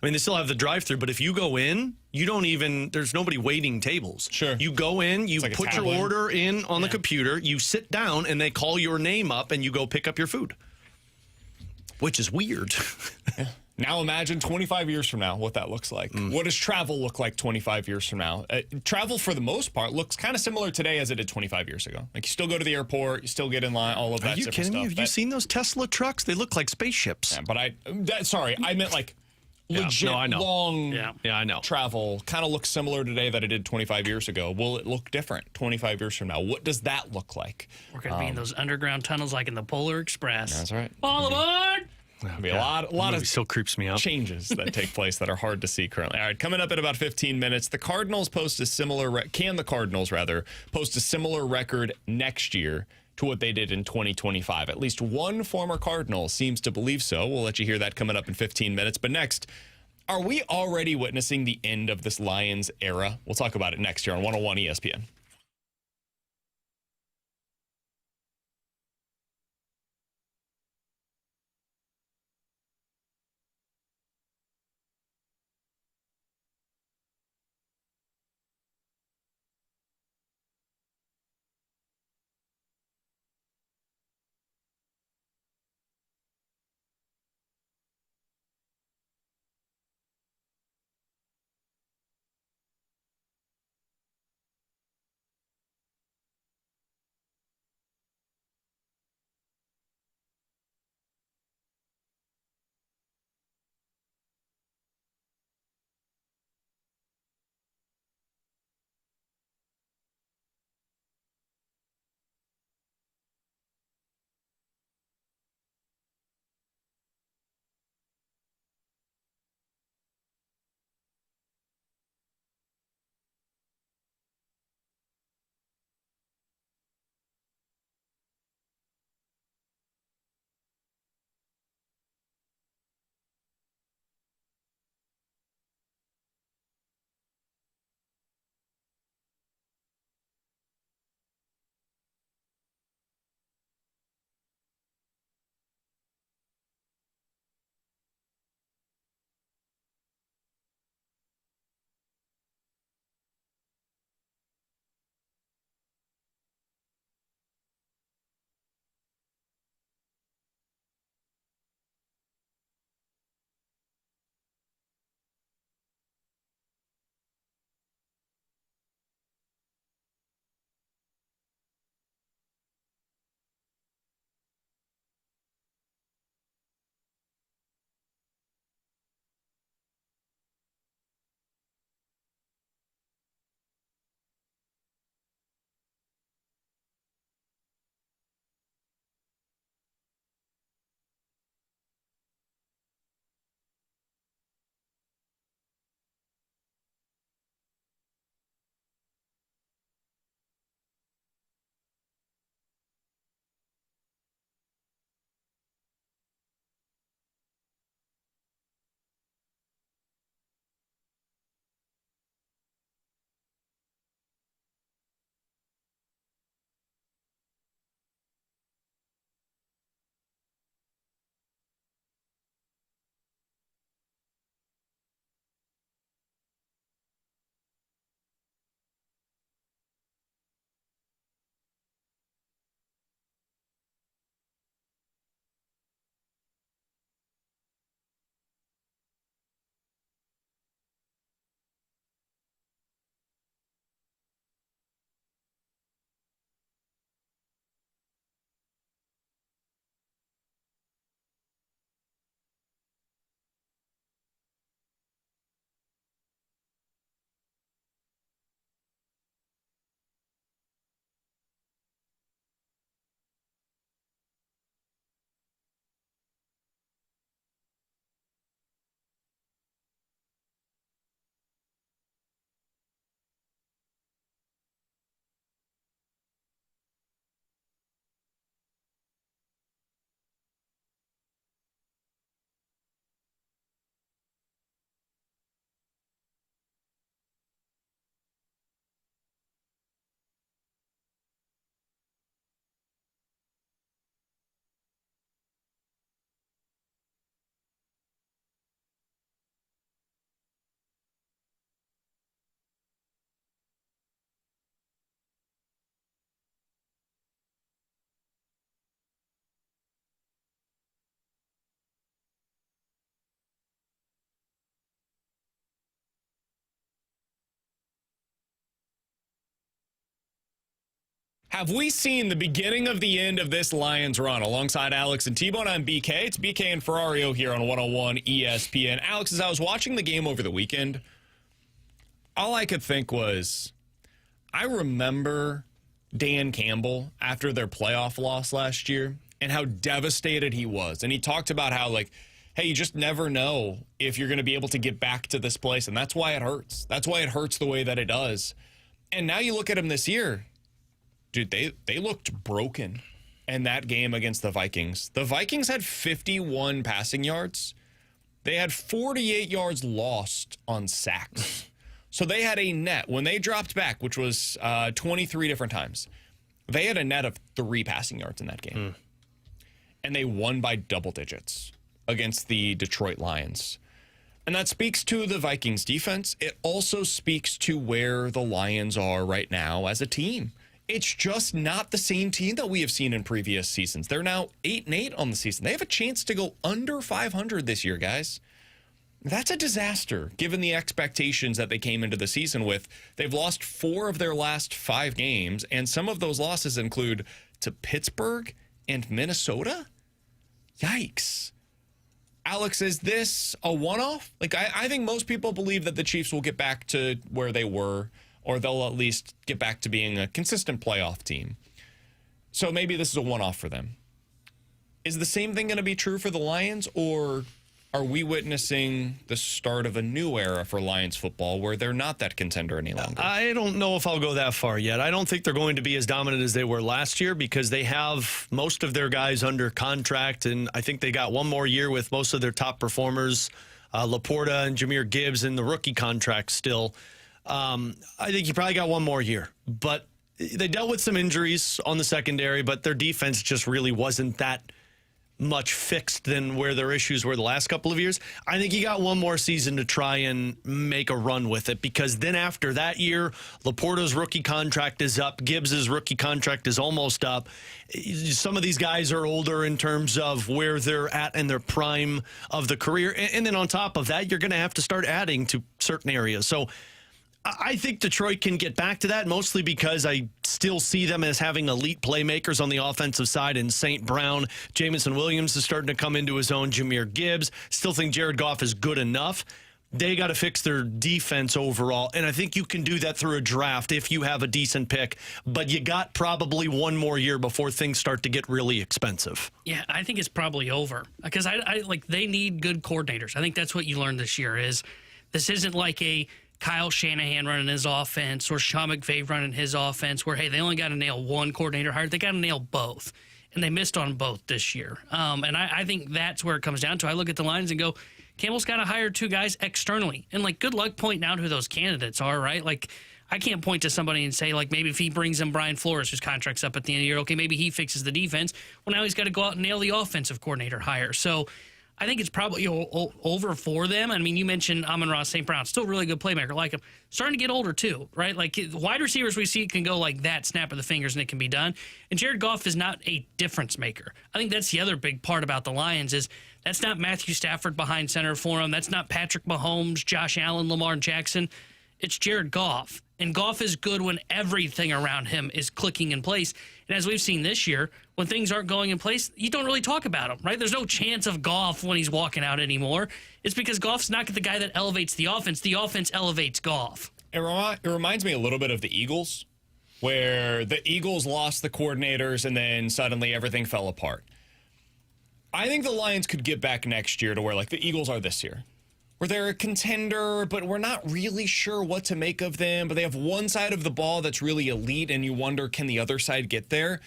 [SPEAKER 6] I mean, they still have the drive-thru, but if you go in, there's nobody waiting tables.
[SPEAKER 5] Sure.
[SPEAKER 6] You go in, you
[SPEAKER 5] like a
[SPEAKER 6] put your
[SPEAKER 5] tablet.
[SPEAKER 6] order in on the computer, you sit down, and they call your name up, and you go pick up your food, which is weird.
[SPEAKER 5] Yeah. Now imagine 25 years from now what that looks like. What does travel look like 25 years from now? Travel, for the most part, looks kind of similar today as it did 25 years ago. Like, you still go to the airport, you still get in line, all of that
[SPEAKER 6] Are you
[SPEAKER 5] different
[SPEAKER 6] kidding
[SPEAKER 5] stuff.
[SPEAKER 6] me? Have you seen those Tesla trucks? They look like spaceships.
[SPEAKER 5] Yeah, but I meant like legit
[SPEAKER 6] I know.
[SPEAKER 5] long
[SPEAKER 6] I know.
[SPEAKER 5] travel kind of looks similar today that it did 25 years ago. Will it look different 25 years from now? What does that look like?
[SPEAKER 7] We're going to be in those underground tunnels like in the Polar Express.
[SPEAKER 5] That's right.
[SPEAKER 7] All aboard!
[SPEAKER 5] There'll be a lot of
[SPEAKER 6] still creeps me out.
[SPEAKER 5] changes that take place that are hard to see currently. All right, coming up in about 15 minutes, the Cardinals post a similar post a similar record next year to what they did in 2025. At least one former Cardinal seems to believe so. We'll let you hear that coming up in 15 minutes. But next, are we already witnessing the end of this Lions era? We'll talk about it next year on 101 ESPN. Have we seen the beginning of the end of this Lions run? Alongside Alex and T-Bone, I'm BK. It's BK and Ferrario here on 101 ESPN. Alex, as I was watching the game over the weekend, all I could think was, I remember Dan Campbell after their playoff loss last year and how devastated he was. And he talked about how, like, hey, you just never know if you're going to be able to get back to this place. And that's why it hurts. That's why it hurts the way that it does. And now you look at him this year. Dude, they looked broken in that game against the Vikings. The Vikings had 51 passing yards. They had 48 yards lost on sacks. So they had a net. When they dropped back, which was 23 different times, they had a net of 3 passing yards in that game. And they won by double digits against the Detroit Lions. And that speaks to the Vikings defense. It also speaks to where the Lions are right now as a team. It's just not the same team that we have seen in previous seasons. They're now 8-8 on the season. They have a chance to go under 500 this year, guys. That's a disaster, given the expectations that they came into the season with. They've lost 4 of their last 5 games, and some of those losses include to Pittsburgh and Minnesota. Yikes. Alex, is this a one-off? Like, I think most people believe that the Chiefs will get back to where they were, or they'll at least get back to being a consistent playoff team. So maybe this is a one-off for them. Is the same thing going to be true for the Lions, or are we witnessing the start of a new era for Lions football where they're not that contender any longer?
[SPEAKER 6] I don't know if I'll go that far yet. I don't think they're going to be as dominant as they were last year because they have most of their guys under contract, and I think they got one more year with most of their top performers, Laporta and Jahmyr Gibbs in the rookie contract still. I think you probably got one more year, but they dealt with some injuries on the secondary, but their defense just really wasn't that much fixed than where their issues were the last couple of years. I think you got one more season to try and make a run with it, because then after that year, Laporta's rookie contract is up. Gibbs's rookie contract is almost up. Some of these guys are older in terms of where they're at in their prime of the career. And then on top of that, you're going to have to start adding to certain areas. So I think Detroit can get back to that, mostly because I still see them as having elite playmakers on the offensive side in St. Brown. Jamison Williams is starting to come into his own. Jahmyr Gibbs. Still think Jared Goff is good enough. They got to fix their defense overall, and I think you can do that through a draft if you have a decent pick, but you got probably one more year before things start to get really expensive.
[SPEAKER 7] Yeah, I think it's probably over, because I like, they need good coordinators. I think that's what you learned this year is this isn't like a Kyle Shanahan running his offense or Sean McVay running his offense where, hey, they only got to nail one coordinator hire. They got to nail both, and they missed on both this year. And I think that's where it comes down to. I look at the Lions and go, Campbell's got to hire 2 guys externally. And, like, good luck pointing out who those candidates are, right? Like, I can't point to somebody and say, like, maybe if he brings in Brian Flores, whose contract's up at the end of the year, okay, maybe he fixes the defense. Well, now he's got to go out and nail the offensive coordinator hire. So I think it's probably over for them. I mean, you mentioned Amon-Ra St. Brown. Still a really good playmaker. Like him. Starting to get older, too, right? Like, wide receivers we see can go like that, snap of the fingers, and it can be done. And Jared Goff is not a difference maker. I think that's the other big part about the Lions is that's not Matthew Stafford behind center for him. That's not Patrick Mahomes, Josh Allen, Lamar Jackson. It's Jared Goff. And Goff is good when everything around him is clicking in place. And as we've seen this year, when things aren't going in place, you don't really talk about him, right? There's no chance of Goff when he's walking out anymore. It's because Goff's not the guy that elevates the offense. The offense elevates Goff.
[SPEAKER 5] It reminds me a little bit of the Eagles, where the Eagles lost the coordinators and then suddenly everything fell apart. I think the Lions could get back next year to where, like, the Eagles are this year, where they're a contender, but we're not really sure what to make of them. But they have one side of the ball that's really elite, and you wonder, can the other side get there?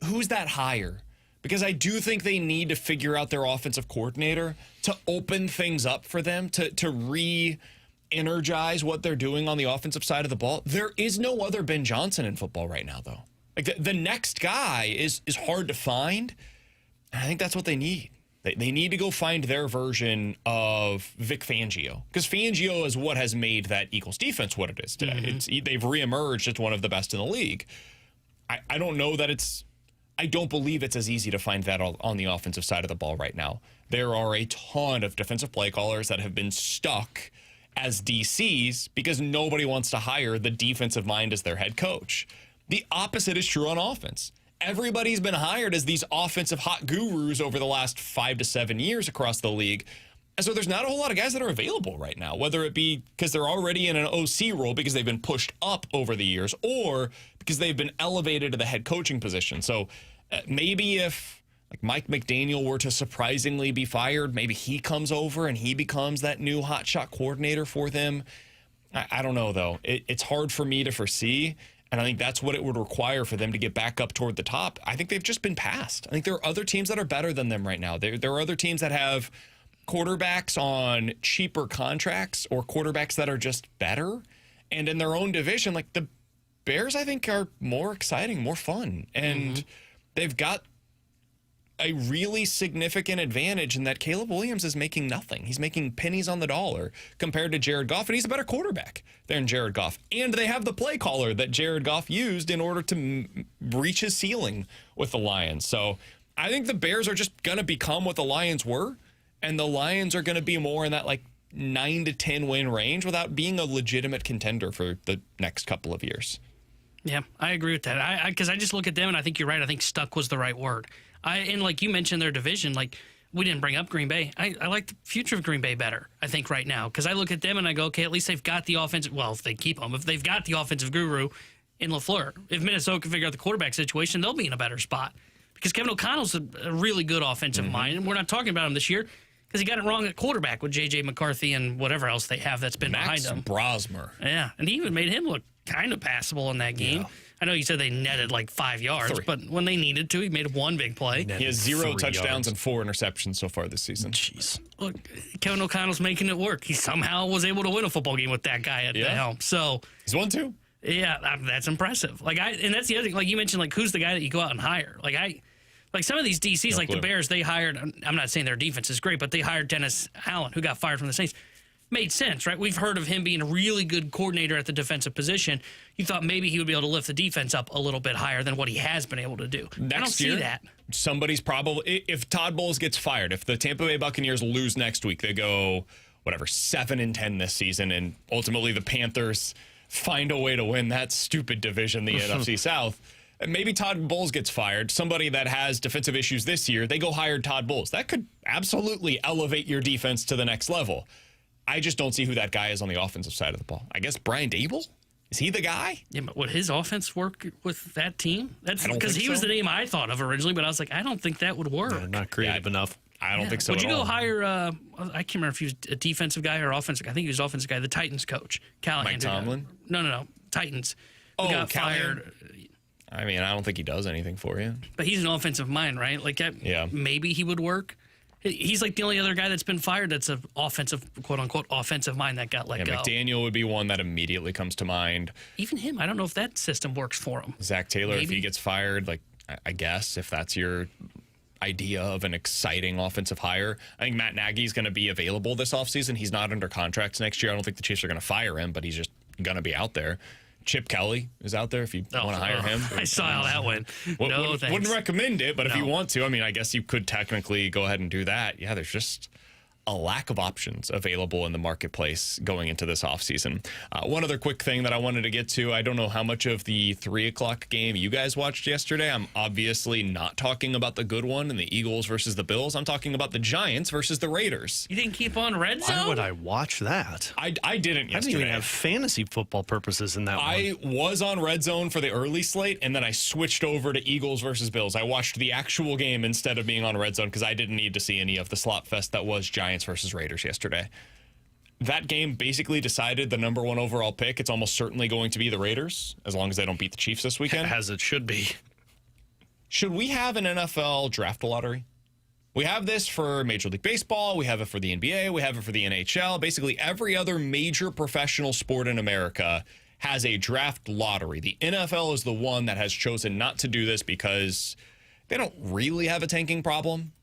[SPEAKER 5] Who's that hire? Because I do think they need to figure out their offensive coordinator to open things up for them, to re-energize what they're doing on the offensive side of the ball. There is no other Ben Johnson in football right now, though. Like, the next guy is hard to find, and I think that's what they need. They need to go find their version of Vic Fangio, because Fangio is what has made that Eagles defense what it is today. Mm-hmm. They've reemerged as one of the best in the league. I don't know that I don't believe it's as easy to find that on the offensive side of the ball right now. There are a ton of defensive play callers that have been stuck as DCs because nobody wants to hire the defensive mind as their head coach. The opposite is true on offense. Everybody's been hired as these offensive hot gurus over the last 5 to 7 years across the league. And so there's not a whole lot of guys that are available right now, whether it be because they're already in an OC role because they've been pushed up over the years or because they've been elevated to the head coaching position. So maybe if like Mike McDaniel were to surprisingly be fired, maybe he comes over and he becomes that new hotshot coordinator for them. I don't know, though. It's hard for me to foresee, and I think that's what it would require for them to get back up toward the top. I think they've just been passed. I think there are other teams that are better than them right now. There are other teams that have quarterbacks on cheaper contracts or quarterbacks that are just better. And in their own division, like the Bears, I think, are more exciting, more fun. And they've got a really significant advantage in that Caleb Williams is making nothing. He's making pennies on the dollar compared to Jared Goff, and he's a better quarterback than Jared Goff. And they have the play caller that Jared Goff used in order to reach his ceiling with the Lions. So I think the Bears are just going to become what the Lions were, and the Lions are going to be more in that like 9 to 10 win range without being a legitimate contender for the next couple of years.
[SPEAKER 7] Yeah, I agree with that. Because I just look at them and I think you're right. I think stuck was the right word. And like you mentioned their division, like we didn't bring up Green Bay. I like the future of Green Bay better, I think, right now. Because I look at them and I go, okay, at least they've got the offensive. Well, if they keep them, if they've got the offensive guru in LaFleur, if Minnesota can figure out the quarterback situation, they'll be in a better spot. Because Kevin O'Connell's a really good offensive mind, and we're not talking about him this year because he got it wrong at quarterback with J.J. McCarthy and whatever else they have that's been behind him.
[SPEAKER 5] Brosmer.
[SPEAKER 7] Yeah, and he even made him look kind of passable in that game. Yeah. I know you said they netted like 5 yards, but when they needed to, he made one big play.
[SPEAKER 5] He has 0 touchdowns and 4 interceptions so far this season.
[SPEAKER 7] Jeez. Look, Kevin O'Connell's making it work. He somehow was able to win a football game with that guy at the helm. So
[SPEAKER 5] he's won 2.
[SPEAKER 7] Yeah, that's impressive. And that's the other thing. Like you mentioned, like who's the guy that you go out and hire? Like some of these DCs, like the Bears, they hired. I'm not saying their defense is great, but they hired Dennis Allen, who got fired from the Saints. Made sense, right? We've heard of him being a really good coordinator at the defensive position. You thought maybe he would be able to lift the defense up a little bit higher than what he has been able to do. I don't see that.
[SPEAKER 5] Somebody's probably, if Todd Bowles gets fired, if the Tampa Bay Buccaneers lose next week, they go, 7-10 this season, and ultimately the Panthers find a way to win that stupid division, the NFC South. Maybe Todd Bowles gets fired. Somebody that has defensive issues this year, they go hire Todd Bowles. That could absolutely elevate your defense to the next level. I just don't see who that guy is on the offensive side of the ball. I guess Brian Dable? Is he the guy?
[SPEAKER 7] Yeah, but would his offense work with that team? That's because he was the name I thought of originally, but I was like, I don't think that would work.
[SPEAKER 6] No, not creative enough.
[SPEAKER 5] I don't think so.
[SPEAKER 7] Would you
[SPEAKER 5] at
[SPEAKER 7] go
[SPEAKER 5] all.
[SPEAKER 7] hire? I can't remember if he was a defensive guy or offensive guy. I think he was offensive guy. The Titans coach, Callahan.
[SPEAKER 5] Mike Tomlin?
[SPEAKER 7] No. Titans.
[SPEAKER 5] Oh,
[SPEAKER 7] got
[SPEAKER 5] Callahan.
[SPEAKER 7] fired.
[SPEAKER 5] I mean, I don't think he does anything for you.
[SPEAKER 7] But he's an offensive mind, right? Like, maybe he would work. He's like the only other guy that's been fired that's an offensive, quote-unquote, offensive mind that got let go.
[SPEAKER 5] McDaniel would be one that immediately comes to mind.
[SPEAKER 7] Even him, I don't know if that system works for him.
[SPEAKER 5] Zach Taylor, if he gets fired, like, I guess, if that's your idea of an exciting offensive hire. I think Matt Nagy's going to be available this offseason. He's not under contract next year. I don't think the Chiefs are going to fire him, but he's just going to be out there. Chip Kelly is out there if you want to hire him.
[SPEAKER 7] I saw how that went. No, thanks.
[SPEAKER 5] Wouldn't recommend it, but if you want to, I mean, I guess you could technically go ahead and do that. Yeah, there's just a lack of options available in the marketplace going into this offseason. One other quick thing that I wanted to get to, I don't know how much of the 3 o'clock game you guys watched yesterday. I'm obviously not talking about the good one and the Eagles versus the Bills. I'm talking about the Giants versus the Raiders.
[SPEAKER 7] You didn't keep on Red Zone?
[SPEAKER 6] Why would I watch that?
[SPEAKER 5] I didn't yesterday.
[SPEAKER 6] I didn't even have fantasy football purposes in that one.
[SPEAKER 5] I was on Red Zone for the early slate, and then I switched over to Eagles versus Bills. I watched the actual game instead of being on Red Zone because I didn't need to see any of the slot fest that was Giants versus Raiders yesterday. That game basically decided the number 1 overall pick. It's almost certainly going to be the Raiders, as long as they don't beat the Chiefs this weekend.
[SPEAKER 6] As it should be.
[SPEAKER 5] Should we have an NFL draft lottery? We have this for Major League Baseball. We have it for the NBA. We have it for the NHL. Basically, every other major professional sport in America has a draft lottery. The NFL is the one that has chosen not to do this because they don't really have a tanking problem.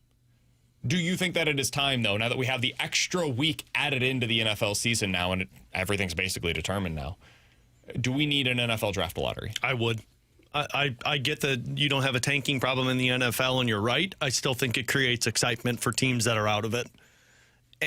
[SPEAKER 5] Do you think that it is time, though, now that we have the extra week added into the NFL season now and everything's basically determined now? Do we need an NFL draft lottery?
[SPEAKER 6] I would. I get that you don't have a tanking problem in the NFL, and you're right. I still think it creates excitement for teams that are out of it.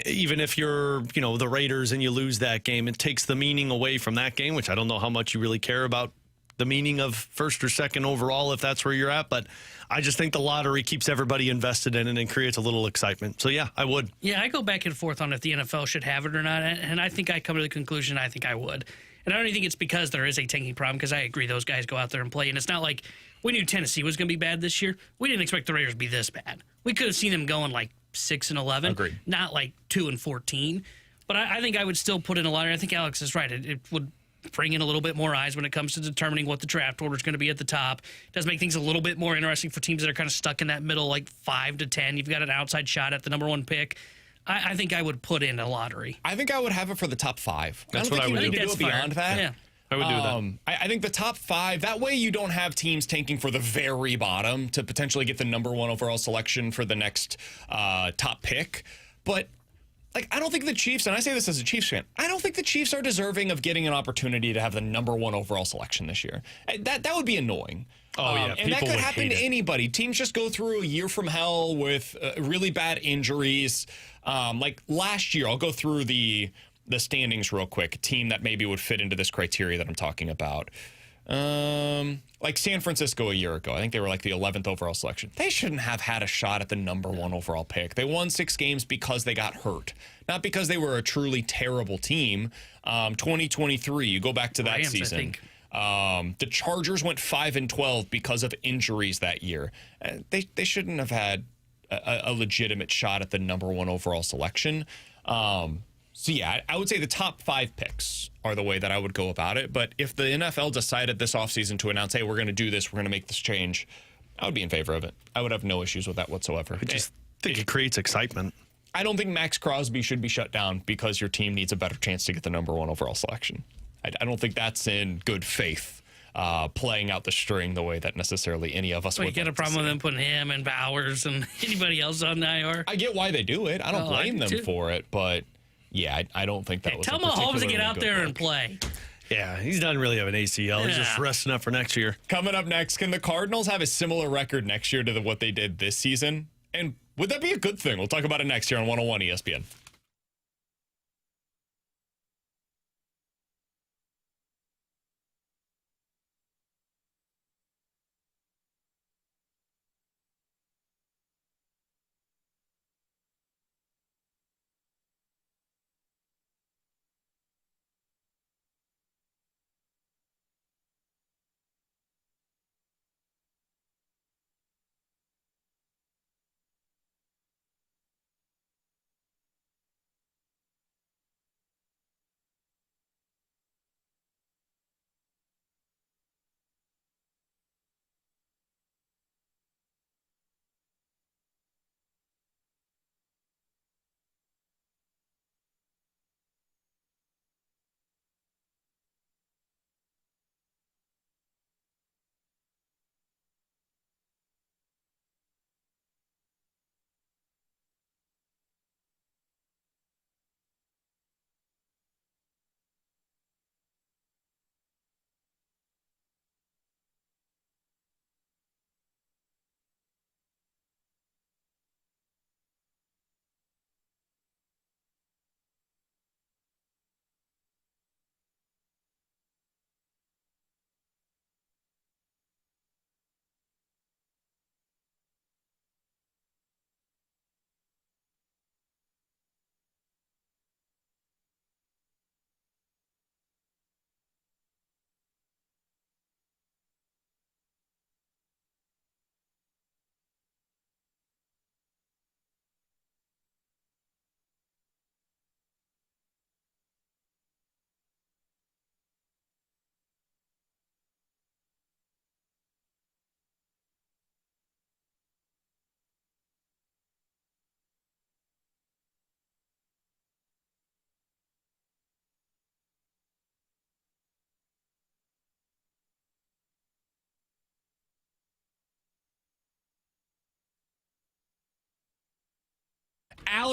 [SPEAKER 6] Even if you're, the Raiders and you lose that game, it takes the meaning away from that game, which I don't know how much you really care about the meaning of first or second overall if that's where you're at. But I just think the lottery keeps everybody invested in it and creates a little excitement. So, yeah, I would.
[SPEAKER 7] Yeah, I go back and forth on if the NFL should have it or not, and I think I come to the conclusion I think I would. And I don't even think it's because there is a tanking problem, because I agree those guys go out there and play, and it's not like we knew Tennessee was going to be bad this year. We didn't expect the Raiders to be this bad. We could have seen them going like 6-11,
[SPEAKER 5] Agreed.
[SPEAKER 7] not like 2-14. But I think I would still put in a lottery. I think Alex is right. It would bring in a little bit more eyes when it comes to determining what the draft order is going to be at the top. It does make things a little bit more interesting for teams that are kind of stuck in that middle, like 5 to 10. You've got an outside shot at the number 1 pick. I think I would put in a lottery.
[SPEAKER 5] I think I would have it for the top 5.
[SPEAKER 6] That's what I would do.
[SPEAKER 5] I think you need to do it beyond that.
[SPEAKER 7] Yeah.
[SPEAKER 6] I would do that.
[SPEAKER 5] I think the top 5, that way you don't have teams tanking for the very bottom to potentially get the number 1 overall selection for the next top pick. But like, I don't think the Chiefs, and I say this as a Chiefs fan, I don't think the Chiefs are deserving of getting an opportunity to have the number 1 overall selection this year. That would be annoying.
[SPEAKER 6] Oh, yeah.
[SPEAKER 5] And that could happen to anybody. Teams just go through a year from hell with really bad injuries. Like last year, I'll go through the standings real quick. A team that maybe would fit into this criteria that I'm talking about. Like San Francisco a year ago. I think they were like the 11th overall selection. They shouldn't have had a shot at the number 1 overall pick. They won 6 games because they got hurt, not because they were a truly terrible team. 2023, you go back to that
[SPEAKER 7] Rams,
[SPEAKER 5] season.
[SPEAKER 7] I think.
[SPEAKER 5] The Chargers went 5-12 because of injuries that year. They shouldn't have had a legitimate shot at the number 1 overall selection. So, yeah, I would say the top 5 picks are the way that I would go about it. But if the NFL decided this offseason to announce, hey, we're going to do this, we're going to make this change, I would be in favor of it. I would have no issues with that whatsoever.
[SPEAKER 6] I just think it creates excitement.
[SPEAKER 5] I don't think Max Crosby should be shut down because your team needs a better chance to get the number 1 overall selection. I don't think that's in good faith, playing out the string the way that necessarily any of us would.
[SPEAKER 7] You get a problem with them putting him and Bowers and anybody else on the IR?
[SPEAKER 5] I get why they do it. I don't blame them for it, but yeah, I don't think that was.
[SPEAKER 7] Tell Mahomes to get out there and play.
[SPEAKER 6] Yeah, he doesn't really have an ACL. He's just resting up for next year.
[SPEAKER 5] Coming up next, can the Cardinals have a similar record next year to what they did this season? And would that be a good thing? We'll talk about it next year on 101 ESPN.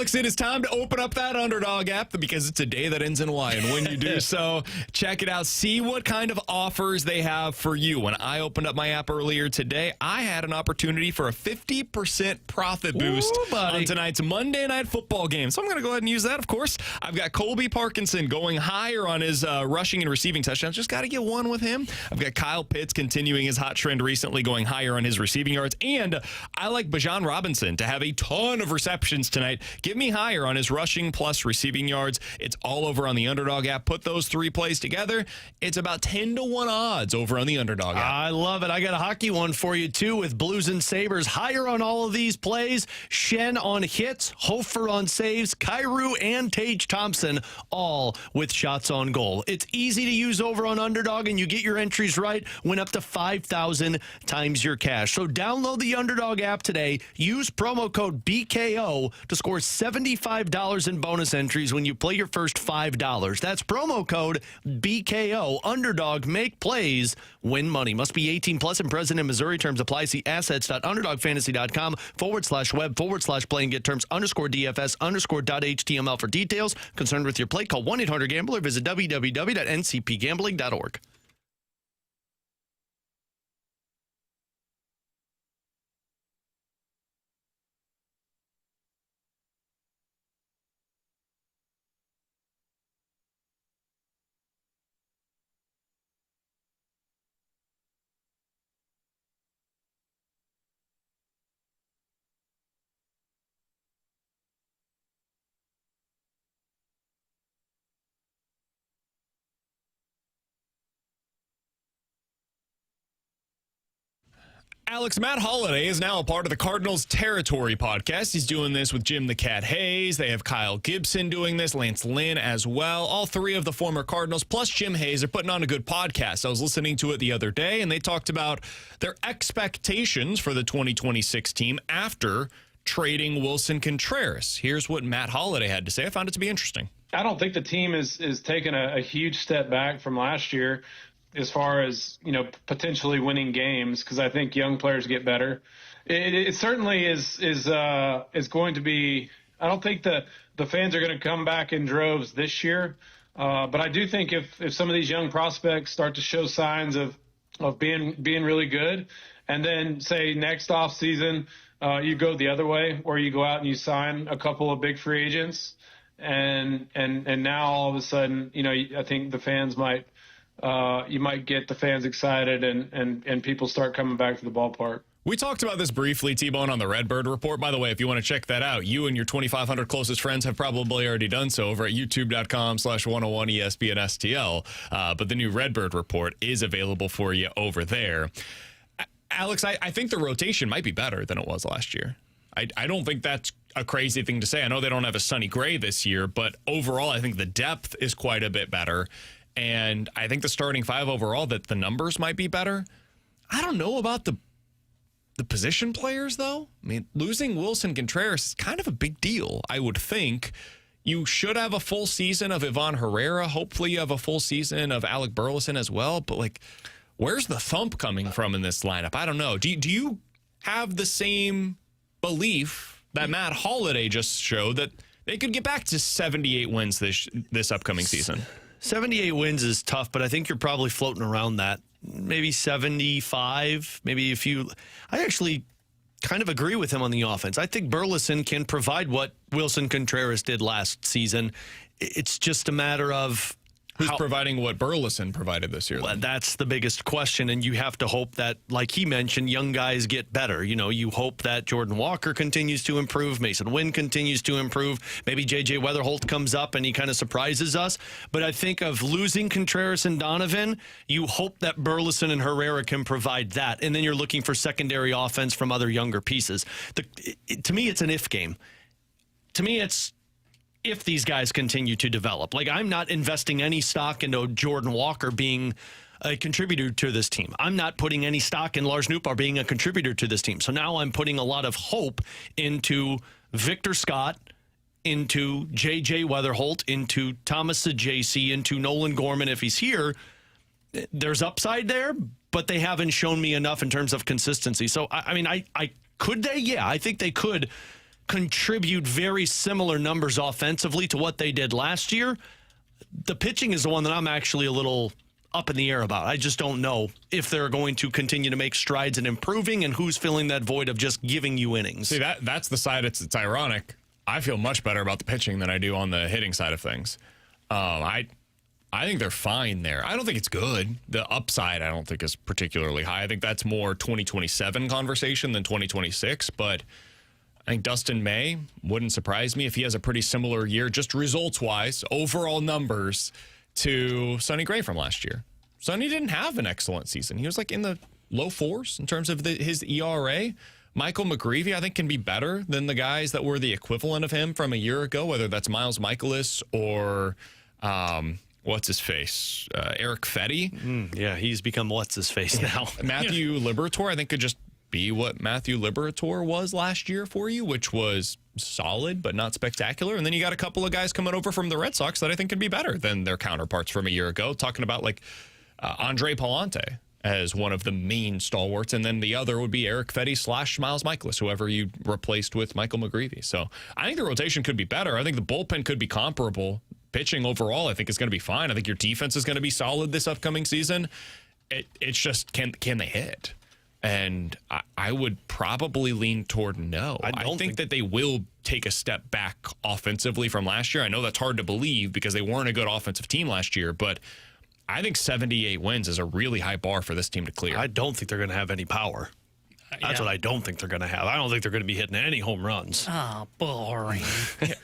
[SPEAKER 5] Alex, it is time to open up that Underdog app because it's a day that ends in Y. And when you do so, check it out. See what kind of offers they have for you. When I opened up my app earlier today, I had an opportunity for a 50% profit boost on tonight's Monday Night Football game. So I'm going to go ahead and use that, of course. I've got Colby Parkinson going higher on his rushing and receiving touchdowns. Just got to get one with him. I've got Kyle Pitts continuing his hot trend recently, going higher on his receiving yards. And I like Bijan Robinson to have a ton of receptions tonight. Give me higher on his rushing plus receiving yards. It's all over on the Underdog app. Put those three plays together. It's about 10-1 odds over on the Underdog app.
[SPEAKER 6] I love it. I got a hockey one for you, too, with Blues and Sabres. Higher on all of these plays. Shen on hits, Hofer on saves, Kyrou and Tage Thompson all with shots on goal. It's easy to use over on Underdog, and you get your entries right. Win up to 5,000 times your cash. So download the Underdog app today. Use promo code BKO to score $75 in bonus entries when you play your first $5. That's promo code BKO. Underdog, make plays, win money. Must be 18 plus and present in Missouri. Terms apply. See assets.underdogfantasy.com/web/play and get terms _DFS_.html for details. Concerned with your play, call 1-800-GAMBLER. Visit www.ncpgambling.org.
[SPEAKER 5] Alex, Matt Holliday is now a part of the Cardinals Territory podcast. He's doing this with Jim the Cat Hayes. They have Kyle Gibson doing this, Lance Lynn as well. All three of the former Cardinals, plus Jim Hayes, are putting on a good podcast. I was listening to it the other day, and they talked about their expectations for the 2026 team after trading Wilson Contreras. Here's what Matt Holliday had to say. I found it to be interesting.
[SPEAKER 16] I don't think the team is taking a huge step back from last year as far as, potentially winning games, because I think young players get better. It certainly is going to be. I don't think the fans are going to come back in droves this year, but I do think if some of these young prospects start to show signs of being really good, and then say next off season you go the other way, where you go out and you sign a couple of big free agents, and now all of a sudden, I think the fans might. You might get the fans excited and people start coming back to the ballpark.
[SPEAKER 5] We talked about this briefly, T-Bone, on the Redbird Report. By the way, if you want to check that out, you and your 2,500 closest friends have probably already done so over at youtube.com/101ESPNSTL. But the new Redbird Report is available for you over there. Alex, I think the rotation might be better than it was last year. I don't think that's a crazy thing to say. I know they don't have a Sonny Gray this year, but overall, I think the depth is quite a bit better. And I think the starting five overall, that the numbers might be better. I don't know about the position players, though. I mean, losing Wilson Contreras is kind of a big deal, I would think. You should have a full season of Ivan Herrera. Hopefully you have a full season of Alec Burleson as well. But, where's the thump coming from in this lineup? I don't know. Do you have the same belief that Matt Holliday just showed, that they could get back to 78 wins this upcoming season?
[SPEAKER 6] 78 wins is tough, but I think you're probably floating around that. Maybe 75, maybe a few. I actually kind of agree with him on the offense. I think Burleson can provide what Wilson Contreras did last season. It's just a matter of
[SPEAKER 5] who's providing what Burleson provided this year.
[SPEAKER 6] Well, that's the biggest question, and you have to hope that, like he mentioned, young guys get better. You hope that Jordan Walker continues to improve, Mason Wynn continues to improve, maybe J.J. Weatherholt comes up and he kind of surprises us. But I think of losing Contreras and Donovan, you hope that Burleson and Herrera can provide that, and then you're looking for secondary offense from other younger pieces. To me, it's an if game. To me, it's if these guys continue to develop. I'm not investing any stock into Jordan Walker being a contributor to this team. I'm not putting any stock in Lars Nootbaar being a contributor to this team. So now I'm putting a lot of hope into Victor Scott, into J.J. Weatherholt, into Thomas Sajaci, into Nolan Gorman if he's here. There's upside there, but they haven't shown me enough in terms of consistency. So, I could they? Yeah, I think they could contribute very similar numbers offensively to what they did last year. The pitching is the one that I'm actually a little up in the air about. I just don't know if they're going to continue to make strides in improving and who's filling that void of just giving you innings.
[SPEAKER 5] See, that's the side. It's ironic. I feel much better about the pitching than I do on the hitting side of things. I think they're fine there. I don't think it's good. The upside, I don't think, is particularly high. I think that's more 2027 conversation than 2026. But I think Dustin May wouldn't surprise me if he has a pretty similar year, just results-wise, overall numbers, to Sonny Gray from last year. Sonny didn't have an excellent season. He was like in the low fours in terms of his ERA. Michael McGreevy, I think, can be better than the guys that were the equivalent of him from a year ago, whether that's Miles Michaelis or what's his face, Eric Fetty.
[SPEAKER 6] Yeah, he's become what's his face now.
[SPEAKER 5] Matthew Liberatore, I think, could just be what Matthew Liberatore was last year for you, which was solid but not spectacular. And then you got a couple of guys coming over from the Red Sox that I think can be better than their counterparts from a year ago. Talking about like Andre Palante as one of the main stalwarts, and then the other would be Eric Fetty / Miles Michaelis, whoever you replaced with Michael McGreevy. So I think the rotation could be better. I think the bullpen could be comparable. Pitching overall, I think, is going to be fine. I think your defense is going to be solid this upcoming season. It's just, can they hit? And I would probably lean toward no. I think that they will take a step back offensively from last year. I know that's hard to believe because they weren't a good offensive team last year, but I think 78 wins is a really high bar for this team to clear.
[SPEAKER 6] I don't think they're going to have any power. That's what I don't think they're going to have. I don't think they're going to be hitting any home runs.
[SPEAKER 7] Oh, boring.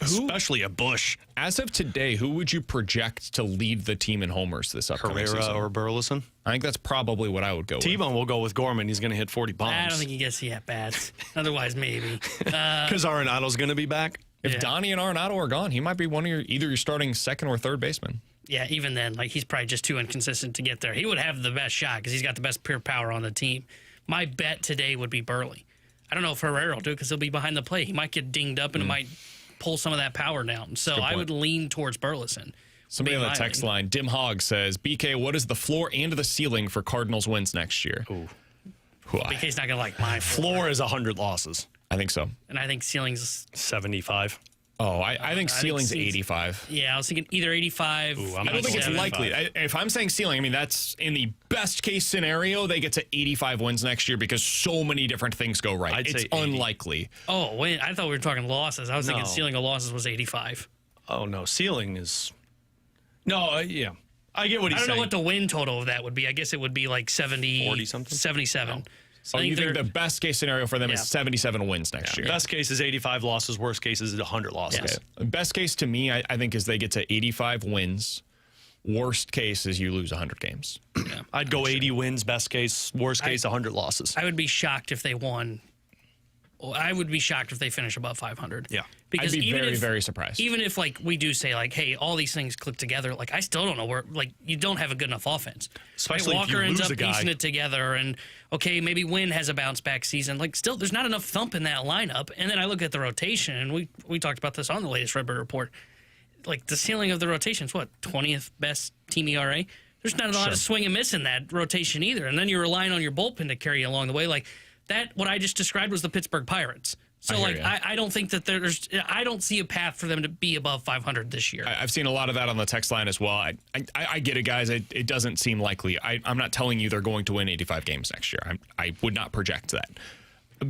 [SPEAKER 6] Especially a Bush.
[SPEAKER 5] As of today, who would you project to lead the team in homers this upcoming season?
[SPEAKER 6] Herrera or Burleson?
[SPEAKER 5] I think that's probably what I would go with.
[SPEAKER 6] T-Bone will go with Gorman. He's going to hit 40 bombs.
[SPEAKER 7] I don't think he gets the at-bats. Otherwise, maybe.
[SPEAKER 6] Because Arenado's going to be back?
[SPEAKER 5] If Donnie and Arenado are gone, he might be one of either your starting second or third baseman.
[SPEAKER 7] Yeah, even then, like, he's probably just too inconsistent to get there. He would have the best shot because he's got the best pure power on the team. My bet today would be Burley. I don't know if Ferraro will do it because he'll be behind the plate. He might get dinged up and it might pull some of that power down. So I would lean towards Burleson.
[SPEAKER 5] Somebody on the text line, Dim Hogg, says, BK, what is the floor and the ceiling for Cardinals wins next year?
[SPEAKER 6] Ooh.
[SPEAKER 7] BK's not going to like my
[SPEAKER 6] floor is 100 losses.
[SPEAKER 5] I think so.
[SPEAKER 7] And I think ceiling's
[SPEAKER 6] 75.
[SPEAKER 5] Oh, I think ceiling's 85.
[SPEAKER 7] Yeah, I was thinking either 85.
[SPEAKER 5] I don't think it's likely. If I'm saying ceiling, I mean, that's in the best case scenario, they get to 85 wins next year because so many different things go right.
[SPEAKER 6] I'd
[SPEAKER 5] it's
[SPEAKER 6] say
[SPEAKER 5] unlikely.
[SPEAKER 7] Oh, wait, I thought we were talking losses. I was thinking ceiling of losses was 85.
[SPEAKER 6] Oh, no, ceiling is... No, yeah. I get what he's saying.
[SPEAKER 7] I don't know what the win total of that would be. I guess it would be like 70...
[SPEAKER 6] 40-something?
[SPEAKER 7] 77.
[SPEAKER 6] Oh.
[SPEAKER 5] So you think the best case scenario for them is 77 wins next year?
[SPEAKER 6] Best case is 85 losses. Worst case is 100 losses.
[SPEAKER 5] Okay. Best case to me, I think, is they get to 85 wins. Worst case is you lose 100 games.
[SPEAKER 6] Yeah. I'd go 80 wins, best case. Worst case, 100 losses.
[SPEAKER 7] I would be shocked if they won. I would be shocked if they finish above 500.
[SPEAKER 6] Yeah.
[SPEAKER 5] Because I'd be very surprised.
[SPEAKER 7] Even if, like, we do say, like, hey, all these things click together, like, I still don't know where, like, you don't have a good enough offense.
[SPEAKER 6] Especially
[SPEAKER 7] Walker
[SPEAKER 6] if you
[SPEAKER 7] ends
[SPEAKER 6] lose
[SPEAKER 7] up
[SPEAKER 6] a guy.
[SPEAKER 7] piecing it together, and, okay, maybe Wynn has a bounce-back season. Like, still, there's not enough thump in that lineup. And then I look at the rotation, and we talked about this on the latest Redbird Report. Like, the ceiling of the rotation is, what, 20th best team ERA? There's not a lot of swing and miss in that rotation either. And then you're relying on your bullpen to carry you along the way. Like, that, what I just described was the Pittsburgh Pirates. So, like, I don't think that I don't see a path for them to be above 500 this year.
[SPEAKER 5] I've seen a lot of that on the text line as well. I get it, guys. It doesn't seem likely. I'm not telling you they're going to win 85 games next year. I would not project that.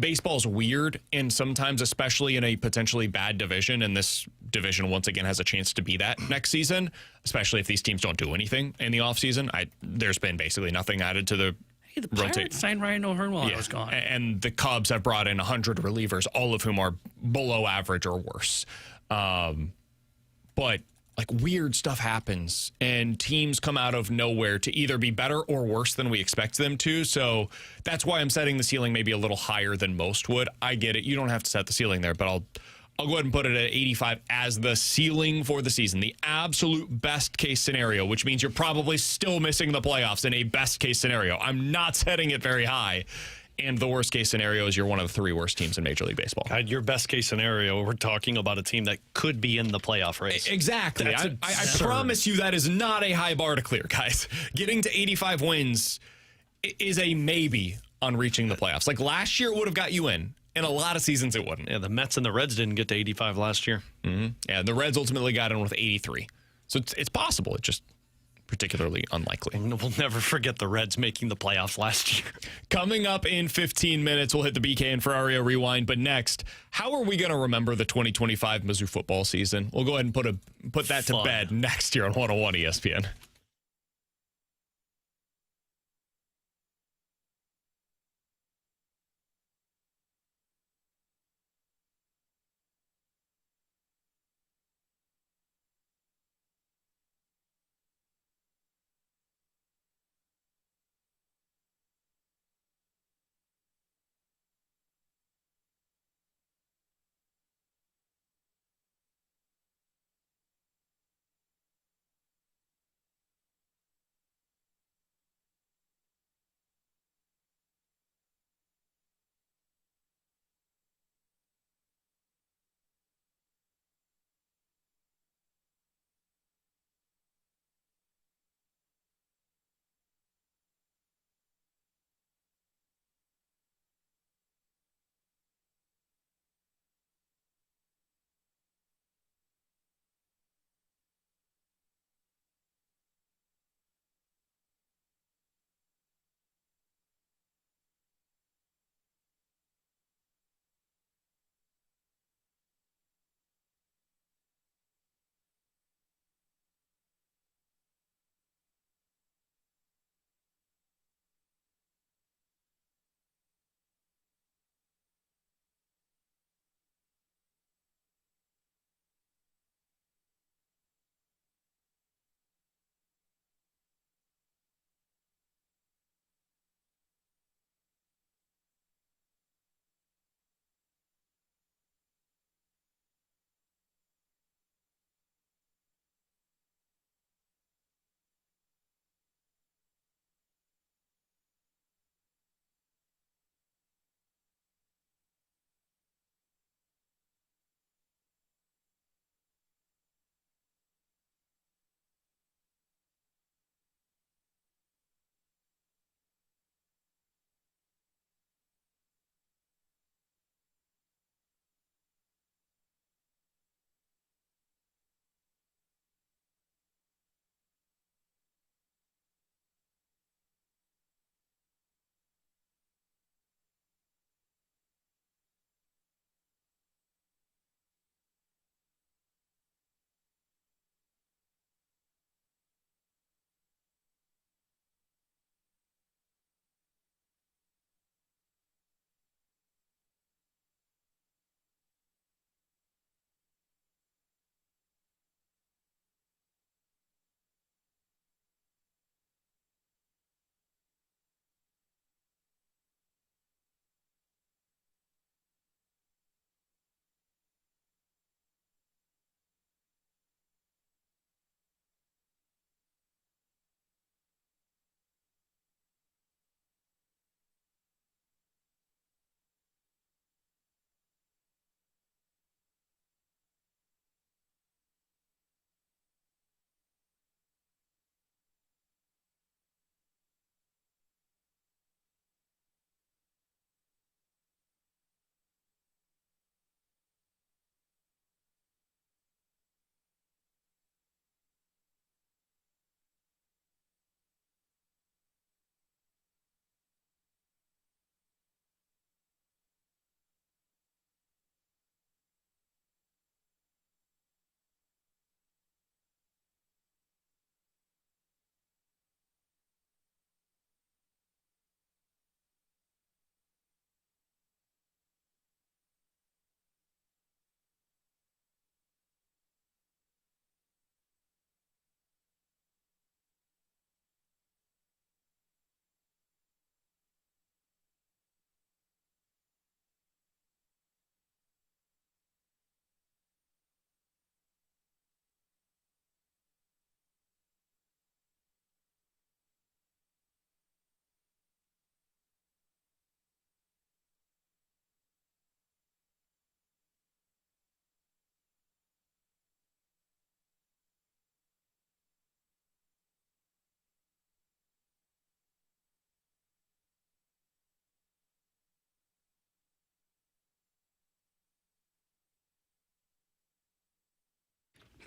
[SPEAKER 5] Baseball's weird, and sometimes, especially in a potentially bad division, and this division, once again, has a chance to be that next season, especially if these teams don't do anything in the offseason. There's been basically nothing added to the
[SPEAKER 7] the Pirates signed Ryan O'Hearn while I was gone.
[SPEAKER 5] And the Cubs have brought in 100 relievers, all of whom are below average or worse. But like weird stuff happens and teams come out of nowhere to either be better or worse than we expect them to. So that's why I'm setting the ceiling maybe a little higher than most would. I get it. You don't have to set the ceiling there, but I'll go ahead and put it at 85 as the ceiling for the season. The absolute best case scenario, which means you're probably still missing the playoffs in a best case scenario. I'm not setting it very high. And the worst case scenario is you're one of the 3 worst teams in Major League Baseball.
[SPEAKER 6] Your best case scenario, we're talking about a team that could be in the playoff race.
[SPEAKER 5] Exactly. I promise you that is not a high bar to clear, guys. Getting to 85 wins is a maybe on reaching the playoffs. Like last year, it would have got you in. In a lot of seasons, it wouldn't.
[SPEAKER 6] Yeah, the Mets and the Reds didn't get to 85 last year.
[SPEAKER 5] Mm-hmm. Yeah, the Reds ultimately got in with 83. So it's possible. It's just particularly unlikely.
[SPEAKER 6] We'll never forget the Reds making the playoffs last year.
[SPEAKER 5] Coming up in 15 minutes, we'll hit the BK and Ferrario Rewind. But next, how are we going to remember the 2025 Mizzou football season? We'll go ahead and put that to bed next year on 101 ESPN.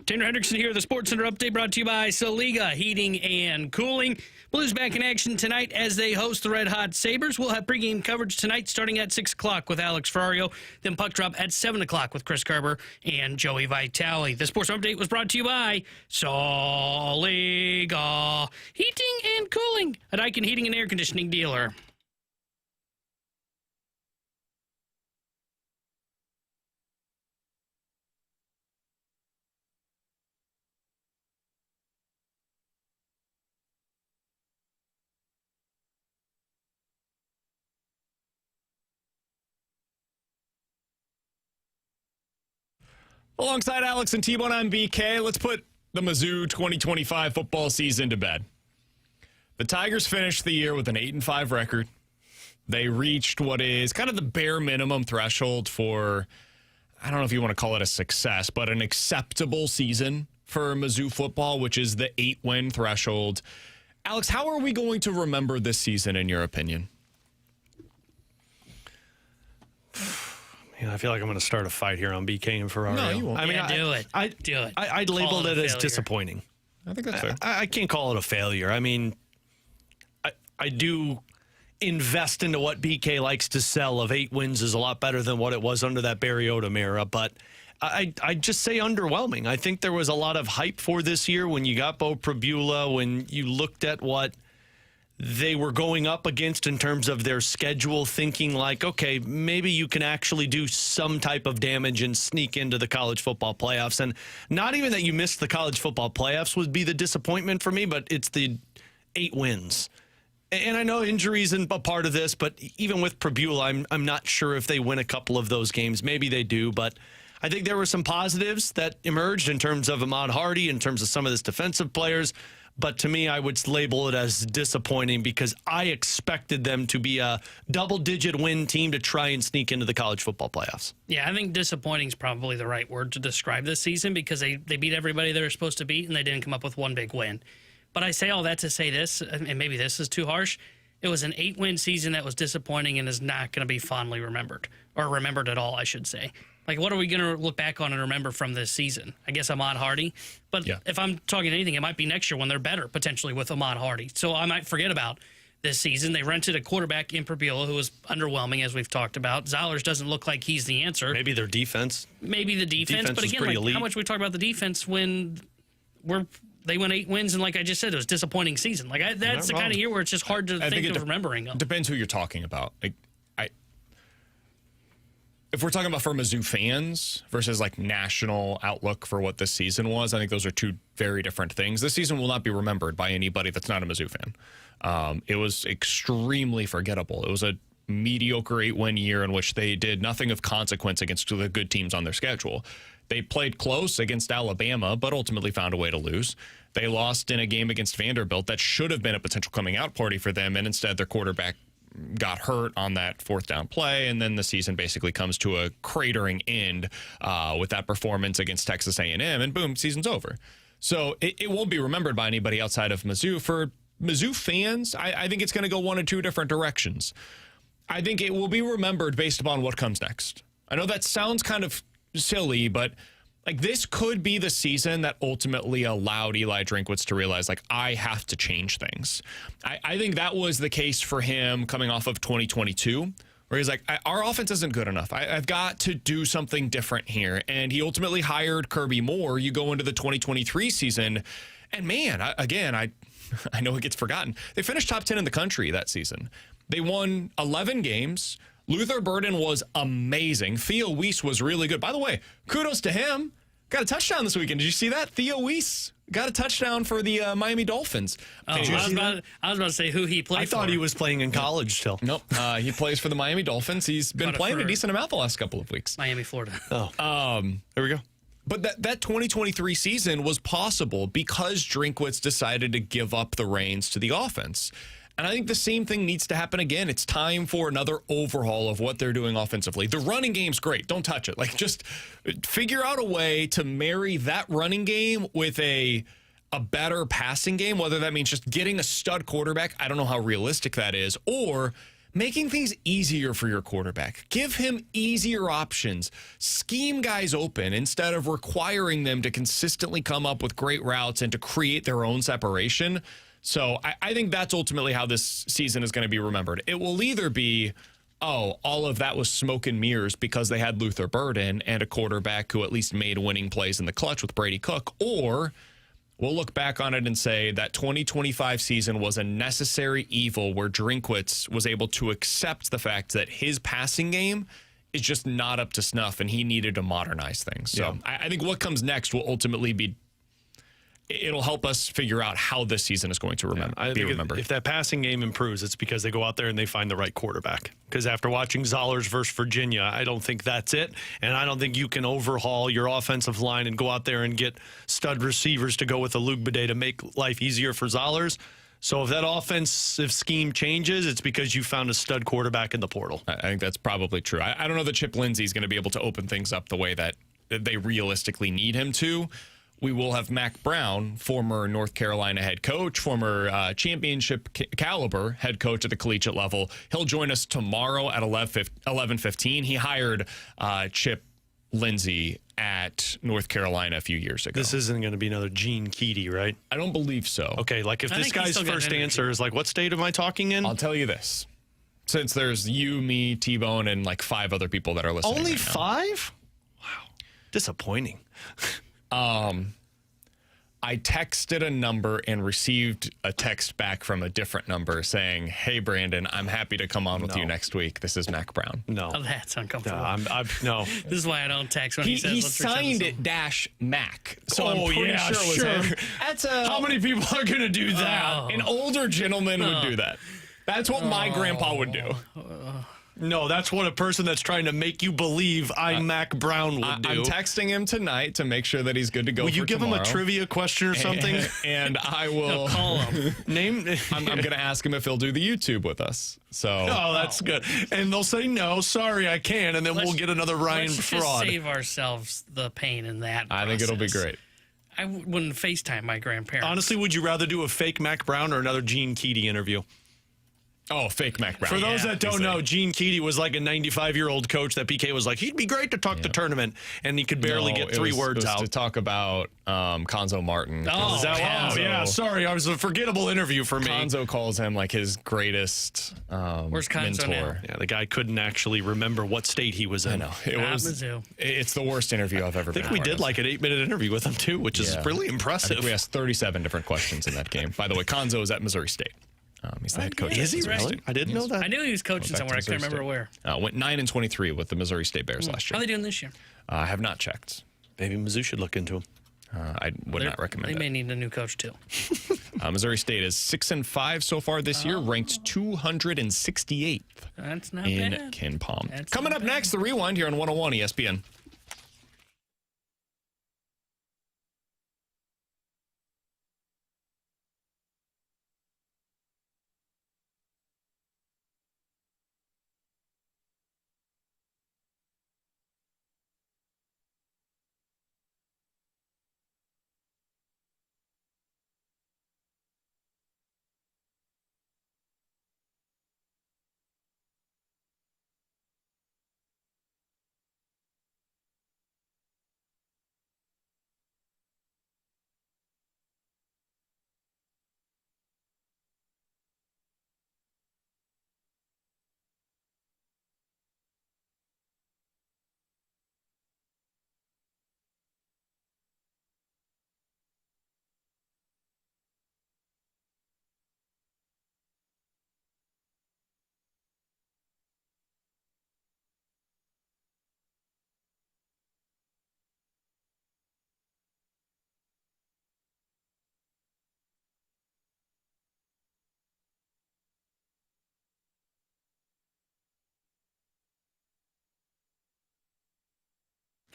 [SPEAKER 7] Tanner Hendrickson here. The Sports Center update brought to you by Soliga Heating and Cooling. Blues back in action tonight as they host the Red Hot Sabres. We'll have pregame coverage tonight starting at 6 o'clock with Alex Ferrario. Then puck drop at 7 o'clock with Chris Kerber and Joey Vitale. The Sports Update was brought to you by Soliga Heating and Cooling, a Daikin Heating and Air Conditioning dealer.
[SPEAKER 5] Alongside Alex and T-Bone, I'm BK. Let's put the Mizzou 2025 football season to bed. The Tigers finished the year with an 8-5 record. They reached what is kind of the bare minimum threshold for, I don't know if you want to call it a success, but an acceptable season for Mizzou football, which is the 8-win threshold. Alex, how are we going to remember this season, in your opinion?
[SPEAKER 6] I feel like I'm going to start a fight here on BK and Ferrario.
[SPEAKER 5] No, you won't.
[SPEAKER 7] I mean, do it.
[SPEAKER 6] I'd labeled it as disappointing.
[SPEAKER 5] I think that's fair.
[SPEAKER 6] I can't call it a failure. I mean, I do invest into what BK likes to sell of 8 wins is a lot better than what it was under that Barry Odom era, but I'd just say underwhelming. I think there was a lot of hype for this year when you got Bo Prabula, when you looked at what they were going up against in terms of their schedule, thinking like, okay, maybe you can actually do some type of damage and sneak into the college football playoffs. And not even that you missed the college football playoffs would be the disappointment for me, but it's the 8 wins. And I know injuries and a part of this, but even with Prabula, I'm not sure if they win a couple of those games. Maybe they do, but I think there were some positives that emerged in terms of Ahmad Hardy, in terms of some of this defensive players. But to me, I would label it as disappointing because I expected them to be a double-digit win team to try and sneak into the college football playoffs.
[SPEAKER 7] Yeah, I think disappointing is probably the right word to describe this season because they beat everybody they were supposed to beat and they didn't come up with one big win. But I say all that to say this, and maybe this is too harsh. It was an 8-win season that was disappointing and is not going to be fondly remembered, or remembered at all, I should say. Like, what are we going to look back on and remember from this season? I guess Ahmad Hardy. But if I'm talking anything, it might be next year when they're better, potentially, with Ahmad Hardy. So I might forget about this season. They rented a quarterback in Prabula who was underwhelming, as we've talked about. Zollers doesn't look like he's the answer.
[SPEAKER 6] Maybe their defense.
[SPEAKER 7] Maybe the defense. But again, like, how much we talk about the defense when they went 8 wins, and like I just said, it was a disappointing season. Like that's the kind of year where it's just hard to think of remembering.
[SPEAKER 5] Depends who you're talking about. Like, if we're talking about for Mizzou fans versus like national outlook for what this season was, I think those are two very different things. This season will not be remembered by anybody that's not a Mizzou fan. It was extremely forgettable. It was a mediocre 8-win year in which they did nothing of consequence against the good teams on their schedule. They played close against Alabama, but ultimately found a way to lose. They lost in a game against Vanderbilt that should have been a potential coming out party for them, and instead their quarterback got hurt on that 4th down play, and then the season basically comes to a cratering end with that performance against Texas A&M, and boom, season's over. So it won't be remembered by anybody outside of Mizzou. For Mizzou fans, I think it's going to go one of two different directions. I think it will be remembered based upon what comes next. I know that sounds kind of silly, but like this could be the season that ultimately allowed Eli Drinkwitz to realize, like, I have to change things. I think that was the case for him coming off of 2022, where he's like, our offense isn't good enough. I've got to do something different here. And he ultimately hired Kirby Moore. You go into the 2023 season, and man, I know it gets forgotten. They finished top 10 in the country that season. They won 11 games. Luther Burden was amazing. Theo Weiss was really good. By the way, kudos to him. Got a touchdown this weekend. Did you see that? Theo Weiss got a touchdown for the Miami Dolphins.
[SPEAKER 7] I was about to say who he played for.
[SPEAKER 6] I thought he was playing in college still.
[SPEAKER 5] Nope. He plays for the Miami Dolphins. He's been playing a decent amount the last couple of weeks.
[SPEAKER 7] Miami, Florida.
[SPEAKER 5] There we go. But that 2023 season was possible because Drinkwitz decided to give up the reins to the offense. And I think the same thing needs to happen again. It's time for another overhaul of what they're doing offensively. The running game's great. Don't touch it. Like, just figure out a way to marry that running game with a better passing game, whether that means just getting a stud quarterback. I don't know how realistic that is. Or making things easier for your quarterback. Give him easier options. Scheme guys open instead of requiring them to consistently come up with great routes and to create their own separation. So I think that's ultimately how this season is going to be remembered. It will either be, oh, all of that was smoke and mirrors because they had Luther Burden and a quarterback who at least made winning plays in the clutch with Brady Cook, or we'll look back on it and say that 2025 season was a necessary evil where Drinkwitz was able to accept the fact that his passing game is just not up to snuff and he needed to modernize things. So I think what comes next will ultimately be, it'll help us figure out how this season is going to be remembered.
[SPEAKER 6] If that passing game improves, it's because they go out there and they find the right quarterback. Because after watching Zollers versus Virginia, I don't think that's it. And I don't think you can overhaul your offensive line and go out there and get stud receivers to go with a Luke Bidet to make life easier for Zollers. So if that offensive scheme changes, it's because you found a stud quarterback in the portal.
[SPEAKER 5] I think that's probably true. I don't know that Chip Lindsey is going to be able to open things up the way that they realistically need him to. We will have Mac Brown, former North Carolina head coach, former championship caliber head coach at the collegiate level. He'll join us tomorrow at 11:15. He hired Chip Lindsey at North Carolina a few years ago.
[SPEAKER 6] This isn't going to be another Gene Keady, right?
[SPEAKER 5] I don't believe so.
[SPEAKER 6] Okay, like if this guy's first answer is like, what state am I talking in?
[SPEAKER 5] I'll tell you this. Since there's you, me, T-Bone, and like 5 other people that are listening.
[SPEAKER 6] Only
[SPEAKER 5] right now.
[SPEAKER 6] 5? Wow. Disappointing.
[SPEAKER 5] I texted a number and received a text back from a different number saying, "Hey, Brandon, I'm happy to come on with you next week. This is Mac Brown."
[SPEAKER 6] No.
[SPEAKER 7] Oh, that's uncomfortable.
[SPEAKER 6] No.
[SPEAKER 7] This is why I don't text when he says,
[SPEAKER 5] he
[SPEAKER 7] let's return
[SPEAKER 5] signed
[SPEAKER 7] this
[SPEAKER 5] it -Mac. So
[SPEAKER 6] Oh,
[SPEAKER 5] I'm pretty
[SPEAKER 6] yeah,
[SPEAKER 5] sure it was
[SPEAKER 6] sure.
[SPEAKER 5] him. That's
[SPEAKER 6] How many people are going to do that?
[SPEAKER 5] An older gentleman would do that. That's what my grandpa would do.
[SPEAKER 6] No, that's what a person that's trying to make you believe I'm Mac Brown would do.
[SPEAKER 5] I'm texting him tonight to make sure that he's good to go.
[SPEAKER 6] Will you give him a
[SPEAKER 5] tomorrow.
[SPEAKER 6] trivia question or something?
[SPEAKER 5] And I will
[SPEAKER 7] call him.
[SPEAKER 5] I'm going to ask him if he'll do the YouTube with us. So,
[SPEAKER 6] oh, that's good. And they'll say no, sorry, I can't, and then we'll get another Ryan
[SPEAKER 7] Let's
[SPEAKER 6] fraud.
[SPEAKER 7] just save ourselves the pain in that.
[SPEAKER 5] I think it'll be
[SPEAKER 7] process.
[SPEAKER 5] great.
[SPEAKER 7] I wouldn't FaceTime my grandparents.
[SPEAKER 6] Honestly, would you rather do a fake Mac Brown or another Gene Keady interview?
[SPEAKER 5] Oh, fake Mac Brown.
[SPEAKER 6] For those that don't know, Gene Keady was like a 95-year-old coach that PK was like, he'd be great to talk the tournament, and he could barely get 3 words out.
[SPEAKER 5] To talk about Konzo Martin.
[SPEAKER 6] Oh, yeah. Sorry, it was a forgettable interview for me.
[SPEAKER 5] Konzo calls him like his greatest
[SPEAKER 7] Where's Konzo
[SPEAKER 5] mentor.
[SPEAKER 7] now?
[SPEAKER 6] Yeah, the guy couldn't actually remember what state he was in.
[SPEAKER 5] I know.
[SPEAKER 7] Mizzou.
[SPEAKER 5] It's the worst interview I've ever been
[SPEAKER 6] I think we did like an 8-minute interview with him, too, which is really
[SPEAKER 5] I
[SPEAKER 6] impressive.
[SPEAKER 5] think we asked 37 different questions in that game. By the way, Konzo is at Missouri State. He's the head coach.
[SPEAKER 6] Is he
[SPEAKER 5] at Missouri
[SPEAKER 6] really?
[SPEAKER 5] State.
[SPEAKER 6] I didn't know that.
[SPEAKER 7] I knew he was coaching
[SPEAKER 5] Went back to
[SPEAKER 7] somewhere. I couldn't
[SPEAKER 5] Missouri
[SPEAKER 7] remember
[SPEAKER 5] State.
[SPEAKER 7] where.
[SPEAKER 5] Went 9-23 with the Missouri State Bears last year.
[SPEAKER 7] How are they doing this year?
[SPEAKER 5] I have not checked.
[SPEAKER 6] Maybe Mizzou should look into him.
[SPEAKER 5] I would not recommend
[SPEAKER 7] They
[SPEAKER 5] it.
[SPEAKER 7] may need a new coach, too.
[SPEAKER 5] Missouri State is 6-5 so far this year, ranked 268th
[SPEAKER 7] That's not
[SPEAKER 5] in
[SPEAKER 7] bad.
[SPEAKER 5] Ken Palm.
[SPEAKER 7] That's
[SPEAKER 5] Coming
[SPEAKER 7] not
[SPEAKER 5] up
[SPEAKER 7] bad.
[SPEAKER 5] next, the Rewind here on 101 ESPN.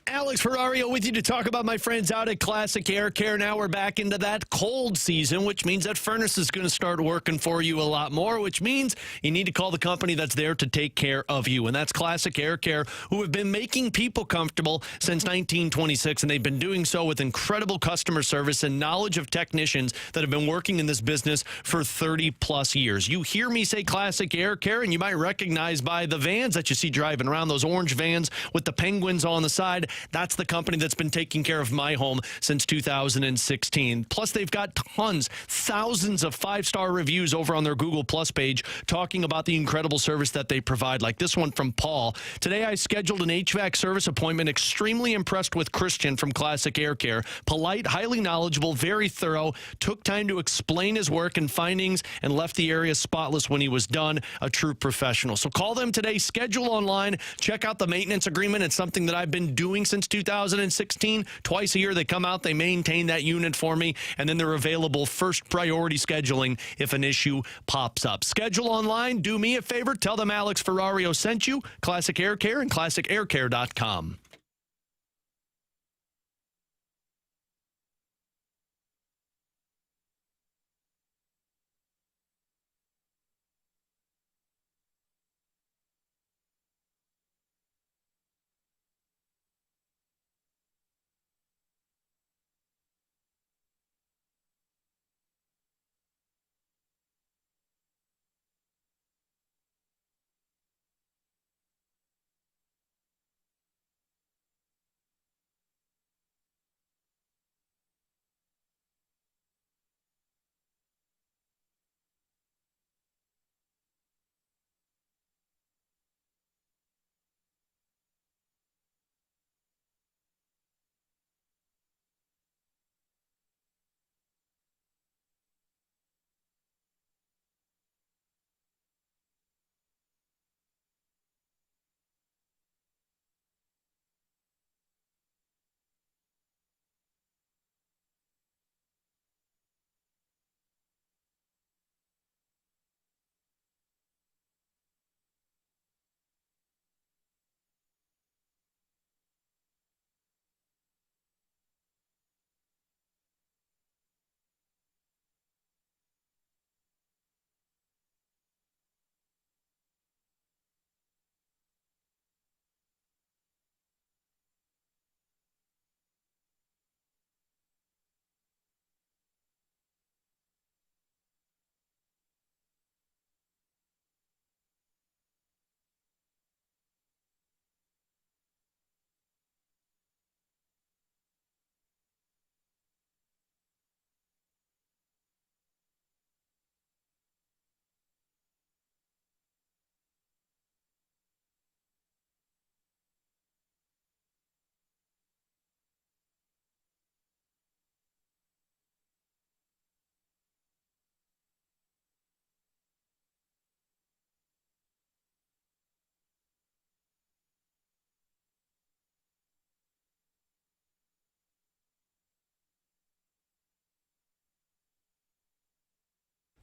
[SPEAKER 6] Alex Ferrario with you to talk about my friends out at Classic Air Care. Now we're back into that cold season, which means that furnace is going to start working for you a lot more, which means you need to call the company that's there to take care of you. And that's Classic Air Care, who have been making people comfortable since 1926. And they've been doing so with incredible customer service and knowledge of technicians that have been working in this business for 30 plus years. You hear me say Classic Air Care, and you might recognize by the vans that you see driving around, those orange vans with the penguins on the side. That's the company that's been taking care of my home since 2016. Plus, they've got thousands of 5-star reviews over on their Google Plus page talking about the incredible service that they provide, like this one from Paul. Today, I scheduled an HVAC service appointment. Extremely impressed with Christian from Classic Air Care. Polite, highly knowledgeable, very thorough. Took time to explain his work and findings and left the area spotless when he was done. A true professional. So call them today. Schedule online. Check out the maintenance agreement. It's something that I've been doing since 2016. Twice a year they come out, they maintain that unit for me, and then they're available first priority scheduling if an issue pops up. Schedule online. Do me a favor. Tell them Alex Ferrario sent you. Classic Air Care and ClassicAirCare.com.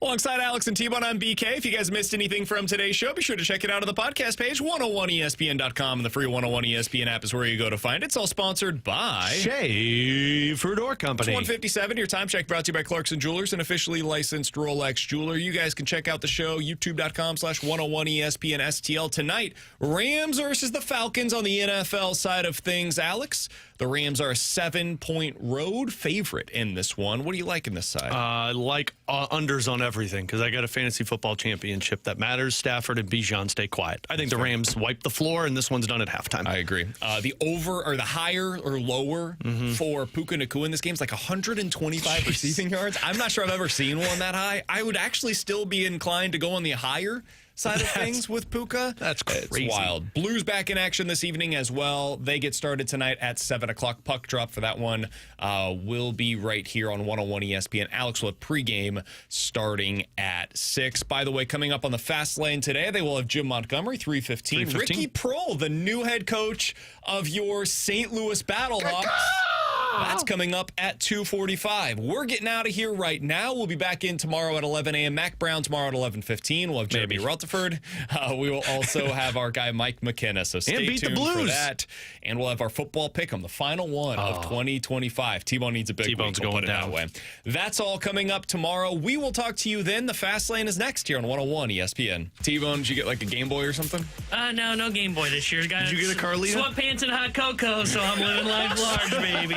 [SPEAKER 5] Alongside Alex and T-Bone, I'm BK. If you guys missed anything from today's show, be sure to check it out on the podcast page, 101ESPN.com, and the free 101 ESPN app is where you go to find it. It's all sponsored by
[SPEAKER 6] Schaefer Door Company.
[SPEAKER 5] It's 157, your time check brought to you by Clarkson Jewelers, an officially licensed Rolex jeweler. You guys can check out the show, youtube.com/101ESPN STL. Tonight, Rams versus the Falcons on the NFL side of things. Alex, the Rams are a 7-point road favorite in this one. What do you like in this side?
[SPEAKER 6] I like unders on everything because I got a fantasy football championship that matters. Stafford and Bijan stay quiet. I think the Rams wipe the floor, and this one's done at halftime.
[SPEAKER 5] I agree. The over or the higher or lower for Puka Nacua in this game is like 125 receiving yards. I'm not sure I've ever seen one that high. I would actually still be inclined to go on the higher side of things with Puka.
[SPEAKER 6] That's crazy.
[SPEAKER 5] It's wild. Blues back in action this evening as well. They get started tonight at 7 o'clock. Puck drop for that one will be right here on 101 ESPN. Alex will have pregame starting at 6. By the way, coming up on the fast lane today, they will have Jim Montgomery, 3:15. Ricky Prohl, the new head coach of your St. Louis Battlehawks. That's coming up at 2:45. We're getting out of here right now. We'll be back in tomorrow at 11 a.m. Mac Brown tomorrow at 11:15. We'll have Jeremy Rutherford. We will also have our guy Mike McKenna. So stay
[SPEAKER 6] beat the
[SPEAKER 5] tuned for
[SPEAKER 6] Blues.
[SPEAKER 5] that. And we'll have our football pick-em, the final one of 2025. T-Bone needs a big
[SPEAKER 6] T-Bone's
[SPEAKER 5] week. We'll
[SPEAKER 6] going
[SPEAKER 5] put it
[SPEAKER 6] down.
[SPEAKER 5] that way. That's all coming up tomorrow. We will talk to you then. The Fast Lane is next here on 101 ESPN. T-Bone, did you get like a Game Boy or something?
[SPEAKER 7] No Game Boy this year.
[SPEAKER 6] Did you get a Carlita?
[SPEAKER 7] Sweatpants and hot cocoa, so I'm living life large, baby.